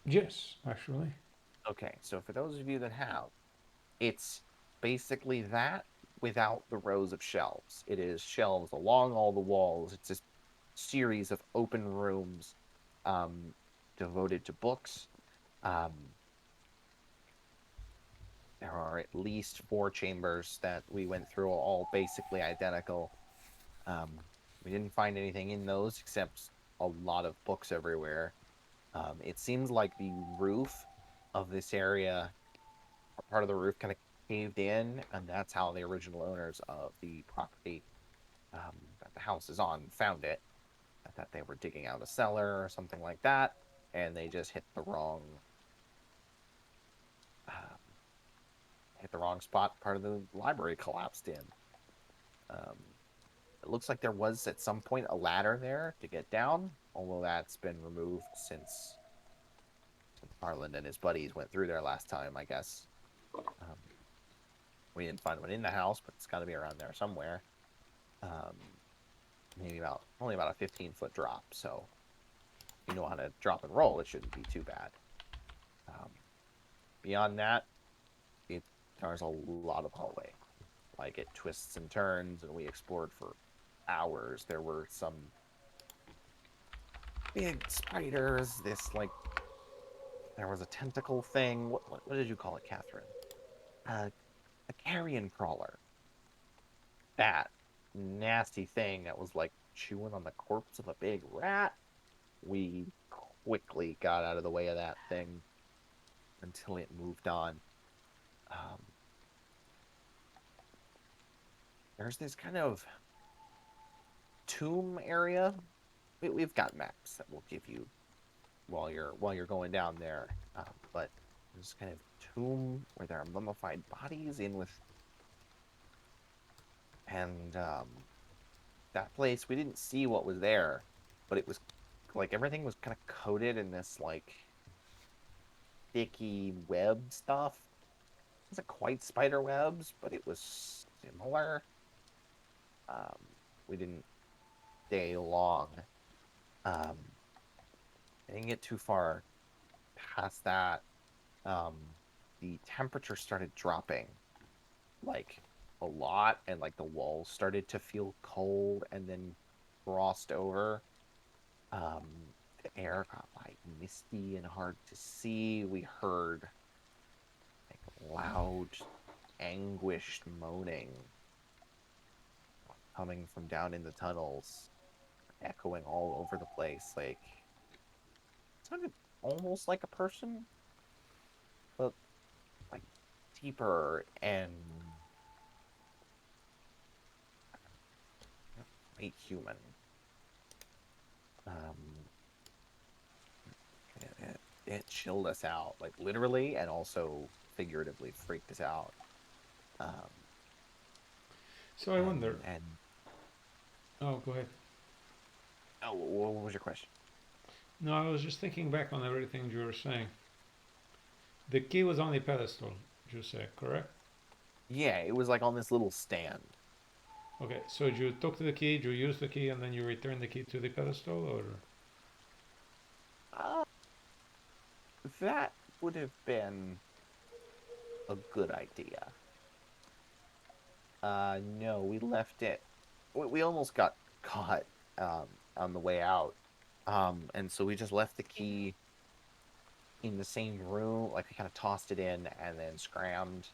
Yes, actually. Okay, so for those of you that have, it's basically that without the rows of shelves. It is shelves along all the walls. It's this series of open rooms devoted to books. There are at least 4 chambers that we went through, all basically identical. We didn't find anything in those except a lot of books everywhere. It seems like the roof of this area, part of the roof kind of caved in, and that's how the original owners of the property that the house is on found it. I thought they were digging out a cellar or something like that, and they just hit the wrong spot. Part of the library collapsed in. It looks like there was at some point a ladder there to get down, although that's been removed since Harlan and his buddies went through there last time, I guess. We didn't find one in the house, but it's got to be around there somewhere. Maybe only about a 15-foot drop, so if you know how to drop and roll, it shouldn't be too bad. Beyond that, there's a lot of hallway. Like, it twists and turns, and we explored for hours. There were some big spiders. There was a tentacle thing. What did you call it, Catherine? A carrion crawler. That nasty thing that was like chewing on the corpse of a big rat. We quickly got out of the way of that thing until it moved on. There's this kind of tomb area. We've got maps that we'll give you while you're going down there. But there's kind of tomb where there are mummified bodies in with, and that place, we didn't see what was there, but it was like everything was kind of coated in this like sticky web stuff. It wasn't quite spider webs, but it was similar. We didn't stay long. I didn't get too far past that. The temperature started dropping like a lot, and like the walls started to feel cold and then frost over. The air got like misty and hard to see. We heard like loud, anguished moaning coming from down in the tunnels, echoing all over the place. Like, it sounded almost like a person, but like deeper and quite human. it chilled us out, like literally and also figuratively freaked us out. So I wonder. And Oh, go ahead. oh, what was your question? No, I was just thinking back on everything you were saying. The key was on the pedestal, you said, correct? Yeah, it was like on this little stand. Okay, so you took the key, you used the key, and then you returned the key to the pedestal, or? Uh, that would have been a good idea. No, we left it. We almost got caught on the way out. And so we just left the key in the same room, like we kind of tossed it in and then scrammed.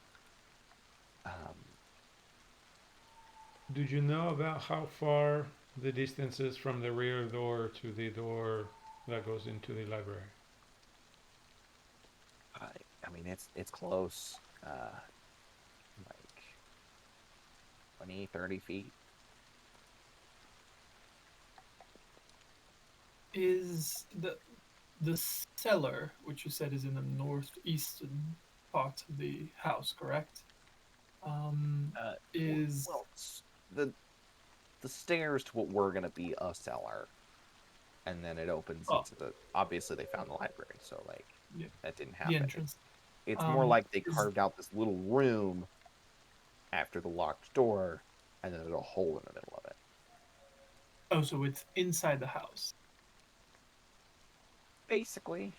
Did you know about how far the distance is from the rear door to the door that goes into the library? I mean, it's close. Like 20, 30 feet. Is the cellar, which you said is in the northeastern part of the house, correct? Is well, the stairs to what we're gonna be a cellar, and then it opens into the. Obviously, they found the library, so like that didn't happen. the entrance? It's more like they carved out this little room after the locked door, and then there's a hole in the middle of it. Oh, so it's inside the house. Basically,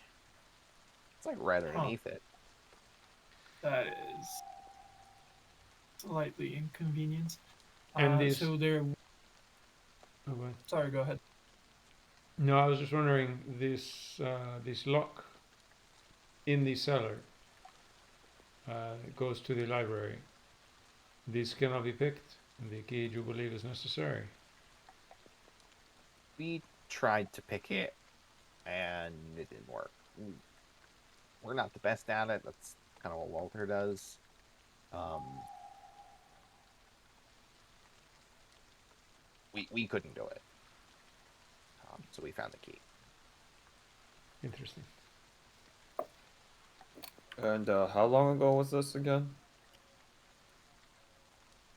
it's like right underneath it. That is slightly inconvenient. And this. So there. Oh, go ahead. Sorry, go ahead. No, I was just wondering, this this lock in the cellar goes to the library. This cannot be picked. The key you believe is necessary. We tried to pick it, and it didn't work. We're not the best at it. That's kind of what Walter does. We couldn't do it. So we found the key. Interesting. And how long ago was this again?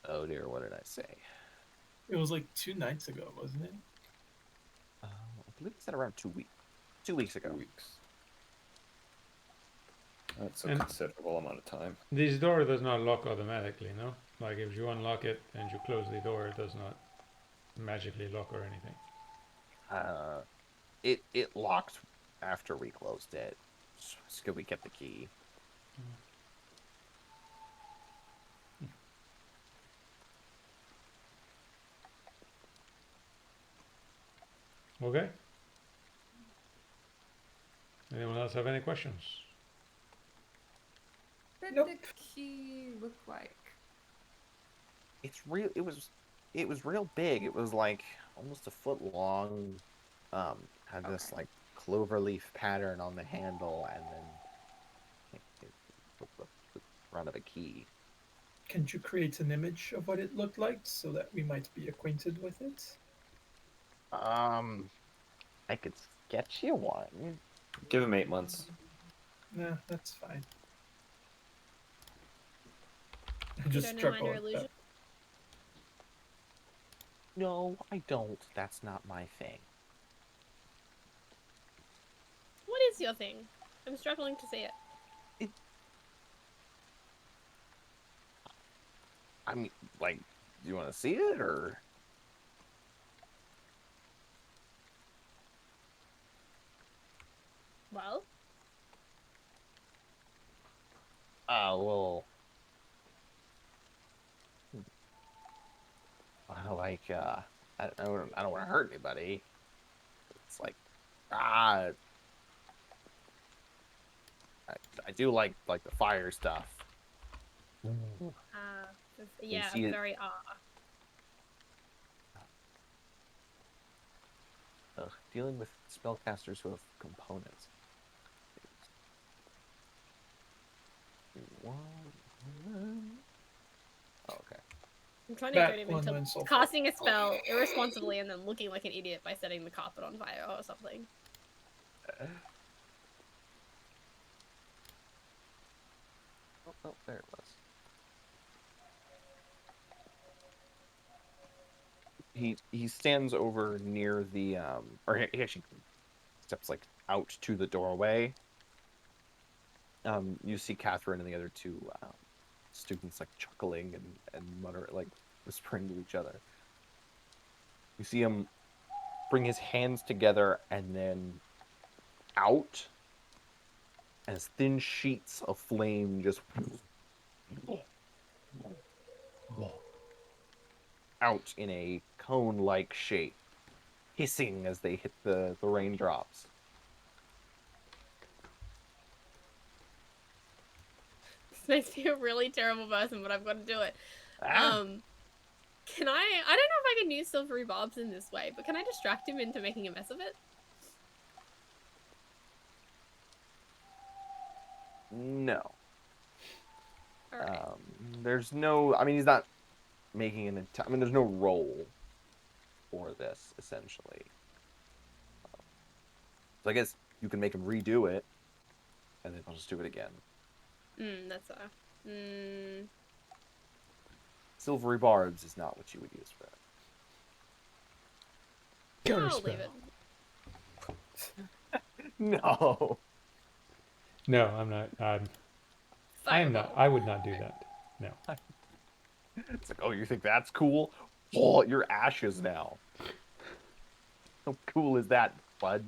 Oh dear, what did I say? It was like 2 nights ago, wasn't it? I believe it said around 2 weeks. 2 weeks ago. 2 weeks. That's a And considerable amount of time. this door does not lock automatically, no? Like if you unlock it and you close the door, it does not magically lock or anything. It locked after we closed it. So we kept the key. Okay. Anyone else have any questions? What Nope. did the key look like? It's real. It was real big. It was like almost a foot long. Had this like cloverleaf pattern on the handle, and then the front of a key. Can you create an image of what it looked like so that we might be acquainted with it? I could sketch you one. Give him 8 months. Nah, that's fine. I You just don't know struggle minor with illusion? that. No, I don't. That's not my thing. What is your thing? I'm struggling to see it. I mean, like, do you want to see it or? Well, Well, like, I don't want to hurt anybody. It's like, I do like the fire stuff. yeah, see it? very Dealing with spellcasters who have components. Oh, okay. I'm trying to That get him one into went so far. casting a spell irresponsibly and then looking like an idiot by setting the carpet on fire or something. Oh, there it was. He stands over near the or he actually steps like out to the doorway. You see Catherine and the other two students like chuckling and mutter, like whispering to each other. You see him bring his hands together and then out as thin sheets of flame just out in a cone-like shape, hissing as they hit the raindrops. This makes me a really terrible person, but I've got to do it. Ah, Can I don't know if I can use silvery barbs in this way, but can I distract him into making a mess of it? no. All right. There's no. I mean, he's not making an. I mean, there's no role for this essentially. So I guess you can make him redo it, and then I'll just do it again. That's Silvery barbs is not what you would use for that. I'll leave it. No. No, I'm not. I am not. I would not do that. No. It's like, oh, you think that's cool? Oh, you're ashes now. How cool is that, bud?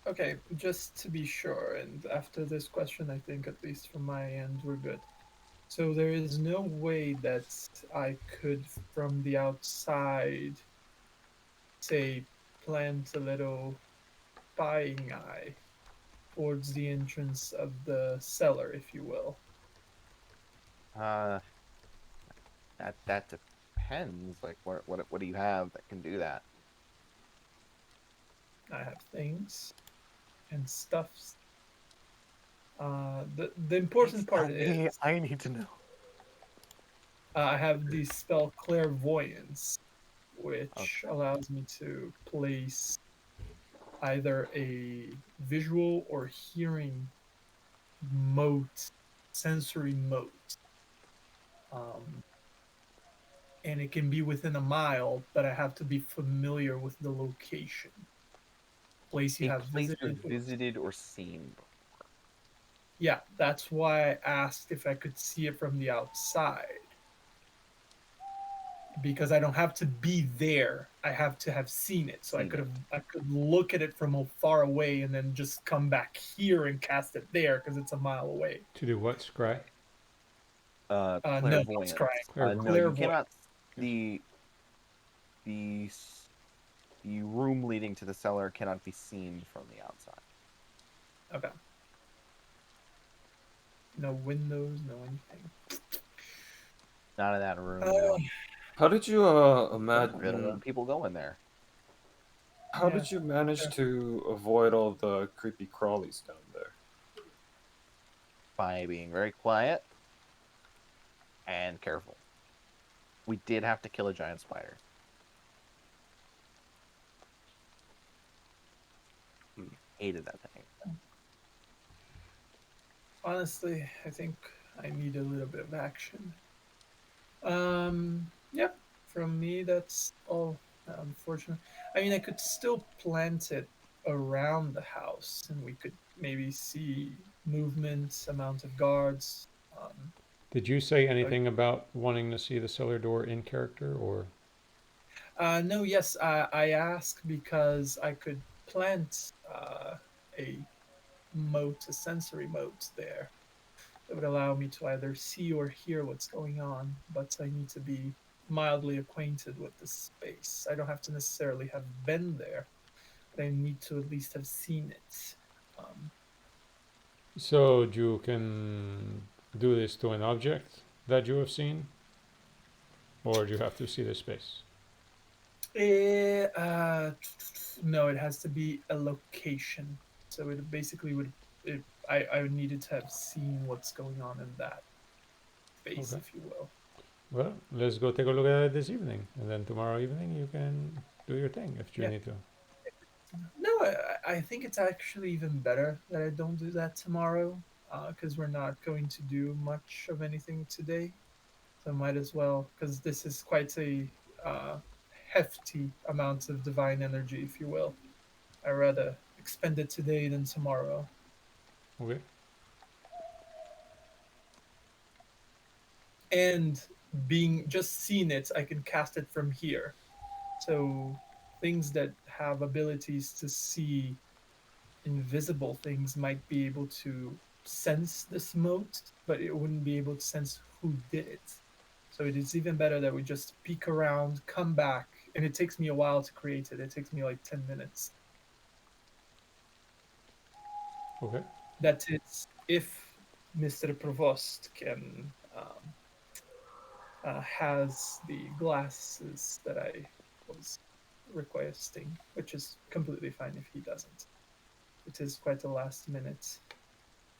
Okay, just to be sure, and after this question, I think at least from my end, we're good. So there is no way that I could, from the outside, say, plant a little spying eye towards the entrance of the cellar, if you will. That depends. Like, what do you have that can do that? I have things and stuffs. The important part is I need to know. I have the spell Clairvoyance, which allows me to place either a visual or hearing mote, sensory mote. And it can be within a mile, but I have to be familiar with the location. Place you A have place visited. you've visited or seen. Yeah, that's why I asked if I could see it from the outside. Because I don't have to be there. I have to have seen it. So I could look at it from far away and then just come back here and cast it there because it's a mile away. To do what, Scry? Clairvoyance. No, you cannot. The room leading to the cellar cannot be seen from the outside. Okay. No windows, no anything. Not in that room. How did you I don't imagine? want people go in there. How did you manage to avoid all the creepy crawlies down there? By being very quiet and careful. We did have to kill a giant spider. Hated that thing. Honestly, I think I need a little bit of action. Yep. From me, that's all. Unfortunately, I mean, I could still plant it around the house, and we could maybe see movement, amount of guards. Did you say anything about wanting to see the cellar door in character, or? No, yes, I ask because I could plant a moat, a sensory moat there that would allow me to either see or hear what's going on, but I need to be mildly acquainted with the space. I don't have to necessarily have been there, but I need to at least have seen it. So you can do this to an object that you have seen, or do you have to see the space? No, it has to be a location. So it basically would. I needed to have seen what's going on in that space, Okay. if you will. Well, let's go take a look at it this evening, and then tomorrow evening you can do your thing if you Yeah. need to. I think it's actually even better that I don't do that tomorrow, because we're not going to do much of anything today. So might as well, because this is quite a uh, hefty amount of divine energy, if you will. I rather expend it today than tomorrow. Okay. And being just seeing it, I can cast it from here. So things that have abilities to see invisible things might be able to sense the smoke, but it wouldn't be able to sense who did it. So it is even better that we just peek around, come back, and it takes me a while to create it. It takes me like 10 minutes. Okay. That is if Mr. Provost can has the glasses that I was requesting, which is completely fine if he doesn't. It is quite a last minute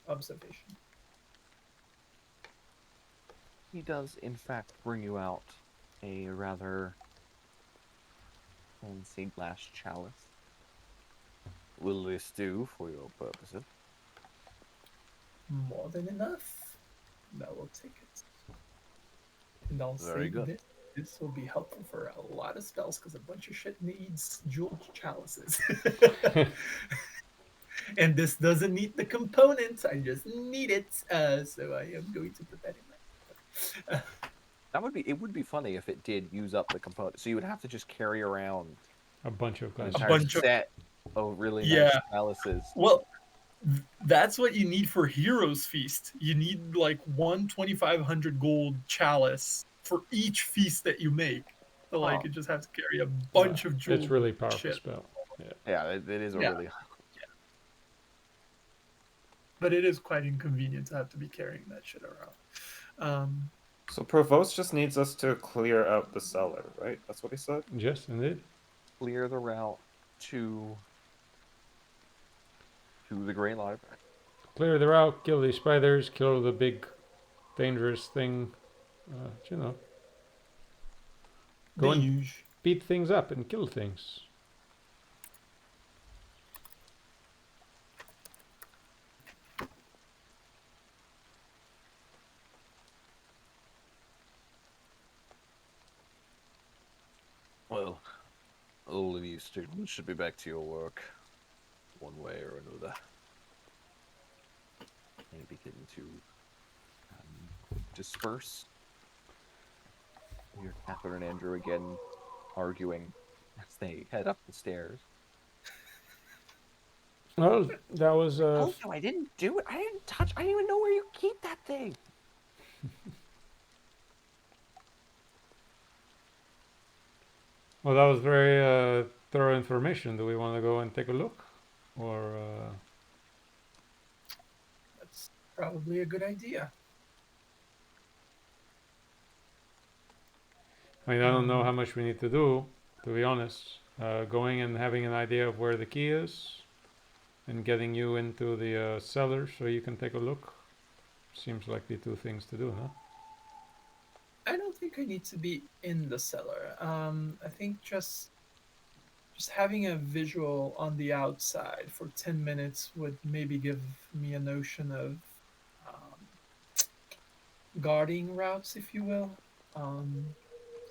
observation. He does, in fact, bring you out a rather fancy glass chalice. Will this do for your purposes? More than enough. I will take it. And I'll Very say good. this will be helpful for a lot of spells because a bunch of shit needs jeweled chalices. And this doesn't need the components. I just need it. So I am going to put that in my. It would be funny if it did use up the component. So you would have to just carry around A bunch of an glass. entire bunch of- set of really nice Yeah. chalices. Well, that's what you need for Heroes Feast. You need like 2,500 gold chalice for each feast that you make. So like you just have to carry a bunch of jewels. It's really powerful shit. spell. Yeah. Yeah, it is a Yeah. really But it is quite inconvenient to have to be carrying that shit around. So Provost just needs us to clear out the cellar, right? That's what he said? Yes, indeed. clear the route to the Great Library. Clear the route, kill these spiders, kill the big dangerous thing. You know, go and huge. beat things up and kill things. Well, all of you students should be back to your work, one way or another. And begin to disperse. You hear Catherine and Andrew again arguing as they head up the stairs. Well, that was Oh no, I didn't do it. I didn't touch. I didn't even know where you keep that thing. well, that was very thorough information. Do we want to go and take a look, or? That's probably a good idea. I mean, I don't know how much we need to do, to be honest. Going and having an idea of where the key is, and getting you into the cellar so you can take a look, seems like the two things to do, huh? I don't think I need to be in the cellar. I think just having a visual on the outside for 10 minutes would maybe give me a notion of guarding routes, if you will.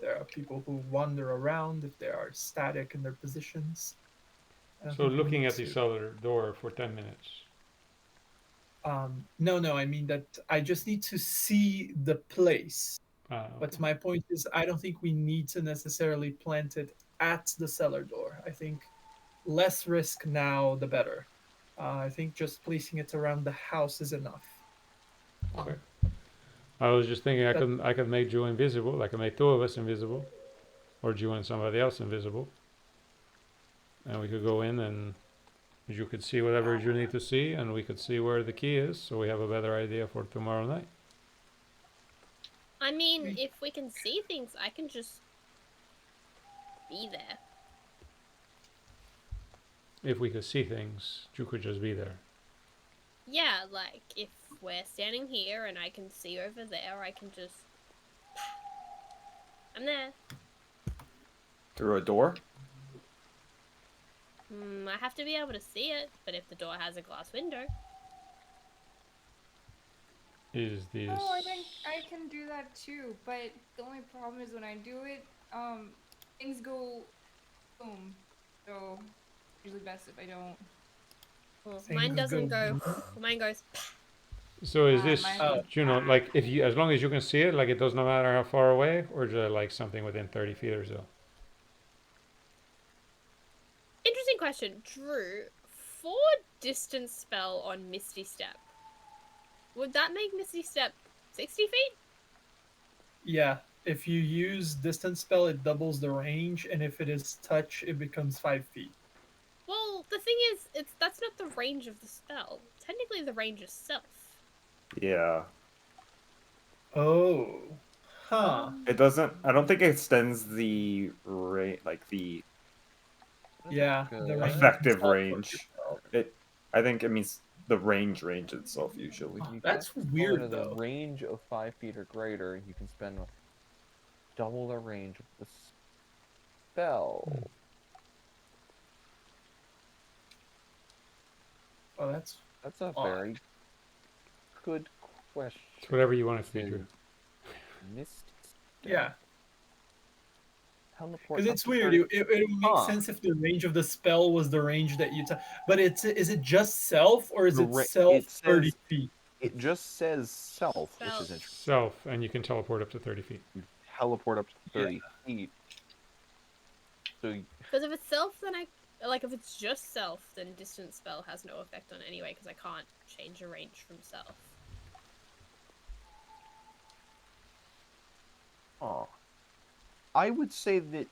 There are people who wander around if they are static in their positions. So looking at the cellar door for 10 minutes. No, I mean that I just need to see the place. Okay. But my point is, I don't think we need to necessarily plant it at the cellar door. I think less risk now, the better. I think just placing it around the house is enough. Okay. I was just thinking I could make Drew invisible. I could make two of us invisible, or Drew and somebody else invisible, and we could go in and you could see whatever you need to see, and we could see where the key is, so we have a better idea for tomorrow night. I mean, if we can see things, I can just be there. If we could see things, you could just be there. Yeah, like if we're standing here and I can see over there, I can just. I'm there. Through a door? I have to be able to see it, but if the door has a glass window. Is this? Oh, I think I can do that too, but the only problem is when I do it, things go boom. So usually best if I don't. Well, Things mine doesn't go. go- Mine goes. So is this, mine- you know, like if you, as long as you can see it, like it does not matter how far away, or is it like something within 30 feet or so? Interesting question, Drew. For distance spell on Misty Step, would that make Misty Step 60 feet? Yeah, if you use distance spell, it doubles the range, and if it is touch, it becomes 5 feet. Well, the thing is, that's not the range of the spell. Technically, the range is self. Yeah. Oh, huh. It doesn't. I don't think it extends the like the Yeah, the range effective itself of range. yourself. I think it means the range itself usually. Oh, You that's cast a spell weird, into though. the range of 5 feet or greater, you can spend double the range of the spell. Oh, that's That's a odd. very good question. It's whatever you want it to be, Drew. Mist yeah. teleport Because up it's to weird. 30 It would make Huh. sense if the range of the spell was the range that you. But is it just self or is The it ra- self it 30 says- feet? It just says self, which Spell. is interesting. Self, and you can teleport up to 30 feet. Teleport up to 30 feet. So Because if it's self, then if it's just self, then distance spell has no effect on it anyway, because I can't change a range from self. I would say that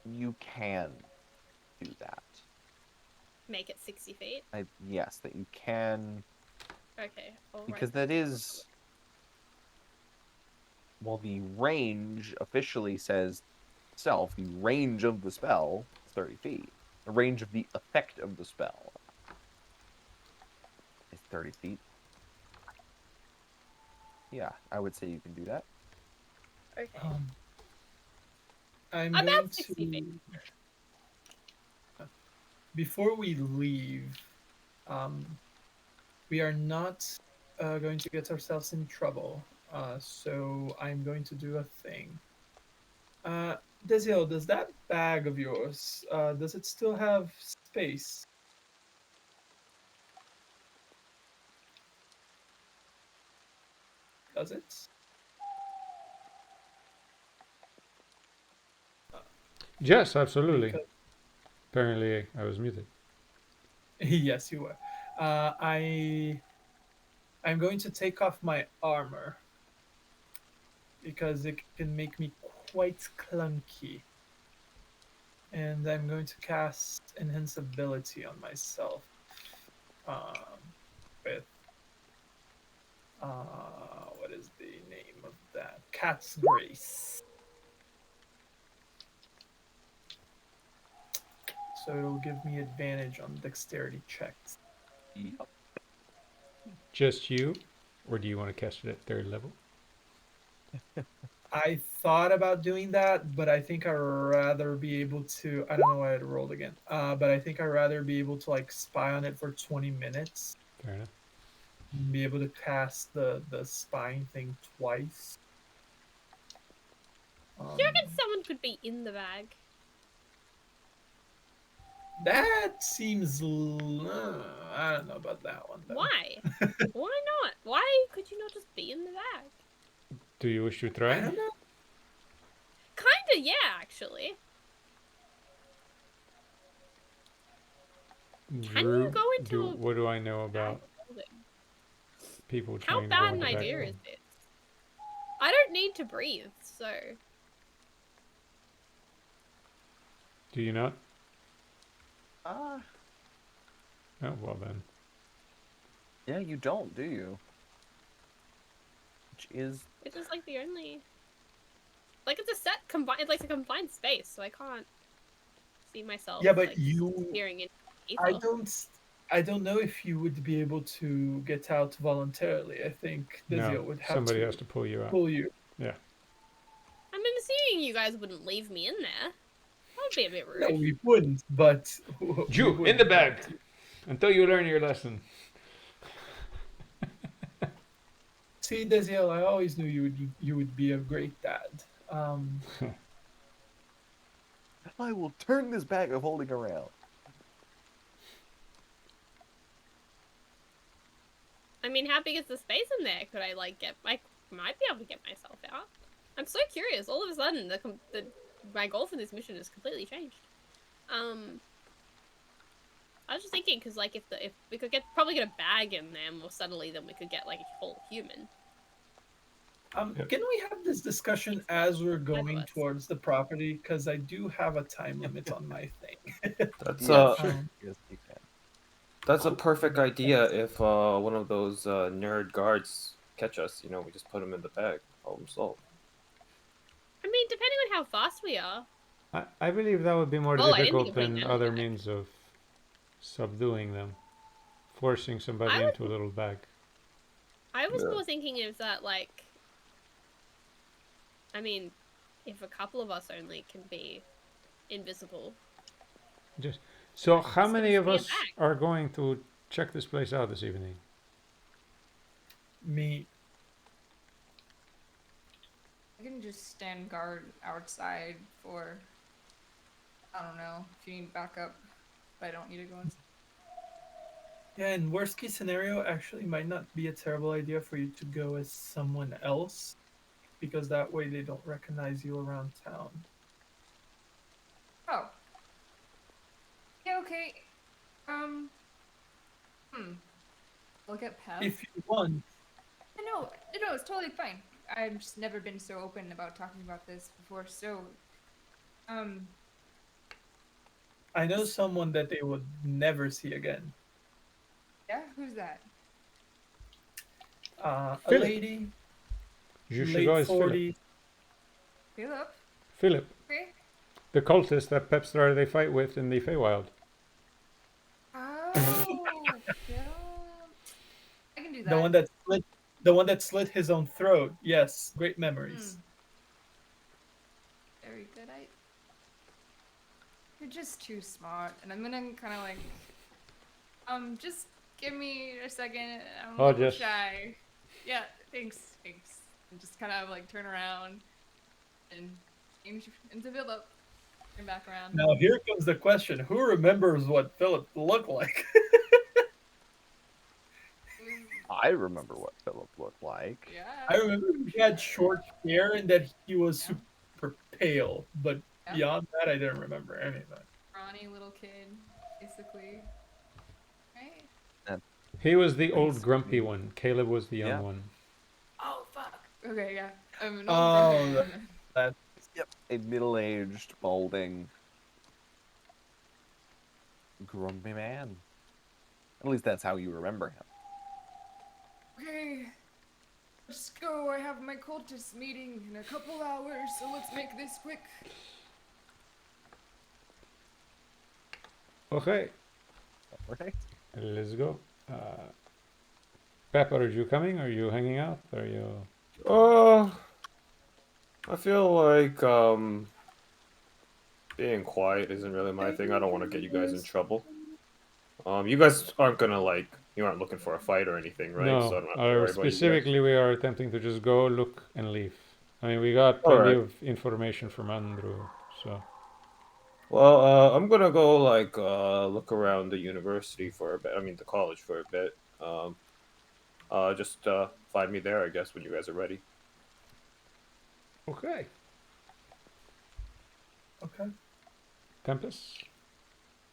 you can do that. Make it 60 feet? Yes, that you can, Okay. because that is, well, the range officially says self, the range of the spell is 30 feet. The range of the effect of the spell is 30 feet. Yeah, I would say you can do that. Okay. I'm About going 60 feet. Before we leave, we are not going to get ourselves in trouble. So I'm going to do a thing. Desiel, does that bag of yours, does it still have space? Does it? Yes, absolutely. Because- Apparently, I was muted. Yes, you were. I'm going to take off my armor because it can make me quite clunky. And I'm going to cast Enhanceability on myself with what is the name of that? Cat's Grace. So it'll give me advantage on dexterity checks. Yep. Just you, or do you want to cast it at 3rd level? I thought about doing that, but I think I'd rather be able to. I don't know why I rolled again. But I think I'd rather be able to like spy on it for 20 minutes. Fair enough. Be able to cast the spying thing twice. Do you reckon someone could be in the bag? That seems. I don't know about that one. Though. Why? Why not? Why could you not just be in the bag? Do you wish to I try? don't know. Kinda, yeah, actually. Can you go into a What do I know about building? people How trying to go bad an into that idea room? is this? I don't need to breathe, so. Do you not? Ah, Oh, well then. yeah, you don't, do you? Which is It's just like the only. Like it's a set combined. It's like a confined space, so I can't see myself. Yeah, but like, you. disappearing in I ether. don't know if you would be able to get out voluntarily. I think Desiel No, would have somebody to has to pull you out. pull you. Yeah. I'm assuming you guys wouldn't leave me in there. That would be a bit No, rude. we wouldn't, but You in the bag until you learn your lesson. See, Desiel, I always knew you would be a great dad. I will turn this bag of holding around. I mean, how big is the space in there? Could I like get? I might be able to get myself out. I'm so curious. All of a sudden, my goal for this mission has completely changed. I was just thinking because like if we could probably get a bag in there more subtly than we could get like a whole human. Can we have this discussion as we're going Fabulous. towards the property? Because I do have a time limit on my thing. That's Yes, Um, yes, you can. That's a perfect idea if one of those nerd guards catch us. You know, we just put them in the bag. Problem solved. I mean, depending on how fast we are. I believe that would be more Oh, I didn't think difficult of putting than them in the other bag. means of subduing them. Forcing somebody I would- into a little bag. I was Yeah. more thinking is that like, I mean, if a couple of us only can be invisible. So It's how gonna many just of be a us bag. are going to check this place out this evening? me, I can just stand guard outside for, I don't know, if you need backup, but I don't need to go inside. yeah, in worst case scenario, actually might not be a terrible idea for you to go as someone else, because that way they don't recognize you around town. Oh. Yeah, okay. Look at Pep. If you want, No, it's totally fine. I've just never been so open about talking about this before, so, I know someone that they would never see again. yeah, who's that? A Philip. lady, You should late go as Philip. 40s. Philip? Philip, Okay. the cultist that Pep started a fight with in the Feywild. Oh, Philip. I can do that. The one that slit his own throat. Yes, great memories. Very good. You're just too smart, and I'm gonna kind of like, just give me a second. I'm a little just- shy. Yeah, thanks. And just kind of like turn around and change into Philip. Turn back around. Now here comes the question: who remembers what Philip looked like? I remember what Philip looked like. Yeah. I remember he had short hair and that he was Yeah. super pale, but Yeah. beyond that, I didn't remember anything. Scrawny little kid, basically. Right? He was the old grumpy one. Caleb was the young Yeah. one. Oh fuck. Okay, yeah. I'm an Oh, old man. Yep, a middle-aged, balding, grumpy man. At least that's how you remember him. Okay. Let's go. I have my cultist meeting in a couple hours, so let's make this quick. Okay, Right? let's go. Pep, are you coming? Are you hanging out? Are you? I feel like being quiet isn't really my thing. I don't want to get you guys in trouble. You guys aren't gonna you aren't looking for a fight or anything, right? No, So I don't have to worry about you guys. specifically we are attempting to just go, look, and leave. I mean, we got All plenty right. of information from Andrew, so. Well, I'm gonna go look around the university for a bit. I mean, the college for a bit. Just find me there, I guess, when you guys are ready. Okay. Okay, Tempest?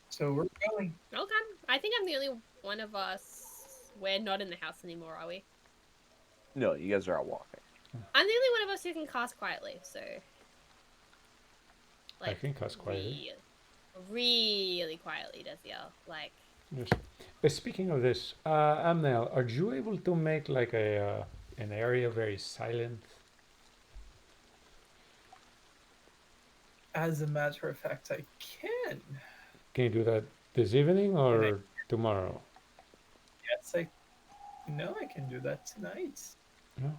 so we're going. Okay. I think I'm the only one of us. We're not in the house anymore, are we? No, you guys are out walking. I'm the only one of us who can cast quietly, so. I can cast quietly. Really quietly, does yell. Like. Yes. But speaking of this, Amnel, are you able to make like an area very silent? As a matter of fact, I can. Can you do that this evening or tomorrow? Yes, I can do that tonight. No.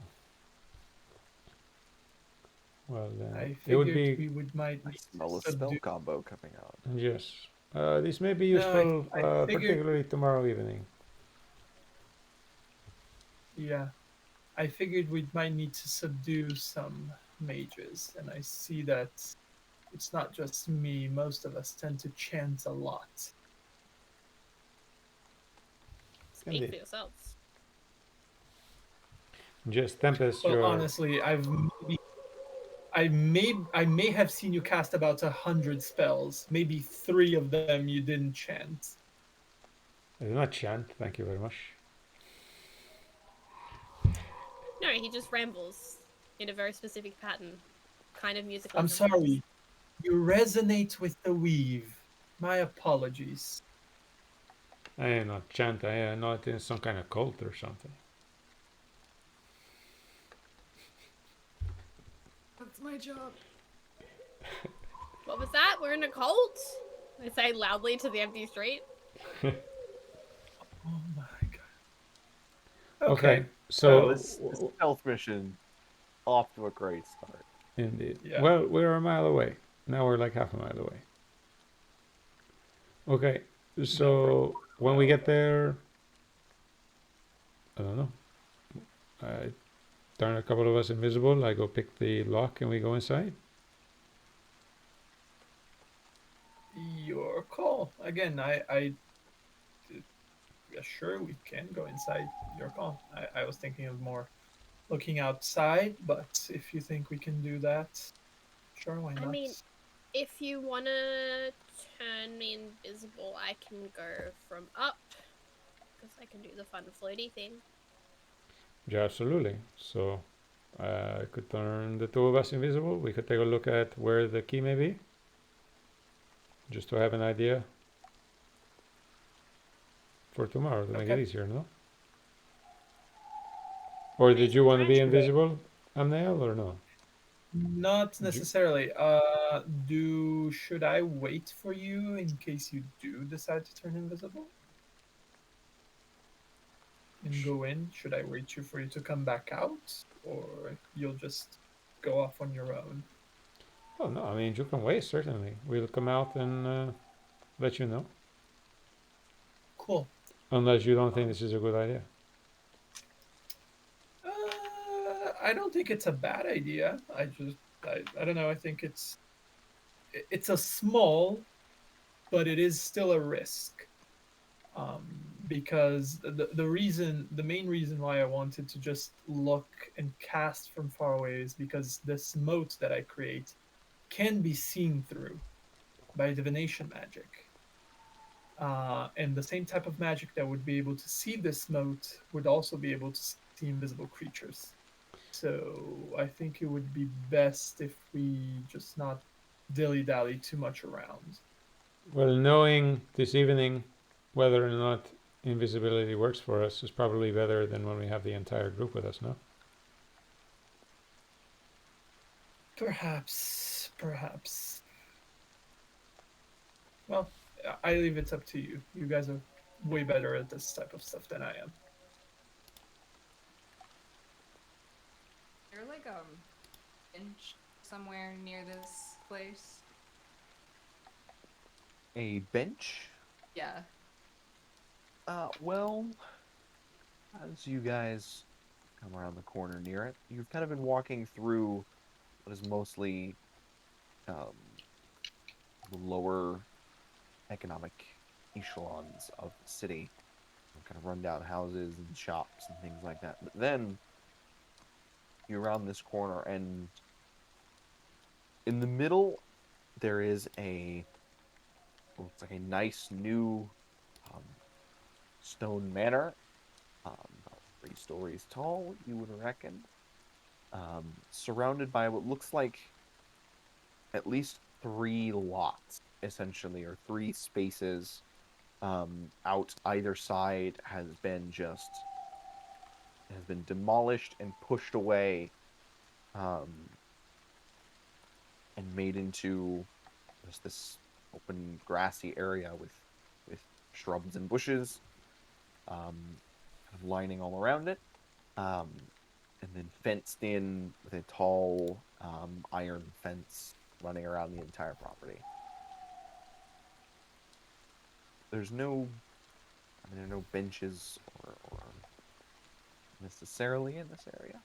Well, then I it would figured be we might I need to smell a spell subdue. combo coming out. yes. This may be No, useful, I figured. particularly tomorrow evening. Yeah, I figured we might need to subdue some mages, and I see that it's not just me. Most of us tend to chant a lot. Speak Indeed. for yourselves. Just Tempest, Well, your honestly, I may have seen you cast about 100 spells. Maybe 3 of them you didn't chant. I do not chant. Thank you very much. No, he just rambles in a very specific pattern, kind of musical. I'm sometimes. sorry. You resonate with the weave. My apologies. I am not chant. I am not in some kind of cult or something. That's my job. What was that? We're in a cult? I say loudly to the empty street. Oh my god. Okay, So so this stealth mission off to a great start. indeed. Yeah. Well, we're a mile away. Now we're like half a mile away. Okay, so when we get there, I don't know. I turn a couple of us invisible. I go pick the lock, and we go inside. Your call. Again, yeah, sure, we can go inside. Your call. I was thinking of more looking outside, but if you think we can do that, sure, why not? I mean, if you want to turn me invisible, I can go from up. Because I can do the fun floaty thing. Yeah, absolutely. So I could turn the two of us invisible. We could take a look at where the key may be, just to have an idea for tomorrow to make it Okay. easier, no? Or did you want to be invisible, Amnael, or no? Not necessarily. Should I wait for you in case you do decide to turn invisible? And go in? Should I wait for you to come back out? Or you'll just go off on your own? Oh no, I mean you can wait. Certainly, we'll come out and let you know. Cool. Unless you don't think this is a good idea. I don't think it's a bad idea. I don't know. I think it's a small, but it is still a risk. Because the main reason why I wanted to just look and cast from far away is because this moat that I create can be seen through by divination magic. And the same type of magic that would be able to see this moat would also be able to see invisible creatures. So I think it would be best if we just not dilly-dally too much around. Well, knowing this evening whether or not invisibility works for us is probably better than when we have the entire group with us, no? Perhaps. Well, I leave it up to you. You guys are way better at this type of stuff than I am. Is there like a bench somewhere near this place? A bench? Yeah. Well, as you guys come around the corner near it, you've kind of been walking through what is mostly the lower economic echelons of the city, kind of rundown houses and shops and things like that. But then you're around this corner, and in the middle there is looks like a nice new stone manor, about 3 stories tall, you would reckon, surrounded by what looks like at least 3 lots, essentially, or 3 spaces. Out either side has been demolished and pushed away, and made into just this open grassy area with shrubs and bushes, kind of lining all around it. and then fenced in with a tall iron fence running around the entire property. There's no, there are no benches or necessarily in this area.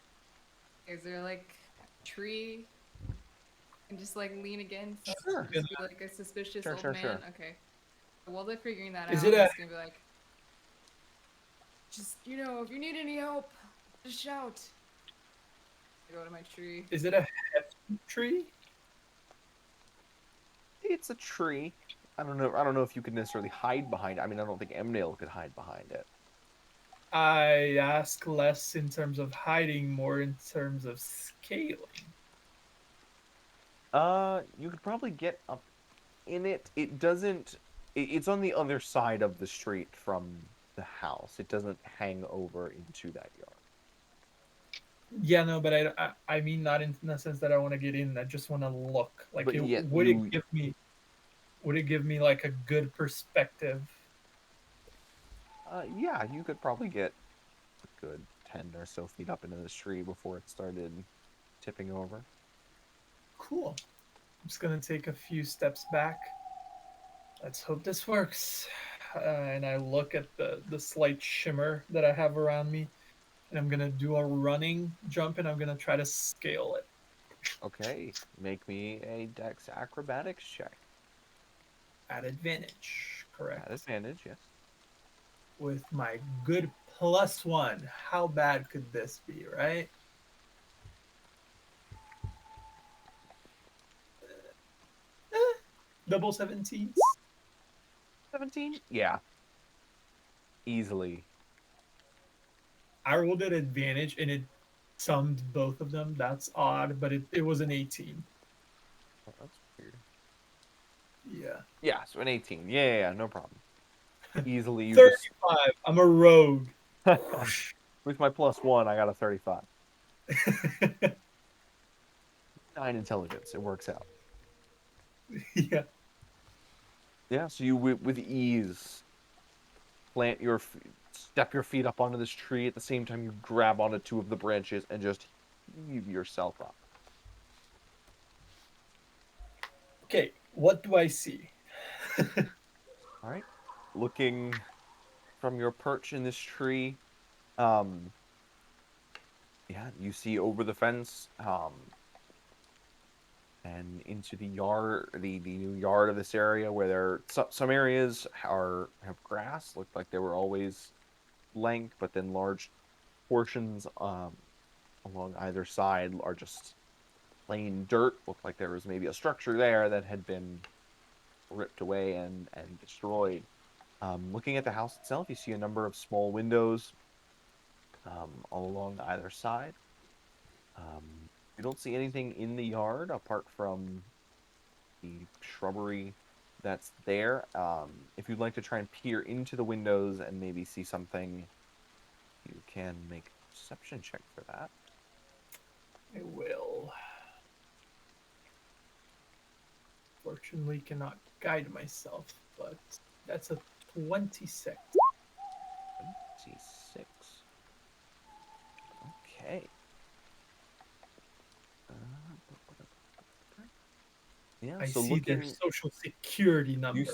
Is there like a tree and just like lean against? Sure. Just be like a suspicious Sure, old sure, man? sure. Okay. While they're figuring that Is out, it I'm a- just gonna be like, just, you know, if you need any help, just shout. I go to my tree. Is it a hefty tree? It's a tree. I don't know if you could necessarily hide behind it. I mean, I don't think Emnail could hide behind it. I ask less in terms of hiding, more in terms of scaling. You could probably get up in it. It doesn't. It's on the other side of the street from the house. It doesn't hang over into that yard. Yeah, no, but I mean not in the sense that I want to get in. I just want to look. Like, But yet would you- it give me like a good perspective? Yeah, you could probably get a good 10 or so feet up into this tree before it started tipping over. Cool. I'm just gonna take a few steps back. Let's hope this works. And I look at the slight shimmer that I have around me, and I'm gonna do a running jump, and I'm gonna try to scale it. Okay, make me a Dex acrobatics check. At advantage, correct? At advantage, yes. With my good +1. How bad could this be, right? Double 17s. 17? Yeah. Easily. I rolled at advantage and it summed both of them. That's odd, but it was an 18. Oh, that's weird. Yeah. Yeah, so an 18. Yeah, no problem. Easily you 35. I'm a rogue. just... With my +1, I got a 35. 9 intelligence. It works out. Yeah. Yeah, so you with ease step your feet up onto this tree at the same time you grab onto 2 of the branches and just heave yourself up. Okay, what do I see? All right. Looking from your perch in this tree, yeah, you see over the fence, and into the yard, the new yard of this area where some areas have grass, look like they were always blank, but then large portions along either side are just plain dirt. Look like there was maybe a structure there that had been ripped away and destroyed. Looking at the house itself, you see a number of small windows all along either side. You don't see anything in the yard apart from the shrubbery that's there. If you'd like to try and peer into the windows and maybe see something, you can make a perception check for that. I will. Fortunately, cannot guide myself, but that's a 26. 26. Okay. Yeah, I so see their looking, social security number.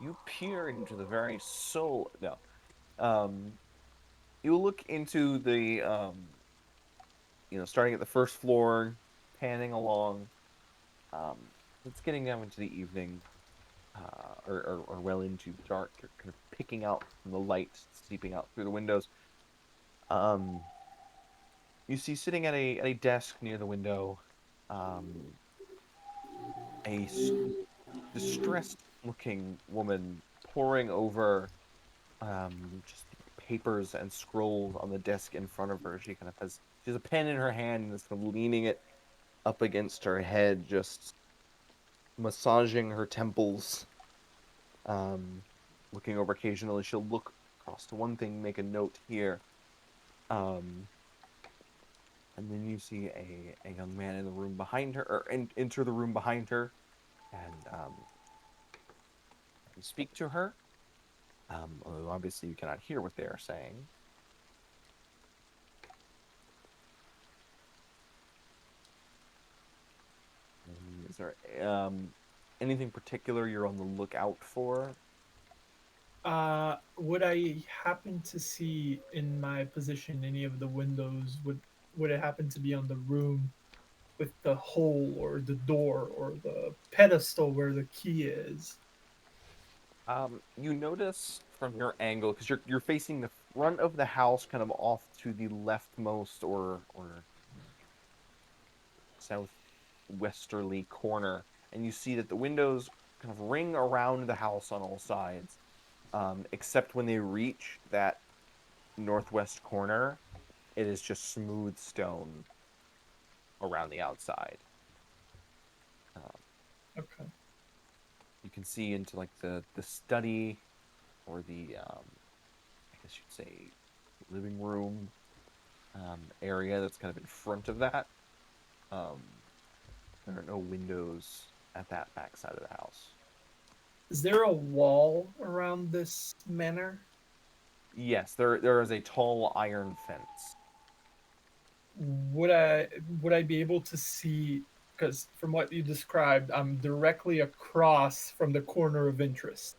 you peer into the very soul. No. You look into the, starting at the first floor, panning along. It's getting down into the evening, or well into dark. You're kind of picking out from the light seeping out through the windows. You see sitting at a desk near the window, a distressed-looking woman poring over just papers and scrolls on the desk in front of her. She has a pen in her hand and is kind of leaning it up against her head, just massaging her temples. Looking over occasionally, she'll look across to one thing, make a note here. And then you see a young man in the room behind her, or enter the room behind her, and speak to her. Although obviously you cannot hear what they are saying. Is there anything particular you're on the lookout for? Would I happen to see in my position any of the windows? Would it happen to be on the room with the hole or the door or the pedestal where the key is? You notice from your angle, because you're facing the front of the house, kind of off to the leftmost or southwesterly corner, and you see that the windows kind of ring around the house on all sides, except when they reach that northwest corner, it is just smooth stone around the outside. Okay. You can see into like the study or the I guess you'd say living room area that's kind of in front of that. There are no windows at that back side of the house. Is there a wall around this manor? Yes, there is a tall iron fence. Would I be able to see? Because from what you described, I'm directly across from the corner of interest.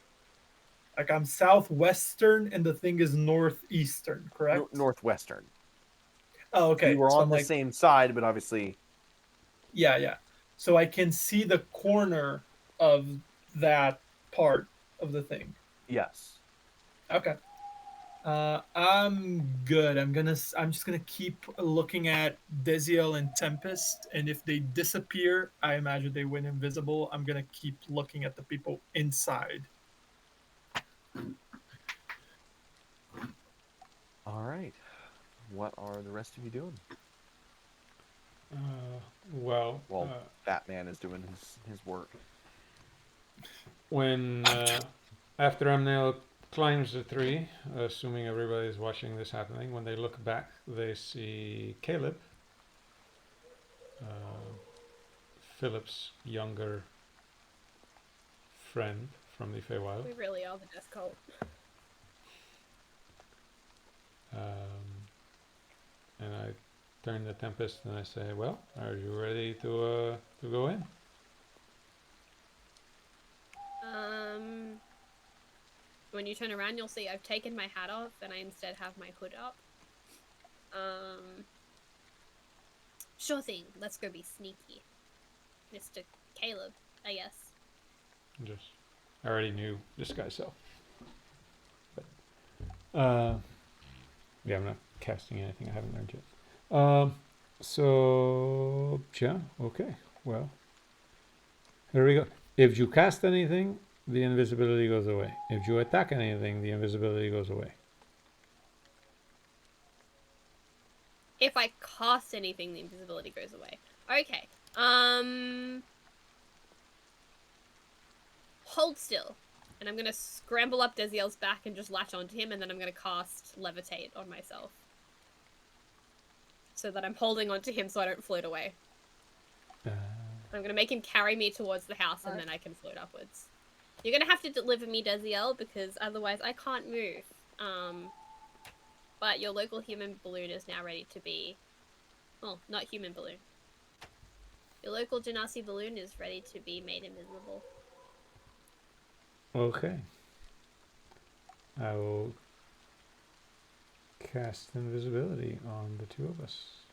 Like I'm southwestern, and the thing is northeastern, correct? Northwestern. Oh, okay. You were So on I'm the like, same side, but obviously, yeah. So I can see the corner of that part of the thing. yes. Okay. I'm good. I'm just gonna keep looking at Desiel and Tempest, and if they disappear, I imagine they went invisible. I'm gonna keep looking at the people inside. All right. What are the rest of you doing? Well, Batman is doing his work. when after Amnel climbs the tree, assuming everybody's watching this happening, when they look back, they see Caleb, Philip's younger friend from the Feywild. We really are the death cult. And I turn to Tempest and I say, "Well, are you ready to go in?" When you turn around, you'll see I've taken my hat off and I instead have my hood up. Sure thing. Let's go be sneaky, Mr. Caleb. I guess. I already knew this guy's self. But, yeah, I'm not casting anything I haven't learned yet. So, yeah, okay. Well, here we go. If you cast anything, the invisibility goes away. If you attack anything, the invisibility goes away. If I cast anything, the invisibility goes away. Okay. Hold still. And I'm gonna scramble up Desiel's back and just latch onto him, and then I'm gonna cast Levitate on myself. So that I'm holding onto him so I don't float away. I'm gonna make him carry me towards the house, and then I can float upwards. You're gonna have to deliver me, Desiel, because otherwise I can't move. But your local human balloon is now ready to be... Oh, not human balloon. Your local Genasi balloon is ready to be made invisible. Okay. I will cast invisibility on the two of us.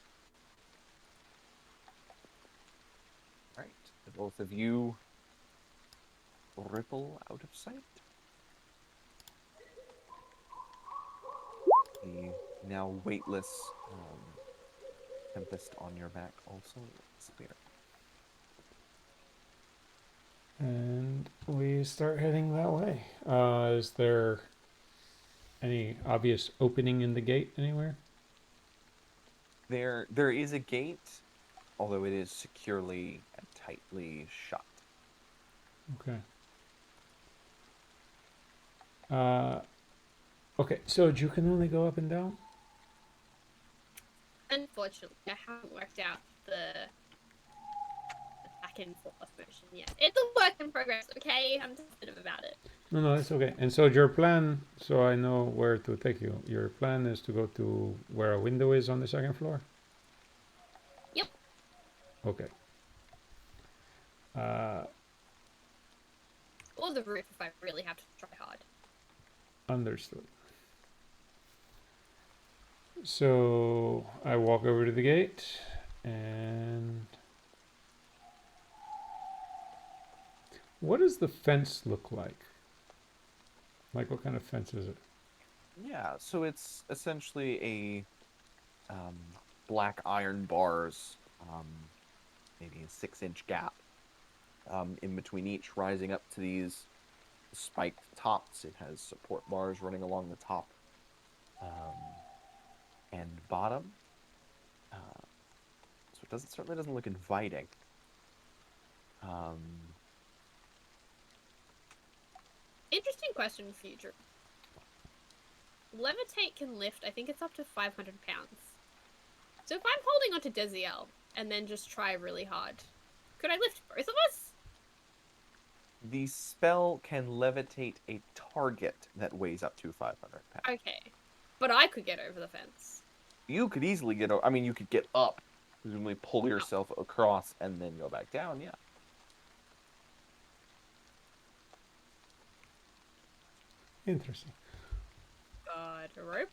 Right. The both of you ripple out of sight. The now weightless Tempest on your back also disappear. And we start heading that way. Is there any obvious opening in the gate anywhere? There is a gate, although it is securely and tightly shut. Okay. Okay, so you can only go up and down? Unfortunately, I haven't worked out the back and forth motion yet. It's a work in progress, okay? I'm sensitive about it. No, it's okay. And so your plan, so I know where to take you. Your plan is to go to where a window is on the second floor? Yep. Okay. Or the roof if I really have to try hard. Understood. So I walk over to the gate and what does the fence look like? Like what kind of fence is it? Yeah, so it's essentially a black iron bars, maybe a 6-inch gap in between each, rising up to these spiked tops. It has support bars running along the top and bottom. So it certainly doesn't look inviting. Interesting question for you, Drew. Levitate can lift, I think it's up to 500 pounds. So if I'm holding onto Desiel and then just try really hard, could I lift both of us? The spell can levitate a target that weighs up to 500 pounds. Okay. But I could get over the fence. You could easily get over. I mean, you could get up, presumably pull yourself across, and then go back down. Yeah. Interesting. Got a rope.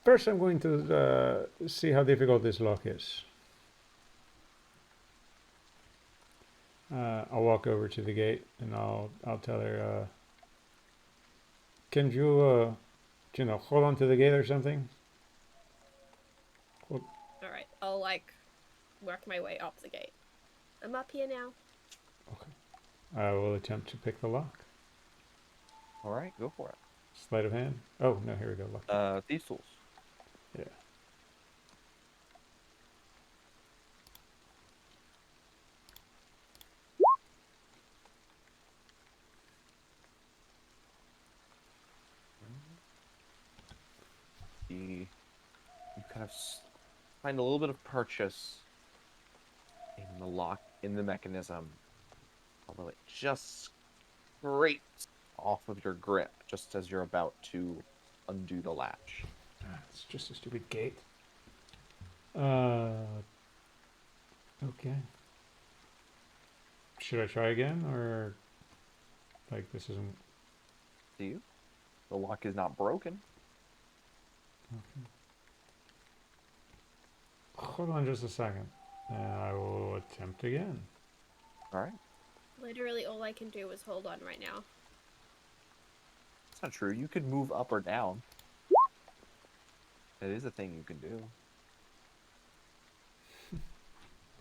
First, I'm going to see how difficult this lock is. I'll walk over to the gate and I'll tell her, can you, hold on to the gate or something? All right, I'll work my way up the gate. I'm up here now. Okay. I will attempt to pick the lock. All right, go for it. Sleight of hand. Oh no, here we go. Lucky. Thieves' tools. Yeah. You kind of find a little bit of purchase in the lock, in the mechanism, although it just scrapes off of your grip just as you're about to undo the latch. It's just a stupid gate. Okay. Should I try again, or this isn't? Do you? The lock is not broken. Okay. Hold on just a second, and I will attempt again. All right. Literally all I can do is hold on right now. That's not true. You could move up or down. That is a thing you can do.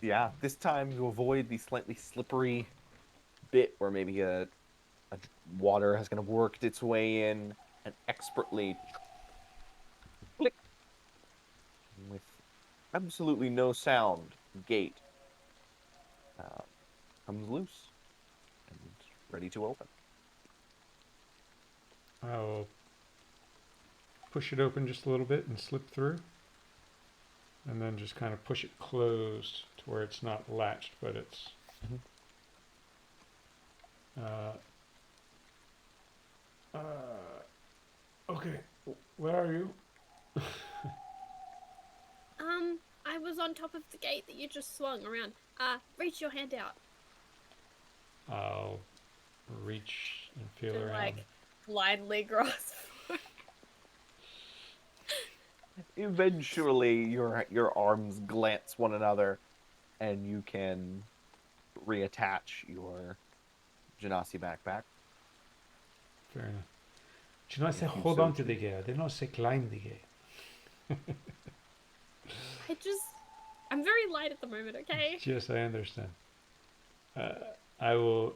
Yeah, this time you avoid the slightly slippery bit where maybe a water has kind of worked its way in and expertly click with absolutely no sound. Gate comes loose and ready to open. I will push it open just a little bit and slip through, and then just kind of push it closed to where it's not latched, but it's okay. Where are you? I was on top of the gate that you just swung around. Reach your hand out. I'll reach and feel And around. blindly grasp. Eventually, your arms glance one another, and you can reattach your Genasi backpack. Fair enough. Do you not say If you hold so on to the gate? I did not say climb the gate. I'm very light at the moment, okay? Yes, I understand. I will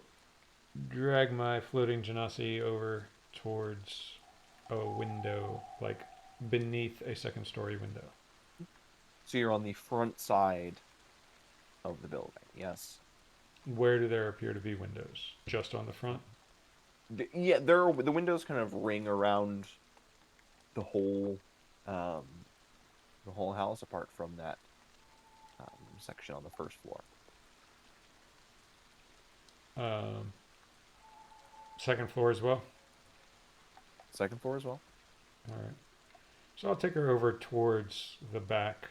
drag my floating Genasi over towards a window, beneath a second-story window. So you're on the front side of the building, yes? Where do there appear to be windows? Just on the front? Yeah, the windows kind of ring around the whole house, apart from that section on the first floor. Second floor as well? Second floor as well. All right. So I'll take her over towards the back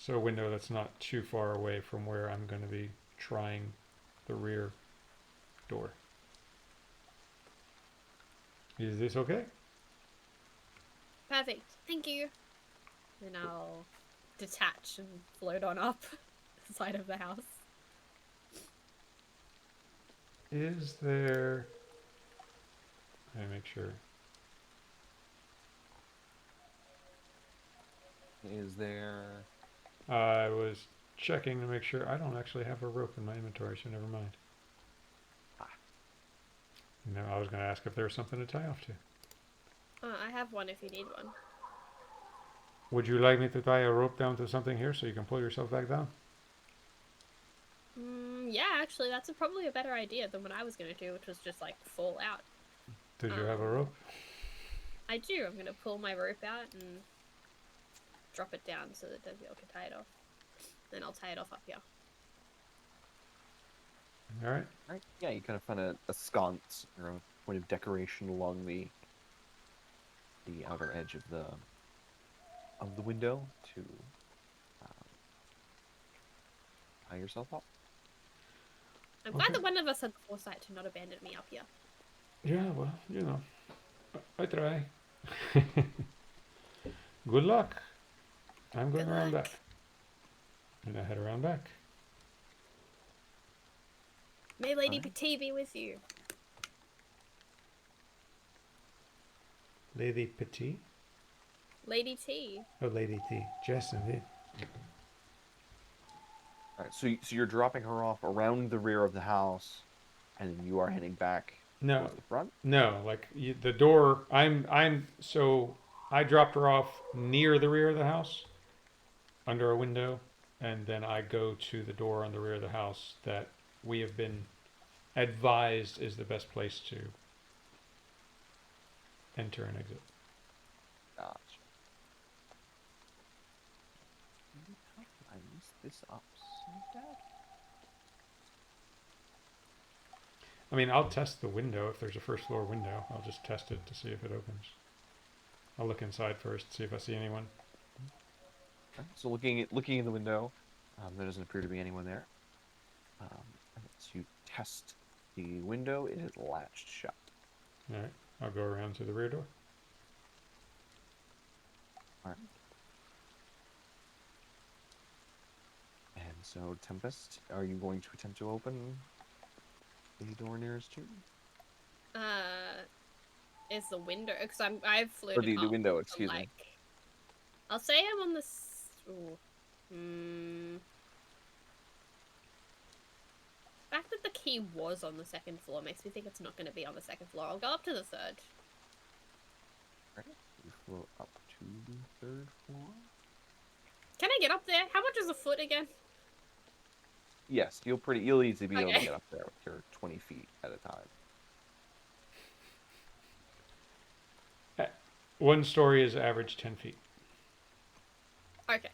So a window that's not too far away from where I'm going to be trying the rear door. Is this okay? Perfect. Thank you. Then I'll detach and float on up the side of the house. Is there... Let me make sure. Is there... I was checking to make sure. I don't actually have a rope in my inventory, so never mind. No, I was going to ask if there was something to tie off to. I have one if you need one. Would you like me to tie a rope down to something here so you can pull yourself back down? Yeah, actually, that's probably a better idea than what I was going to do, which was just, like, fall out. Did you have a rope? I do. I'm going to pull my rope out and drop it down so that Desiel can tie it off. Then I'll tie it off up here. All right. Right. Yeah, you kind of find a sconce or a point of decoration along the outer edge of the window to tie yourself up. I'm glad that one of us had the foresight to not abandon me up here. Yeah, well, you know, I try. Good luck. I'm going Good around luck. back. And I head around back. May Lady Alright. Petit be with you. Lady Petit? Lady T. Oh, Lady T. Yes, indeed. All right, so you're dropping her off around the rear of the house, and then you are heading back No, towards the front. no, like the door. So I dropped her off near the rear of the house, under a window, and then I go to the door on the rear of the house that we have been advised is the best place to enter and exit. Gotcha. How can I mess this up so bad? I mean, I'll test the window if there's a first floor window. I'll just test it to see if it opens. I'll look inside first, see if I see anyone. Okay, so looking in the window, there doesn't appear to be anyone there. As you test the window, it is latched shut. All right, I'll go around to the rear door. All right. And so, Tempest, are you going to attempt to open the door nearest to you? Is the window? Because I've floated Or the up, window, so, excuse me. like, I'll say I'm on the. The fact that the key was on the second floor makes me think it's not going to be on the second floor. I'll go up to the third. Alright, you float up to the third floor. Can I get up there? How much is a foot again? Yes, you'll easily be able to Okay. get up there with your 20 feet at a time. One story is average 10 feet. Okay.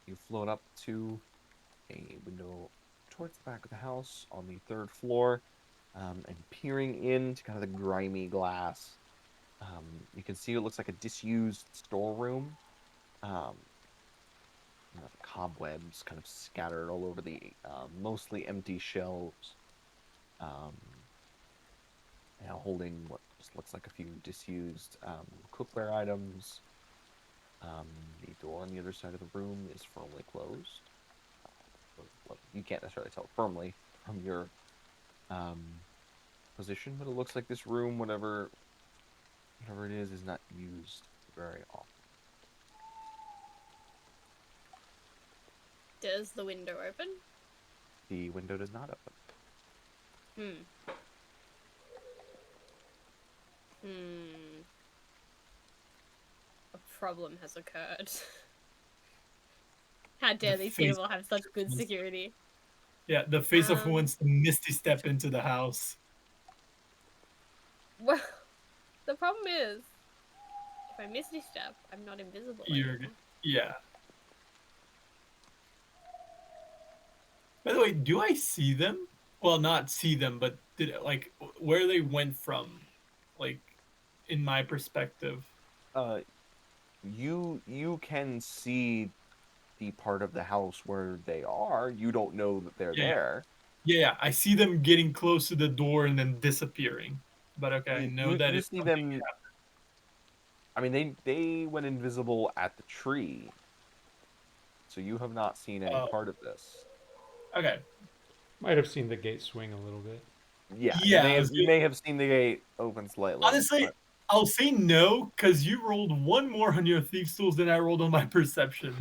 You float up to a window towards the back of the house on the third floor, and peering into kind of the grimy glass, you can see it looks like a disused storeroom. Cobwebs kind of scattered all over the mostly empty shelves, holding what just looks like a few disused cookware items. The door on the other side of the room is firmly closed. You can't necessarily tell firmly from your position, but it looks like this room, whatever it is not used very often. Does the window open? The window does not open. A problem has occurred. How dare The these face- people have such good security? Yeah, the face of who wants to misty step into the house. Well, the problem is, if I misty step, I'm not invisible anymore. Yeah. By the way, do I see them? Well, not see them, but like where they went from, like in my perspective. You can see the part of the house where they are. You don't know that they're Yeah, yeah. there. Yeah, I see them getting close to the door and then disappearing. But okay, I know that You if see something them. I mean, they went invisible at the tree, so you have not seen any happens. part of this. Okay. Might have seen the gate swing a little bit. Yeah, Yeah, you may have seen the gate open slightly, honestly, but I'll say no because you rolled one more on your thieves tools than I rolled on my perception.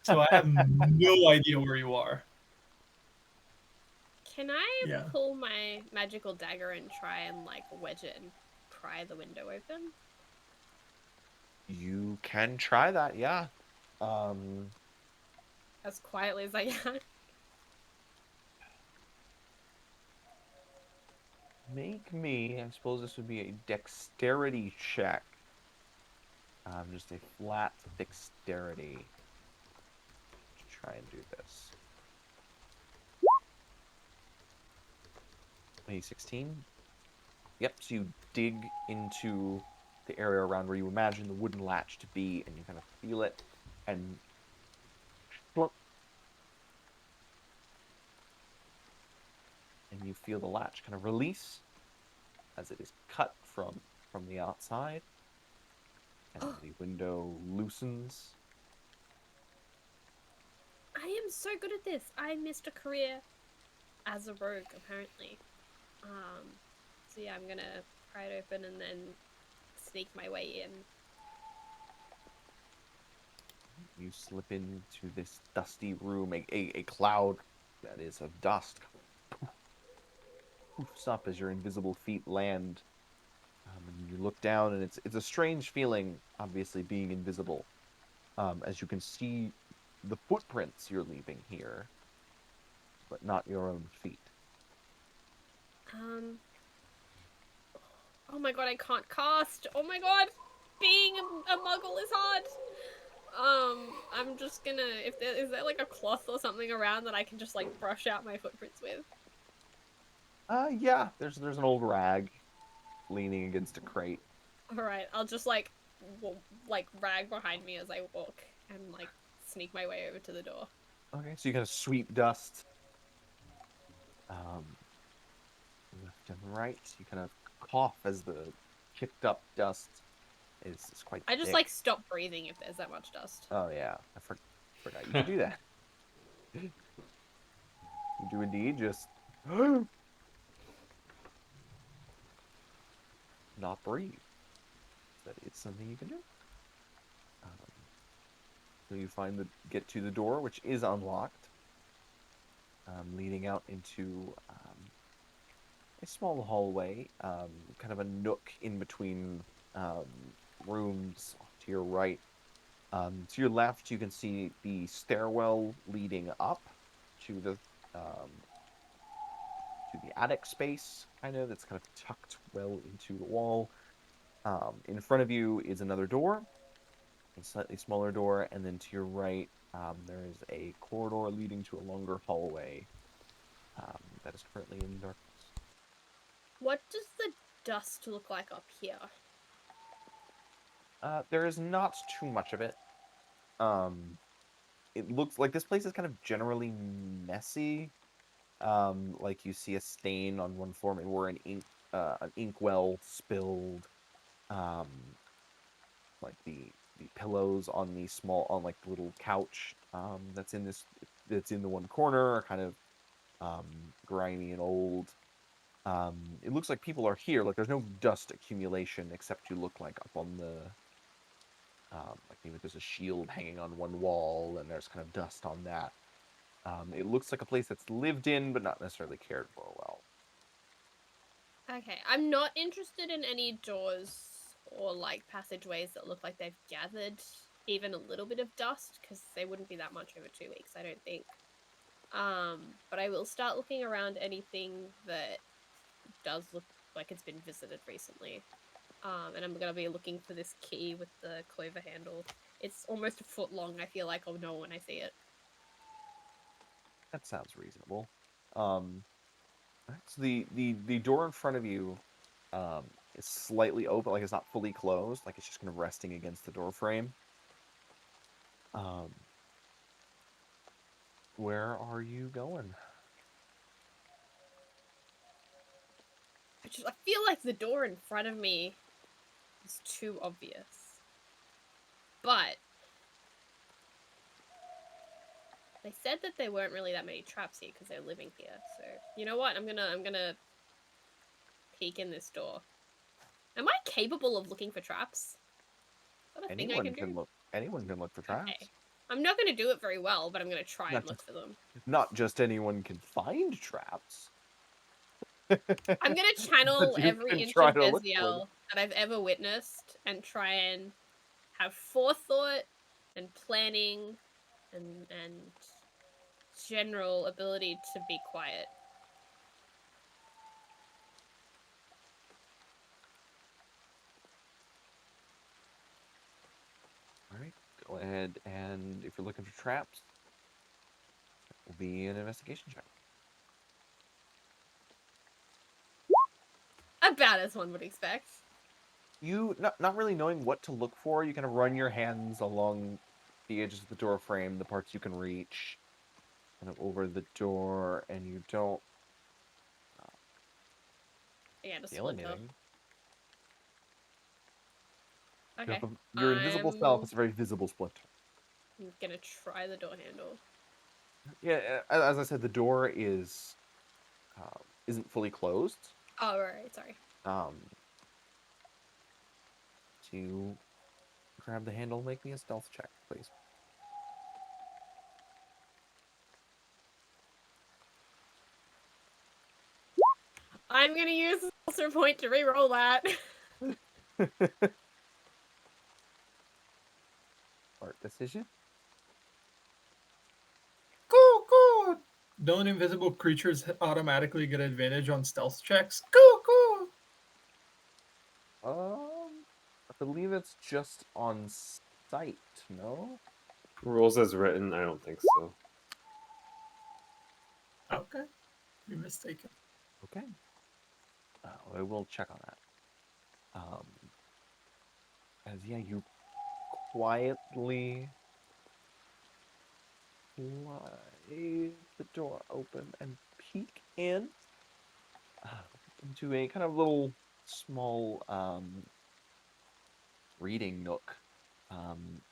So I have no idea where you are. Can I Yeah. pull my magical dagger and try and like wedge it and pry the window open? you can try that. Yeah. Um, As quietly as I can. make me. I suppose this would be a dexterity check. Just a flat dexterity to try and do this. A 16. Yep. So you dig into the area around where you imagine the wooden latch to be, and you kind of feel it, and plunk, and you feel the latch kind of release as it is cut from the outside, and the window loosens. I am so good at this. I missed a career as a rogue, apparently. So yeah, I'm gonna pry it open and then sneak my way in. You slip into this dusty room, a cloud that is of dust poofs up as your invisible feet land. And you look down, and it's a strange feeling, obviously being invisible, as you can see the footprints you're leaving here, but not your own feet. Um. Oh my god, I can't cast. Oh my god, being a muggle is hard. I'm just gonna. If there is there like a cloth or something around that I can just like brush out my footprints with. Yeah, there's an old rag leaning against a crate. All right, I'll just like like rag behind me as I walk and like sneak my way over to the door. Okay, so you kind of sweep dust, um, left and right. You kind of cough as the kicked up dust is quite I just thick. like stop breathing if there's that much dust. Oh yeah, I forgot you could do that. You do indeed just not breathe. That is something you can do. Um, so you get to the door, which is unlocked, leading out into a small hallway, kind of a nook in between um, rooms to your right. To your left, you can see the stairwell leading up to um, the attic space, kind of. That's kind of tucked well into the wall. In front of you is another door, a slightly smaller door, and then to your right, there is a corridor leading to a longer hallway that is currently in darkness. What does the dust look like up here? There is not too much of it. It looks like this place is kind of generally messy. Like you see a stain on one floor, maybe where an inkwell spilled. Um, like the pillows on like the little couch that's in the one corner are kind of grimy and old. It looks like people are here. Like there's no dust accumulation except you look like up on the like maybe there's a shield hanging on one wall and there's kind of dust on that. It looks like a place that's lived in but not necessarily cared for well. Okay, I'm not interested in any doors or like passageways that look like they've gathered even a little bit of dust because they wouldn't be that much over 2 weeks, I don't think. But I will start looking around anything that does look like it's been visited recently. And I'm gonna be looking for this key with the clover handle. It's almost a foot long. I feel like I'll know when I see it. That sounds reasonable. So the door in front of you is slightly open, like it's not fully closed, like it's just kind of resting against the door frame. Where are you going? I feel like the door in front of me is too obvious. But they said that there weren't really that many traps here because they're living here. So you know what? I'm gonna peek in this door. Am I capable of looking for traps? Is that a thing I can do? Look. Anyone can look for traps. Okay. I'm not gonna do it very well, but I'm gonna try and look for them. Not just anyone can find traps. I'm gonna channel You every can inch try of to look for Beziel that I've ever witnessed and try and have forethought and planning and general ability to be quiet. All right, go ahead, and if you're looking for traps, it will be an investigation check. About as one would expect. You not really knowing what to look for, you kind of run your hands along the edges of the door frame, the parts you can reach, kind of over the door, and you don't Yeah, the feel splinter. anything. Okay. Your invisible self is a very visible splinter. I'm gonna try the door handle. Yeah, as I said, the door isn't fully closed. Oh, right, sorry. To grab the handle, make me a stealth check, please. I'm gonna use the sorcerer point to re-roll that. Smart decision. Go. Don't invisible creatures automatically get advantage on stealth checks? Go. I believe it's just on sight, no? Rules as written, I don't think so. Okay. You're mistaken. Okay. I will check on that. As yeah, you quietly slide the door open and peek in into a kind of little small reading nook.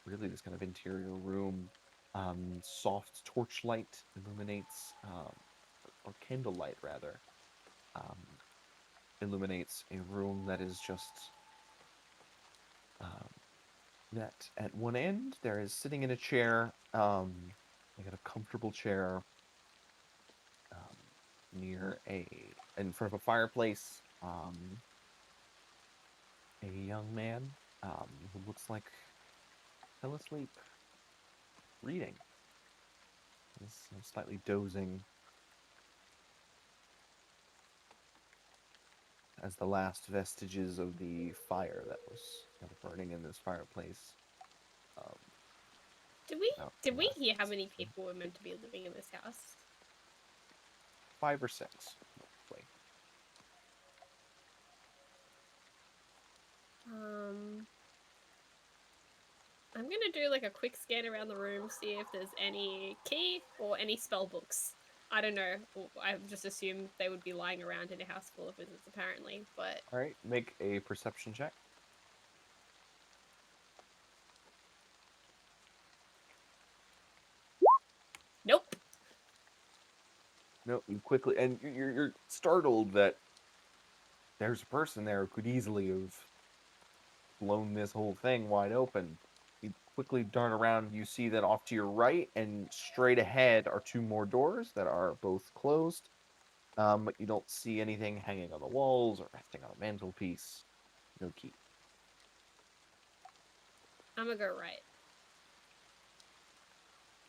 Really, this kind of interior room. Soft torchlight illuminates, or candlelight rather, illuminates a room that is just that at one end there is sitting in a chair, like a comfortable chair, near in front of a fireplace, a young man, who looks like fell asleep reading. He's slightly dozing as the last vestiges of the fire that was kind of burning in this fireplace. Did we hear how many people were meant to be living in this house? 5 or 6, roughly. I'm gonna do like a quick scan around the room, see if there's any key or any spell books. I don't know. I just assumed they would be lying around in a house full of wizards, apparently. But All right, make a perception check. nope. No, you quickly, and you're startled that there's a person there who could easily have blown this whole thing wide open. You quickly dart around. You see that off to your right and straight ahead are 2 more doors that are both closed. But you don't see anything hanging on the walls or resting on a mantelpiece. No key. I'm gonna go right.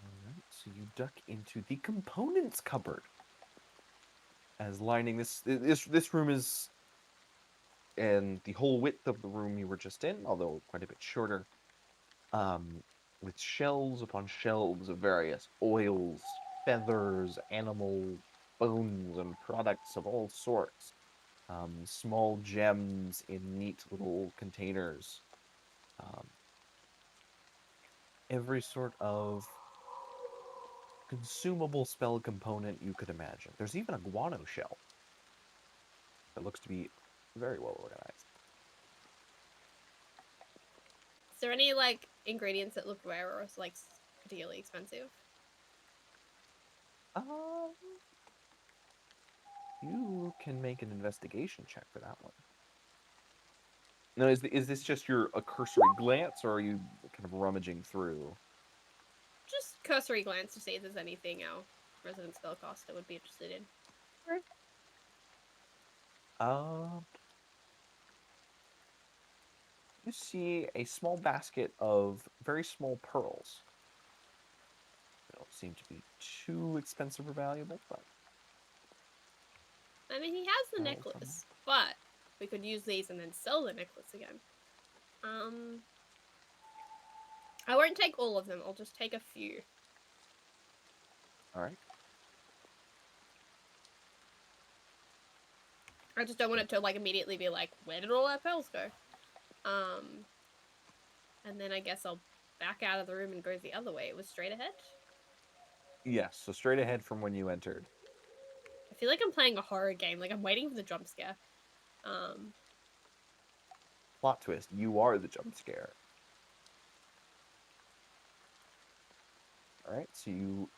Alright, so you duck into the components cupboard. As lining this room is, and the whole width of the room you were just in, although quite a bit shorter, with shelves upon shelves of various oils, feathers, animal bones, and products of all sorts. Small gems in neat little containers. every sort of consumable spell component you could imagine. There's even a guano shell that looks to be very well organized. Is there any like ingredients that look rare or like particularly expensive? You can make an investigation check for that one. Now, is this just a cursory glance, or are you kind of rummaging through? Just cursory glance to see if there's anything our resident spellcaster would be interested in. You see a small basket of very small pearls. They don't seem to be too expensive or valuable, but I mean, he has the Oh, necklace, but we could use these and then sell the necklace again. I won't take all of them. I'll just take a few. all right. I just don't want it to like immediately be like, where did all our pearls go? And then I guess I'll back out of the room and go the other way. It was straight ahead. Yes, so straight ahead from when you entered. I feel like I'm playing a horror game. Like I'm waiting for the jump scare. Plot twist: you are the jump scare. All right, so you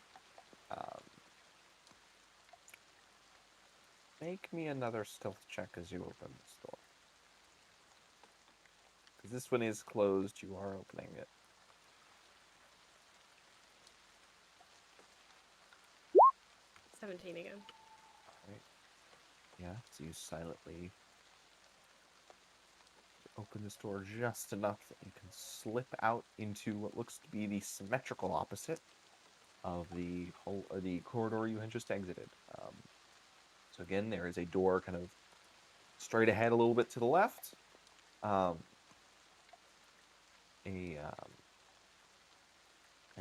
make me another stealth check as you open this door. Because this one is closed, you are opening it. $17 again. Right. Yeah, so you silently open this door just enough that you can slip out into what looks to be the symmetrical opposite of the corridor you had just exited. So again, there is a door kind of straight ahead a little bit to the left. A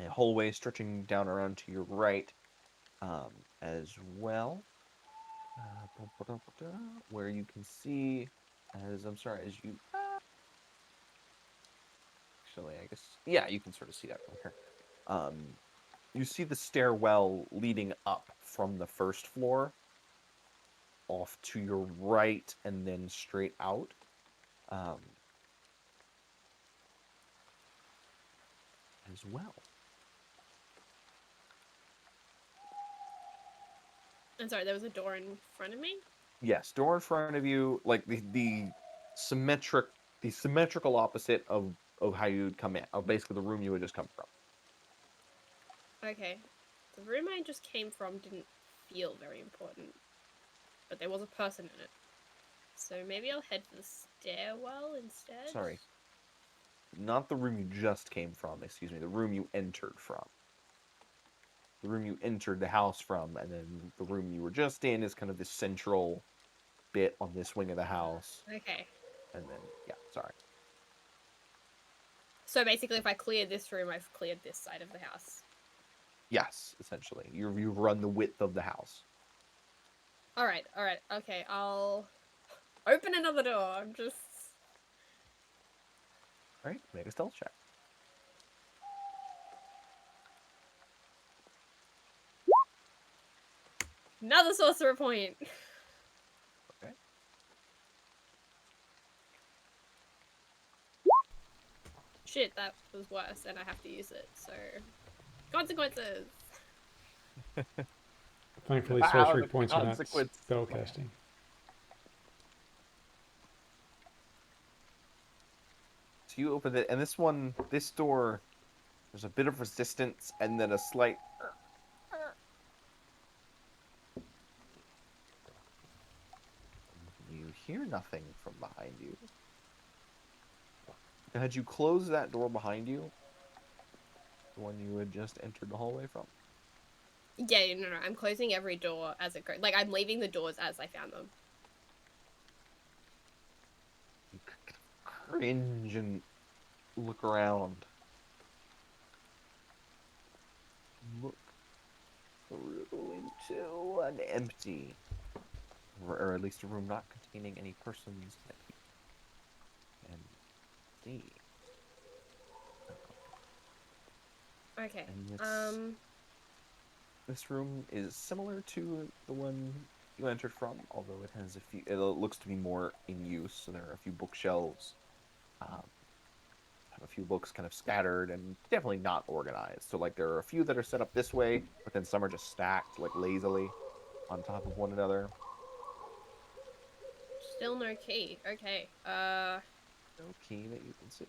hallway stretching down around to your right as well. Where you can see, as you... Actually, I guess... Yeah, you can sort of see that from here. You see the stairwell leading up from the first floor off to your right and then straight out. As well. I'm sorry, there was a door in front of me? Yes, door in front of you, like the symmetrical opposite of how you'd come in, of basically the room you would just come from. Okay. The room I just came from didn't feel very important, but there was a person in it. So maybe I'll head for the stairwell instead? Sorry. Not the room you just came from, excuse me, the room you entered from. The room you entered the house from, and then the room you were just in is kind of the central bit on this wing of the house. Okay. And then, yeah, sorry. So basically, if I clear this room, I've cleared this side of the house. Yes, essentially. You've run the width of the house. Alright, okay, I'll open another door. I'm just... Alright, make a stealth check. Another sorcerer point! Okay. Shit, that was worse, and I have to use it, so... Consequences! Thankfully, Wow, sorcery the points are not consequence. spellcasting. So you open it, and this door, there's a bit of resistance, and then a slight... You hear nothing from behind you. Had you closed that door behind you? The one you had just entered the hallway from? Yeah, no, I'm closing every door as it goes. Like, I'm leaving the doors as I found them. You cringe and look around. Look through into an empty, or at least a room not containing any persons that you can see. Okay. And this room is similar to the one you entered from, although it has a few. It looks to be more in use. So there are a few bookshelves, have a few books kind of scattered, and definitely not organized. So like there are a few that are set up this way, but then some are just stacked like lazily on top of one another. Still no key. Okay. No key that you can see.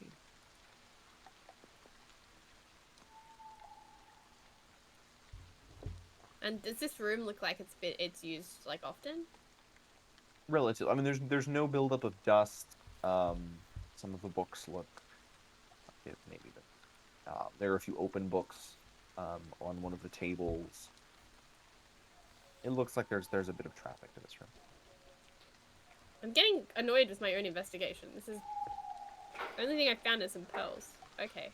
And does this room look like it's used like often? Relative. I mean, there's no buildup of dust. Some of the books look like it maybe there are a few open books on one of the tables. It looks like there's a bit of traffic to this room. I'm getting annoyed with my own investigation. This is the only thing I found is some pearls. Okay.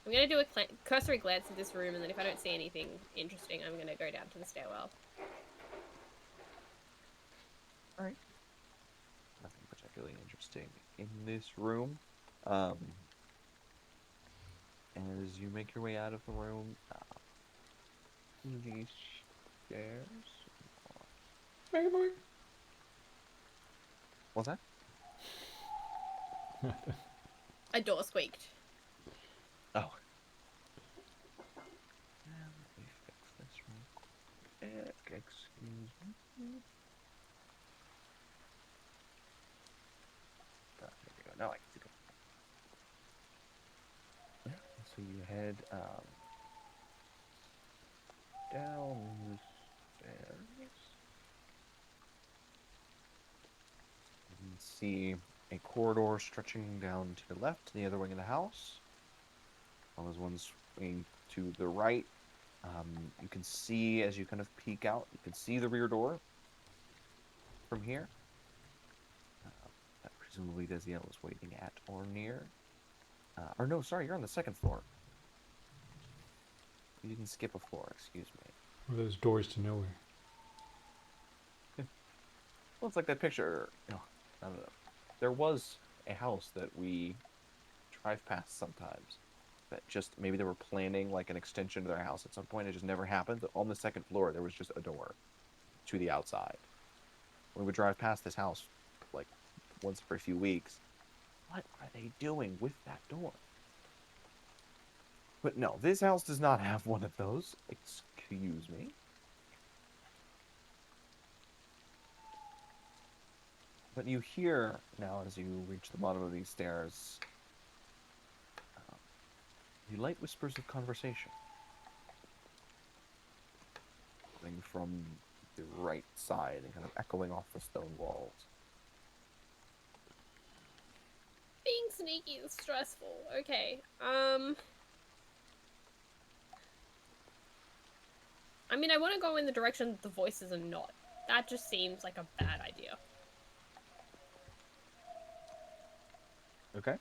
I'm gonna do a cursory glance at this room, and then if I don't see anything interesting, I'm gonna go down to the stairwell. All right. Nothing particularly interesting in this room. As you make your way out of the room, these stairs. What's that? A door squeaked. Oh. Let me fix this real quick. Excuse me. There we go. Now I can see it. Yeah. So you head down the stairs. You can see a corridor stretching down to the left, the other wing of the house. Well, there's one swinging to the right. You can see as you kind of peek out, you can see the rear door from here. That presumably Desiel is waiting at or near. Or no, sorry, you're on the second floor. You didn't skip a floor, excuse me. Well, there's doors to nowhere. Well, it's like that picture. No, I don't know. There was a house that we drive past sometimes that just maybe they were planning like an extension to their house at some point. It just never happened. On the second floor, there was just a door to the outside. We would drive past this house like once every few weeks. What are they doing with that door? But no, this house does not have one of those. Excuse me. But you hear now as you reach the bottom of these stairs the light whispers of conversation coming from the right side and kind of echoing off the stone walls. Being sneaky is stressful. Okay. I mean, I want to go in the direction that the voices are not. That just seems like a bad idea. Okay.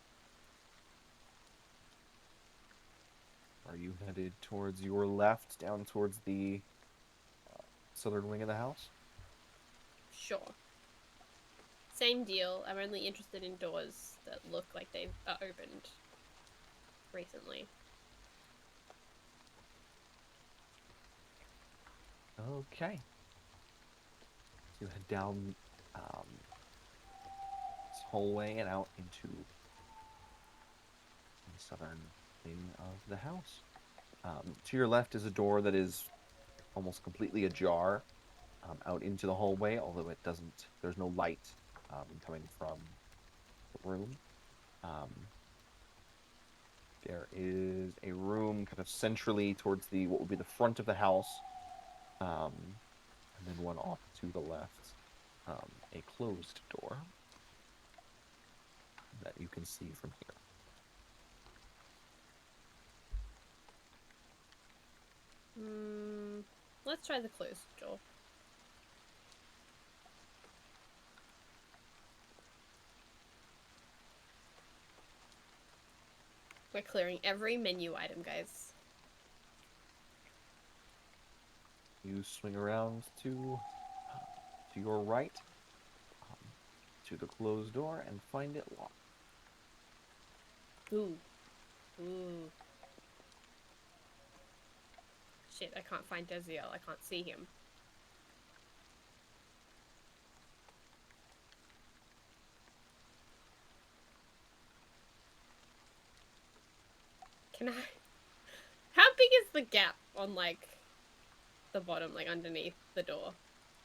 Are you headed towards your left, down towards the southern wing of the house? Sure. Same deal. I'm only interested in doors that look like they've opened recently. Okay. So you head down this hallway and out into the southern wing of the house. To your left is a door that is almost completely ajar out into the hallway, although it doesn't. There's no light coming from the room. There is a room kind of centrally towards the what would be the front of the house, and then one off to the left, a closed door that you can see from here. Let's try the closed door. We're clearing every menu item, guys. You swing around to your right, to the closed door, and find it locked. Ooh. Ooh. Shit, I can't find Desiel. I can't see him. Can I... How big is the gap on, like, the bottom, like, underneath the door?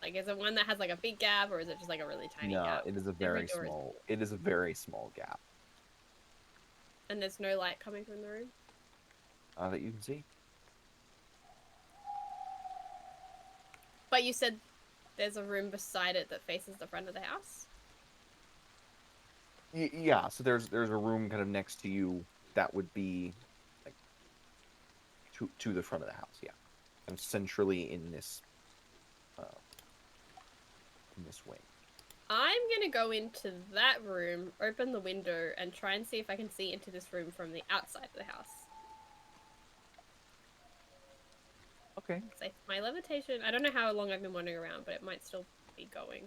Like, is it one that has, like, a big gap, or is it just, like, a really tiny No, gap? it is a Every very door small. It is a very small gap And there's no light coming from the room? that you can see. But you said there's a room beside it that faces the front of the house? Yeah, so there's a room kind of next to you that would be like to the front of the house, yeah, and centrally in this wing. I'm gonna go into that room, open the window, and try and see if I can see into this room from the outside of the house. Okay. So my levitation, I don't know how long I've been wandering around, but it might still be going.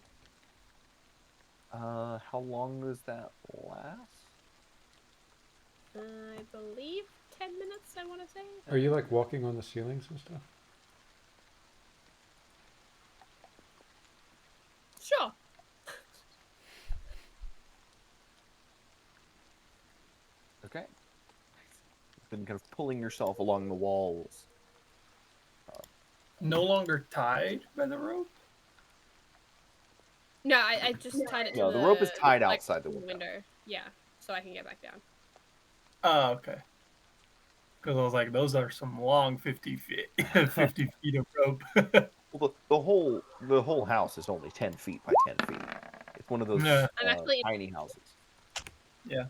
How long does that last? I believe 10 minutes, I want to say. Are you like walking on the ceilings and stuff? Sure. Okay. You've been kind of pulling yourself along the walls. No longer tied by the rope? No, I just tied it to No, the rope is tied outside the window. Yeah, so I can get back down. Oh, okay. Because I was like, those are some long 50 feet, 50 feet of rope. Well, the whole house is only 10 feet by 10 feet. It's one of those Yeah. I'm actually tiny houses. Yeah.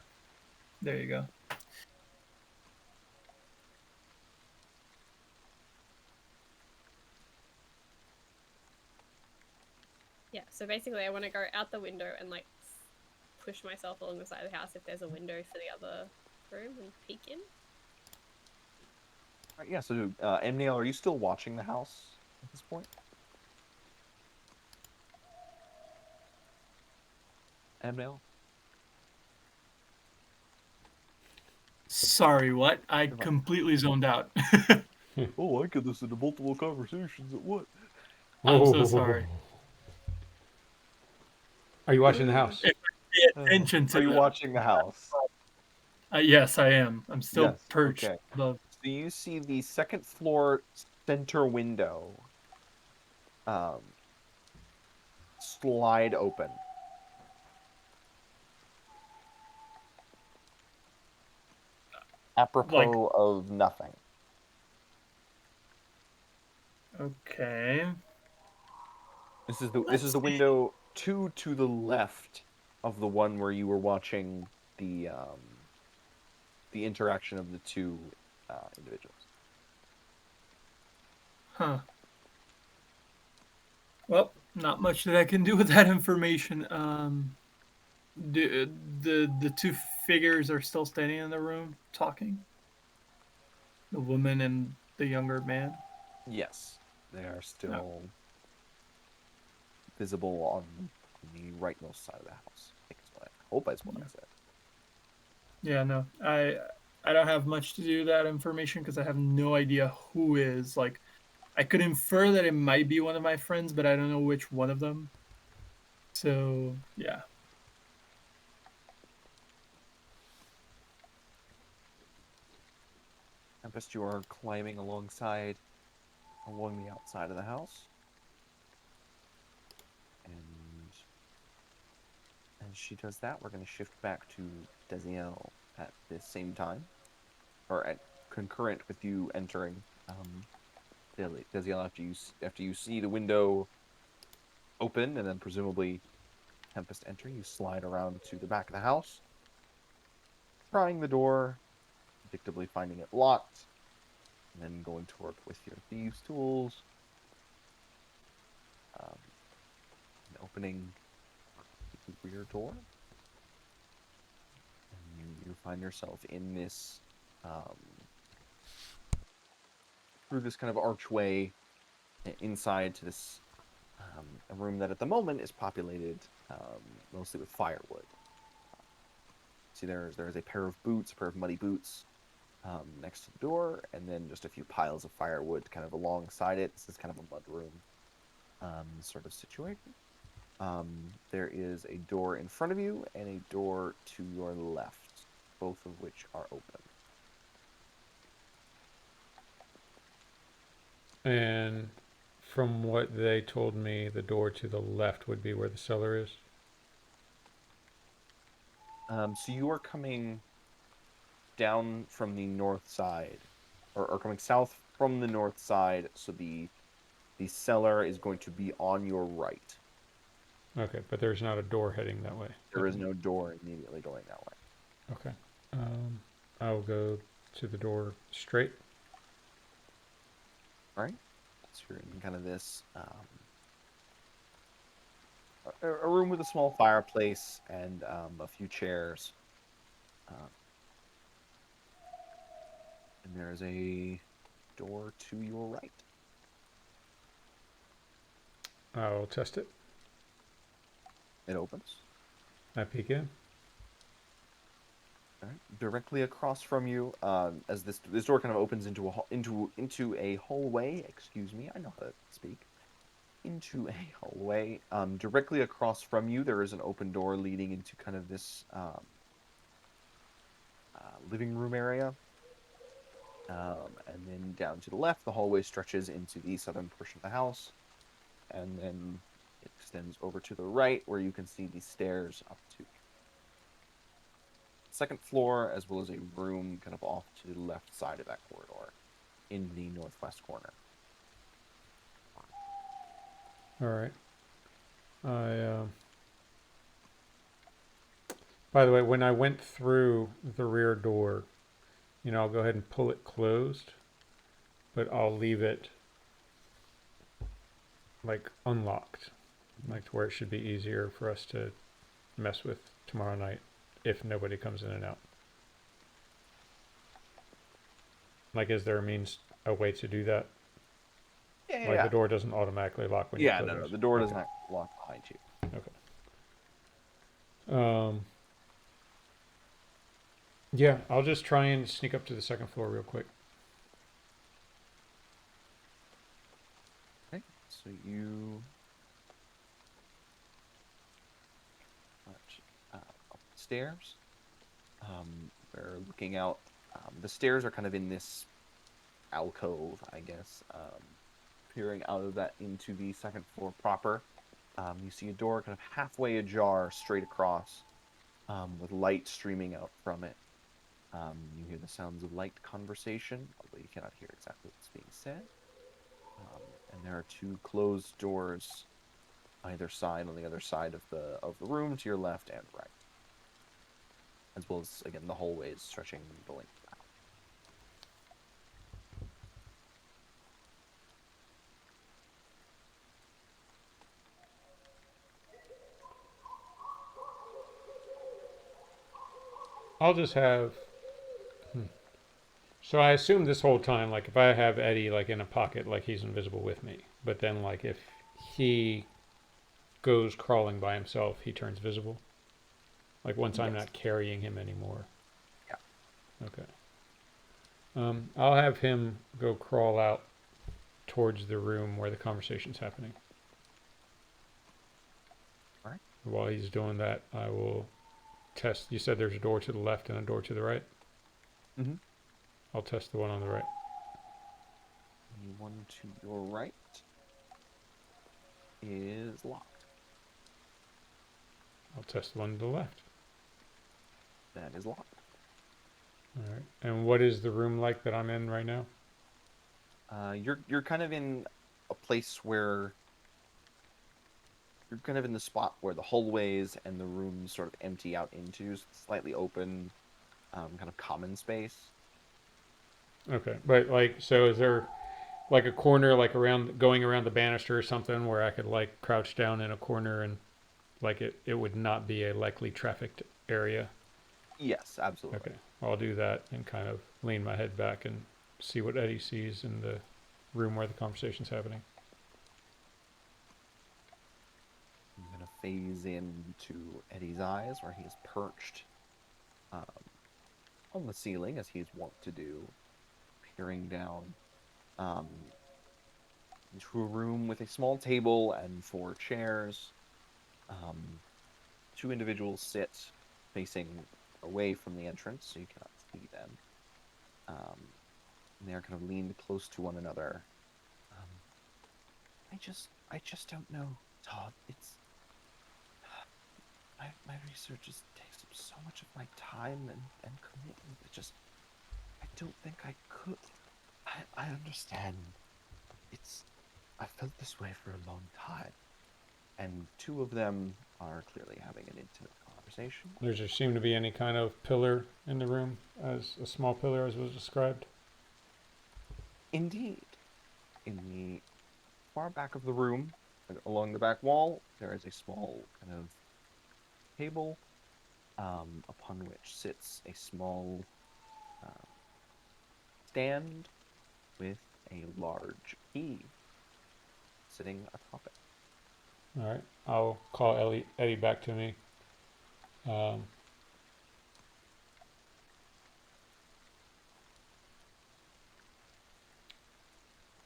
There you go. Yeah, so basically I want to go out the window and like push myself along the side of the house if there's a window for the other room and peek in. All right, yeah, so Emniel, are you still watching the house at this point? Emniel? Sorry, what? I completely zoned out. Oh, I could listen to multiple conversations at once. I'm so sorry. Are you watching the house? Pay attention to Are you them. watching the house? Yes, I am. I'm still Yes, perched okay. above. So you see the second floor center window slide open. Apropos of nothing. Okay. This is the window to the left of the one where you were watching the interaction of the two individuals. Huh. Well, not much that I can do with that information. The two figures are still standing in the room talking. The woman and the younger man. Yes, they are still visible on the rightmost side of the house. I think I hope that's what I said. Yeah, no, I don't have much to do with that information because I have no idea who is. Like, I could infer that it might be one of my friends, but I don't know which one of them. So yeah. Tempest, you are climbing along the outside of the house. And as she does that, we're going to shift back to Desiel at the same time. Or at concurrent with you entering Desiel after you see the window open and then presumably Tempest enter, you slide around to the back of the house, trying the door, predictably finding it locked, and then going to work with your thieves' tools, and opening the rear door. And you find yourself in this, through this kind of archway inside to this a room that at the moment is populated mostly with firewood. See, there is a pair of boots, a pair of muddy boots, next to the door, and then just a few piles of firewood kind of alongside it. This is kind of a mudroom sort of situation. There is a door in front of you and a door to your left, both of which are open. And from what they told me, the door to the left would be where the cellar is. So you are coming down from the north side, or coming south from the north side. So the cellar is going to be on your right. Okay, but there's not a door heading that way. There is no door immediately going that way. Okay. I'll go to the door straight. All right. So you're in kind of this a room with a small fireplace and a few chairs. And there's a door to your right. I'll test it. It opens. I peek in. All right. Directly across from you, as this door kind of opens into a hallway. Excuse me, I know how to speak. Into a hallway. Directly across from you, there is an open door leading into kind of this living room area. And then down to the left, the hallway stretches into the southern portion of the house. And then it extends over to the right, where you can see the stairs up to the second floor, as well as a room kind of off to the left side of that corridor in the northwest corner. All right. By the way, when I went through the rear door, I'll go ahead and pull it closed, but I'll leave it like unlocked, like to where it should be easier for us to mess with tomorrow night if nobody comes in and out. Like, is there a way to do that? Yeah. The door doesn't automatically lock when you close it? No, the door does not lock behind you. Okay. Yeah, I'll just try and sneak up to the second floor real quick. Okay, so you up the stairs. We're looking out. The stairs are kind of in this alcove, I guess, peering out of that into the second floor proper. You see a door kind of halfway ajar straight across, with light streaming out from it. You hear the sounds of light conversation, although you cannot hear exactly what's being said. And there are two closed doors either side, on the other side of the room, to your left and right, as well as, again, the hallways stretching the length of the house. I'll just have... So I assume this whole time, like, if I have Eddie, like, in a pocket, like, he's invisible with me. But then, like, if he goes crawling by himself, he turns visible? Like, once I'm not carrying him anymore? Yeah. Okay. I'll have him go crawl out towards the room where the conversation's happening. All right. While he's doing that, I will test. You said there's a door to the left and a door to the right? Mm-hmm. I'll test the one on the right. The one to your right is locked. I'll test the one to the left. That is locked. All right. And what is the room like that I'm in right now? You're kind of in a place where you're kind of in the spot where the hallways and the rooms sort of empty out into slightly open, kind of common space. Okay, but like, so is there like a corner, like going around the banister or something, where I could like crouch down in a corner and like it would not be a likely trafficked area? Yes, absolutely. Okay, I'll do that and kind of lean my head back and see what Eddie sees in the room where the conversation's happening. I'm gonna phase into Eddie's eyes, where he is perched on the ceiling, as he's wont to do, peering down into a room with a small table and 4 chairs. 2 individuals sit facing away from the entrance, so you cannot see them. And they are kind of leaned close to one another. I just don't know, Todd. It's my research just takes up so much of my time and commitment. I don't think I could. I understand. I felt this way for a long time. And 2 of them are clearly having an intimate conversation. Does there seem to be any kind of pillar in the room, as a small pillar as was described? Indeed. In the far back of the room, along the back wall, there is a small kind of table, upon which sits a small stand with a large key sitting atop it. All right, I'll call Eddie back to me.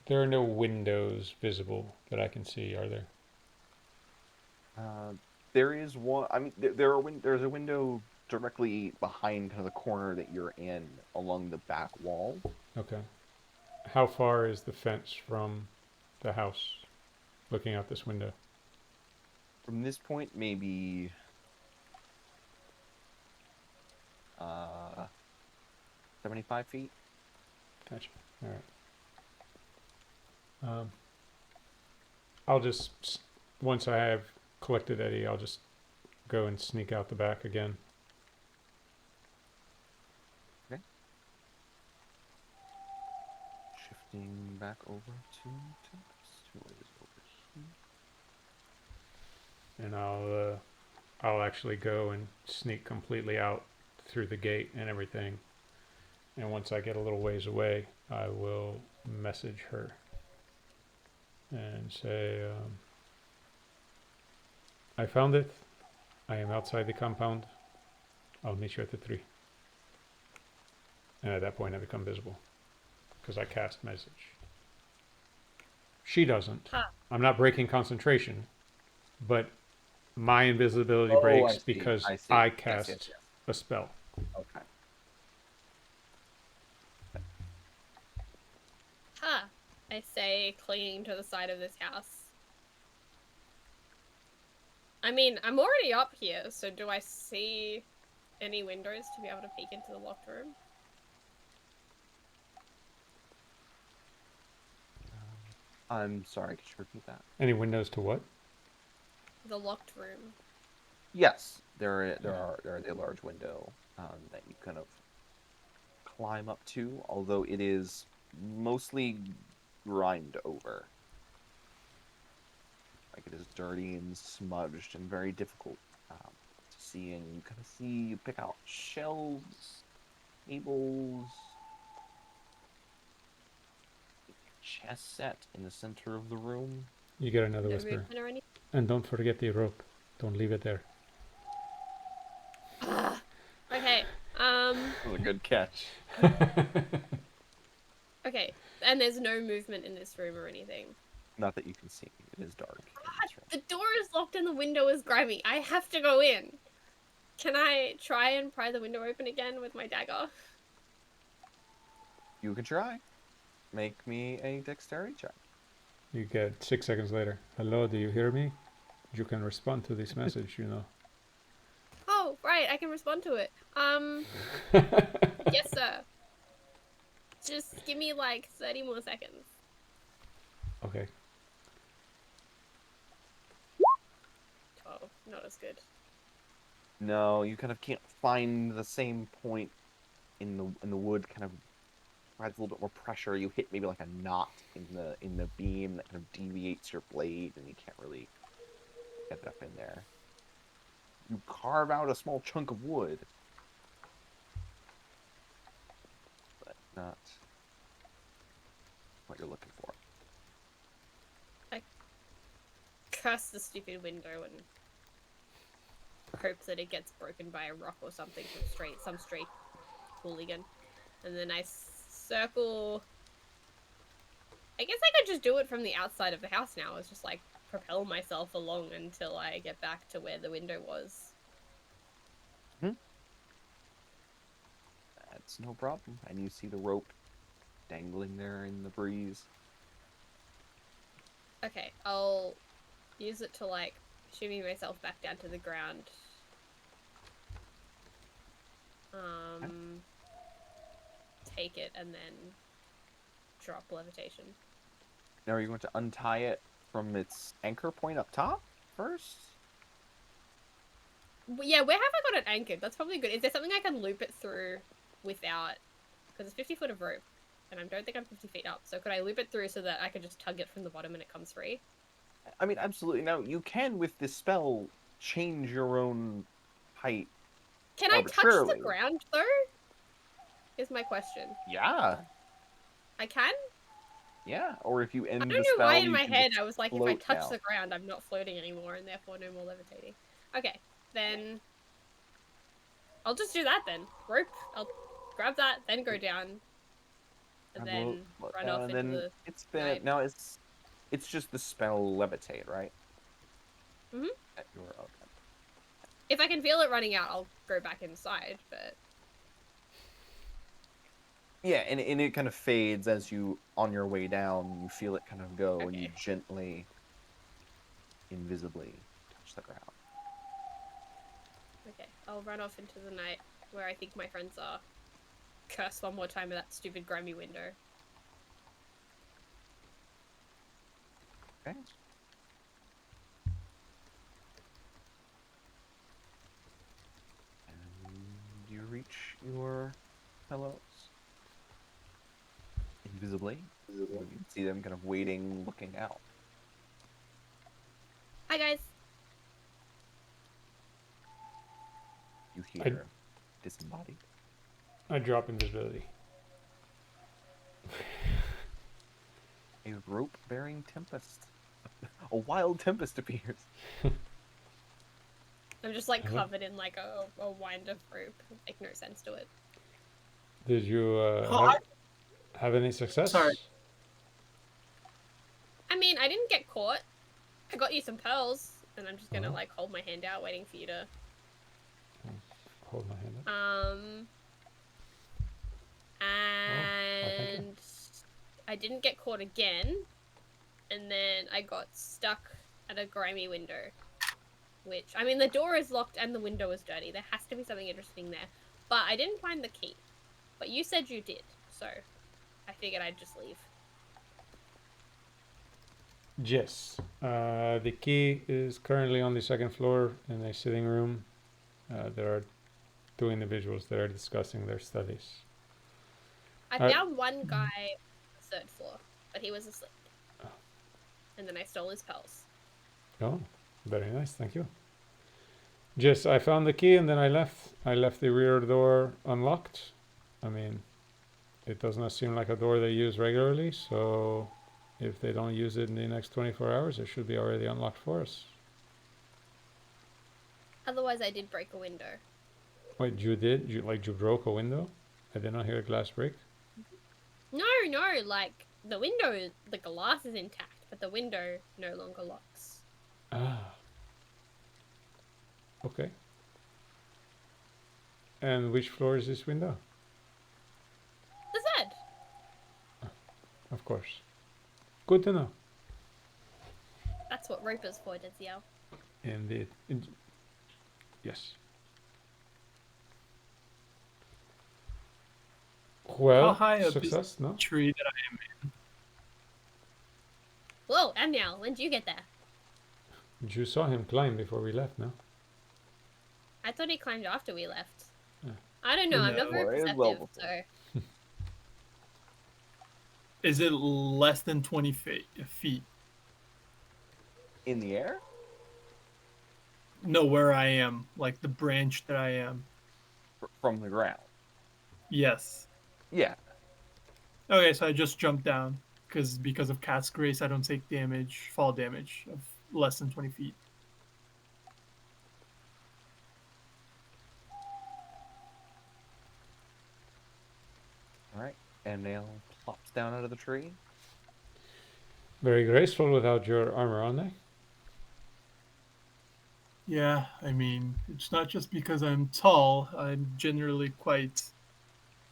There are no windows visible that I can see, are there? There is one. I mean, there's a window directly behind kind of the corner that you're in, along the back wall. Okay. How far is the fence from the house, looking out this window? From this point, maybe 75 feet. Gotcha. All right. I'll just, once I have collected Eddie, I'll just go and sneak out the back again. Okay. Shifting back over to Tempest, who is over here. And I'll actually go and sneak completely out through the gate and everything. And once I get a little ways away, I will message her and say, I found it. I am outside the compound. I'll meet you at the 3. And at that point, I become visible because I cast message. She doesn't. Huh. I'm not breaking concentration, but my invisibility Oh, breaks I see, because I see. I Yes, cast yes. a spell. Okay. Huh. I say, clinging to the side of this house. I mean, I'm already up here, so do I see any windows to be able to peek into the locked room? I'm sorry, could you repeat that? Any windows to what? The locked room. Yes, there is a large window that you kind of climb up to, although it is mostly grimed over. Like, it is dirty and smudged and very difficult to see, and you kind of see, you pick out shelves, tables, chess set in the center of the room. You get another No whisper. movement or anything? And don't forget the rope. Don't leave it there. Okay. That was a good catch. Okay. And there's no movement in this room or anything. Not that you can see. It is dark. The door is locked and the window is grimy. I have to go in. Can I try and pry the window open again with my dagger? You can try. Make me a dexterity check. You get 6 seconds later. Hello, do you hear me? You can respond to this message, you know. Oh, right, I can respond to it. Yes, sir. Just give me like 30 more seconds. Okay. Oh, not as good. No, you kind of can't find the same point in the wood. Kind of provides a little bit more pressure. You hit maybe like a knot in the beam that kind of deviates your blade, and you can't really get it up in there. You carve out a small chunk of wood, but not what you're looking for. I curse the stupid window and hope that it gets broken by a rock or something from some stray hooligan. And then I circle. I guess I could just do it from the outside of the house now. It's just like propel myself along until I get back to where the window was. That's no problem. And you see the rope dangling there in the breeze. Okay, I'll use it to like shimmy myself back down to the ground. Take it and then drop levitation. Now, are you going to untie it from its anchor point up top first? Yeah, where have I got it anchored? That's probably good. Is there something I can loop it through without... Because it's 50 foot of rope, and I don't think I'm 50 feet up. So could I loop it through so that I could just tug it from the bottom and it comes free? I mean, absolutely. Now, you can, with this spell, change your own height. Can I touch the arbitrarily. ground, though? Is my question. Yeah. I can? Yeah. Or if you end I the don't know spell, why in you my can head just I was like, if I float touch down. the ground, I'm not floating anymore, and therefore no more levitating. Okay, then... I'll just do that then. Rope. I'll grab that, then go down. And then run off and into then the it's been night. now it's just the spell levitate, right? Mhm. Okay. If I can feel it running out, I'll go back inside, but... Yeah, and it kind of fades as you, on your way down, you feel it kind of go, and you Okay. gently, invisibly touch the ground. Okay, I'll run off into the night where I think my friends are. Curse one more time at that stupid grimy window. Okay. And you reach your fellows invisibly. You can see them kind of waiting, looking out. Hi, guys. You hear disembodied. I drop invisibility. A rope-bearing tempest. A wild tempest appears. I'm just like Uh-huh. covered in like a wind of rope. Make no sense to it. Did you have any success? Sorry. I mean, I didn't get caught. I got you some pearls, and I'm just gonna Uh-huh. like hold my hand out, waiting for you to. Hold my hand up. thank you. And I didn't get caught again, and then I got stuck at a grimy window. Which, I mean, the door is locked and the window is dirty. There has to be something interesting there. But I didn't find the key. But you said you did, so I figured I'd just leave. Yes. The key is currently on the second floor in a sitting room. There are two individuals that are discussing their studies. I found one guy on the third floor, but he was asleep. And then I stole his pearls. Oh, very nice. Thank you. Yes, I found the key and then I left. I left the rear door unlocked. I mean, it does not seem like a door they use regularly, so if they don't use it in the next 24 hours, it should be already unlocked for us. Otherwise, I did break a window. Wait, you did? You broke a window? I did not hear a glass break. No, like, the window, the glass is intact, but the window no longer locks. Ah. Okay. And which floor is this window? The third. Of course. Good to know. That's what rope is for, Denziel. Indeed. Yes. Well, How high up is success, no? tree that I am in? Whoa, Amniel, when did you get there? You saw him climb before we left, no? I thought he climbed after we left. Yeah. I don't know, I'm not No. very Well, perceptive, well so... Is it less than 20 feet? In the air? No, where I am, like the branch that I am. From the ground. Yes. Yeah. Okay, so I just jumped down because of Cat's Grace, I don't take damage, fall damage of less than 20 feet. And Nail plops down out of the tree. Very graceful without your armor on, eh? Yeah, I mean, it's not just because I'm tall. I'm generally quite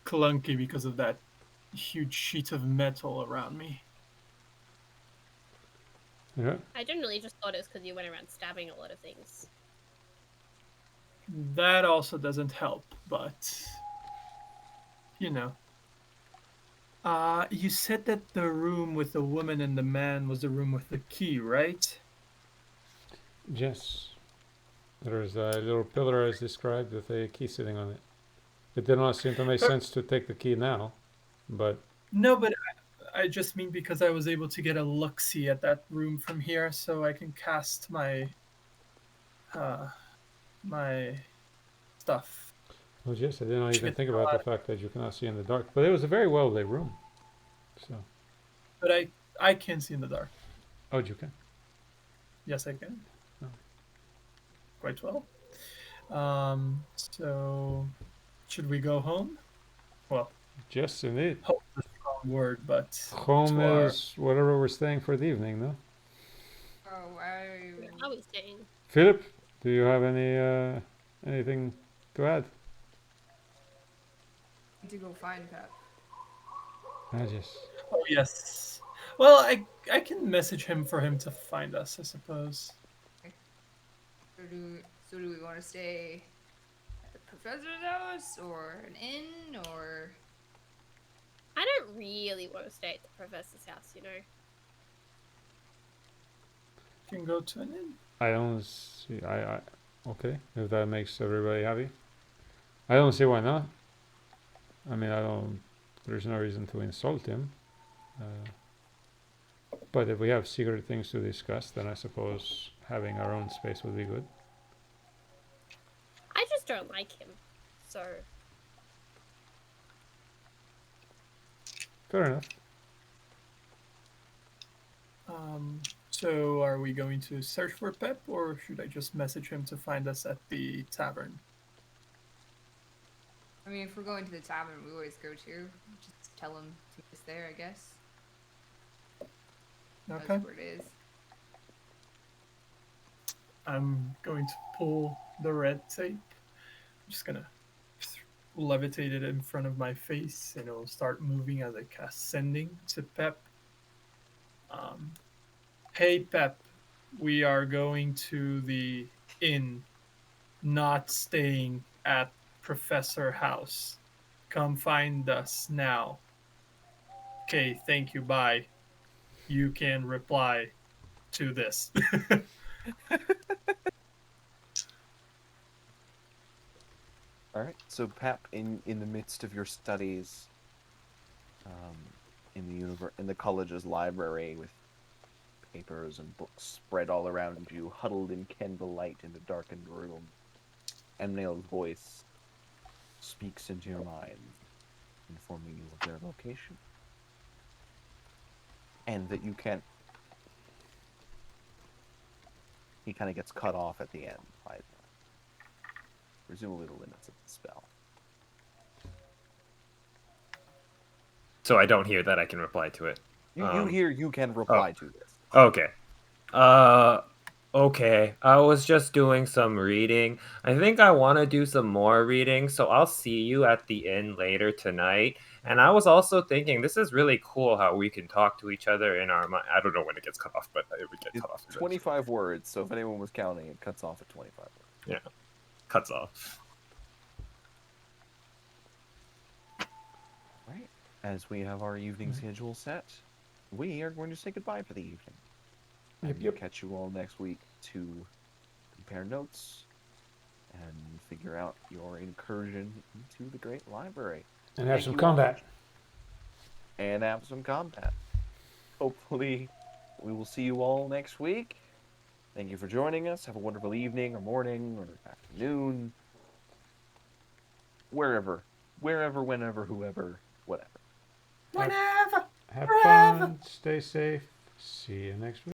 clunky because of that huge sheet of metal around me. Yeah. I generally just thought it was because you went around stabbing a lot of things. That also doesn't help, but you know. You said that the room with the woman and the man was the room with the key, right? Yes. There is a little pillar as described with a key sitting on it. It did not seem to make sense to take the key now, but No, but I just mean because I was able to get a look-see at that room from here, so I can cast my my stuff. well, yes, I did not Which even gets think a about the lot- fact that you cannot see in the dark. But it was a very well lit room. So, But I can see in the dark. oh, you can. Yes, I can. Oh. Quite well. So should we go home? Well, Yes, indeed. home is a strong word, but Home to our- is wherever we're staying for the evening, no? Oh, Where are we staying? Philip, do you have anything to add? need to go find Pep. Ah, yes. Oh yes. Well, I can message him for him to find us, I suppose. So do we want to stay at the professor's house or an inn or? I don't really want to stay at the professor's house, you know. Can go to an inn. I don't see. Okay, if that makes everybody happy. I don't see why not. I mean, I don't. There's no reason to insult him. But if we have secret things to discuss, then I suppose having our own space would be good. I just don't like him. So Fair enough. So are we going to search for Pep, or should I just message him to find us at the tavern? I mean, if we're going to the tavern, we always go to. Just tell him to meet us there, I guess. Okay. That's where it is. I'm going to pull the red tape. I'm just gonna levitate it in front of my face, and it'll start moving as I cast sending to Pep. Hey Pep, we are going to the inn, not staying at Professor House. Come find us now. Okay, thank you, bye. You can reply to this. All right. So Pep, in the midst of your studies, in the college's library with papers and books spread all around you, huddled in candlelight in the darkened room, Emnail's voice speaks into your mind, informing you of their location, and that you can't. He kind of gets cut off at the end by presumably the limits of the spell. So I don't hear that I can reply to it. You hear you can reply to this. Okay. Okay. I was just doing some reading. I think I want to do some more reading, so I'll see you at the inn later tonight. And I was also thinking, this is really cool how we can talk to each other in our mind. I don't know when it gets cut off, but it would get cut off. It's 25 words, so if anyone was counting, it cuts off at 25 words. Yeah, cuts off. Right. As we have our evening schedule set, we are going to say goodbye for the evening. And we'll catch you all next week to compare notes and figure out your incursion into the Great Library. And have some combat. And have some combat. Hopefully, we will see you all next week. Thank you for joining us. Have a wonderful evening or morning or afternoon. Wherever, whenever, whoever, whatever. Whenever. Have fun. Stay safe. See you next week.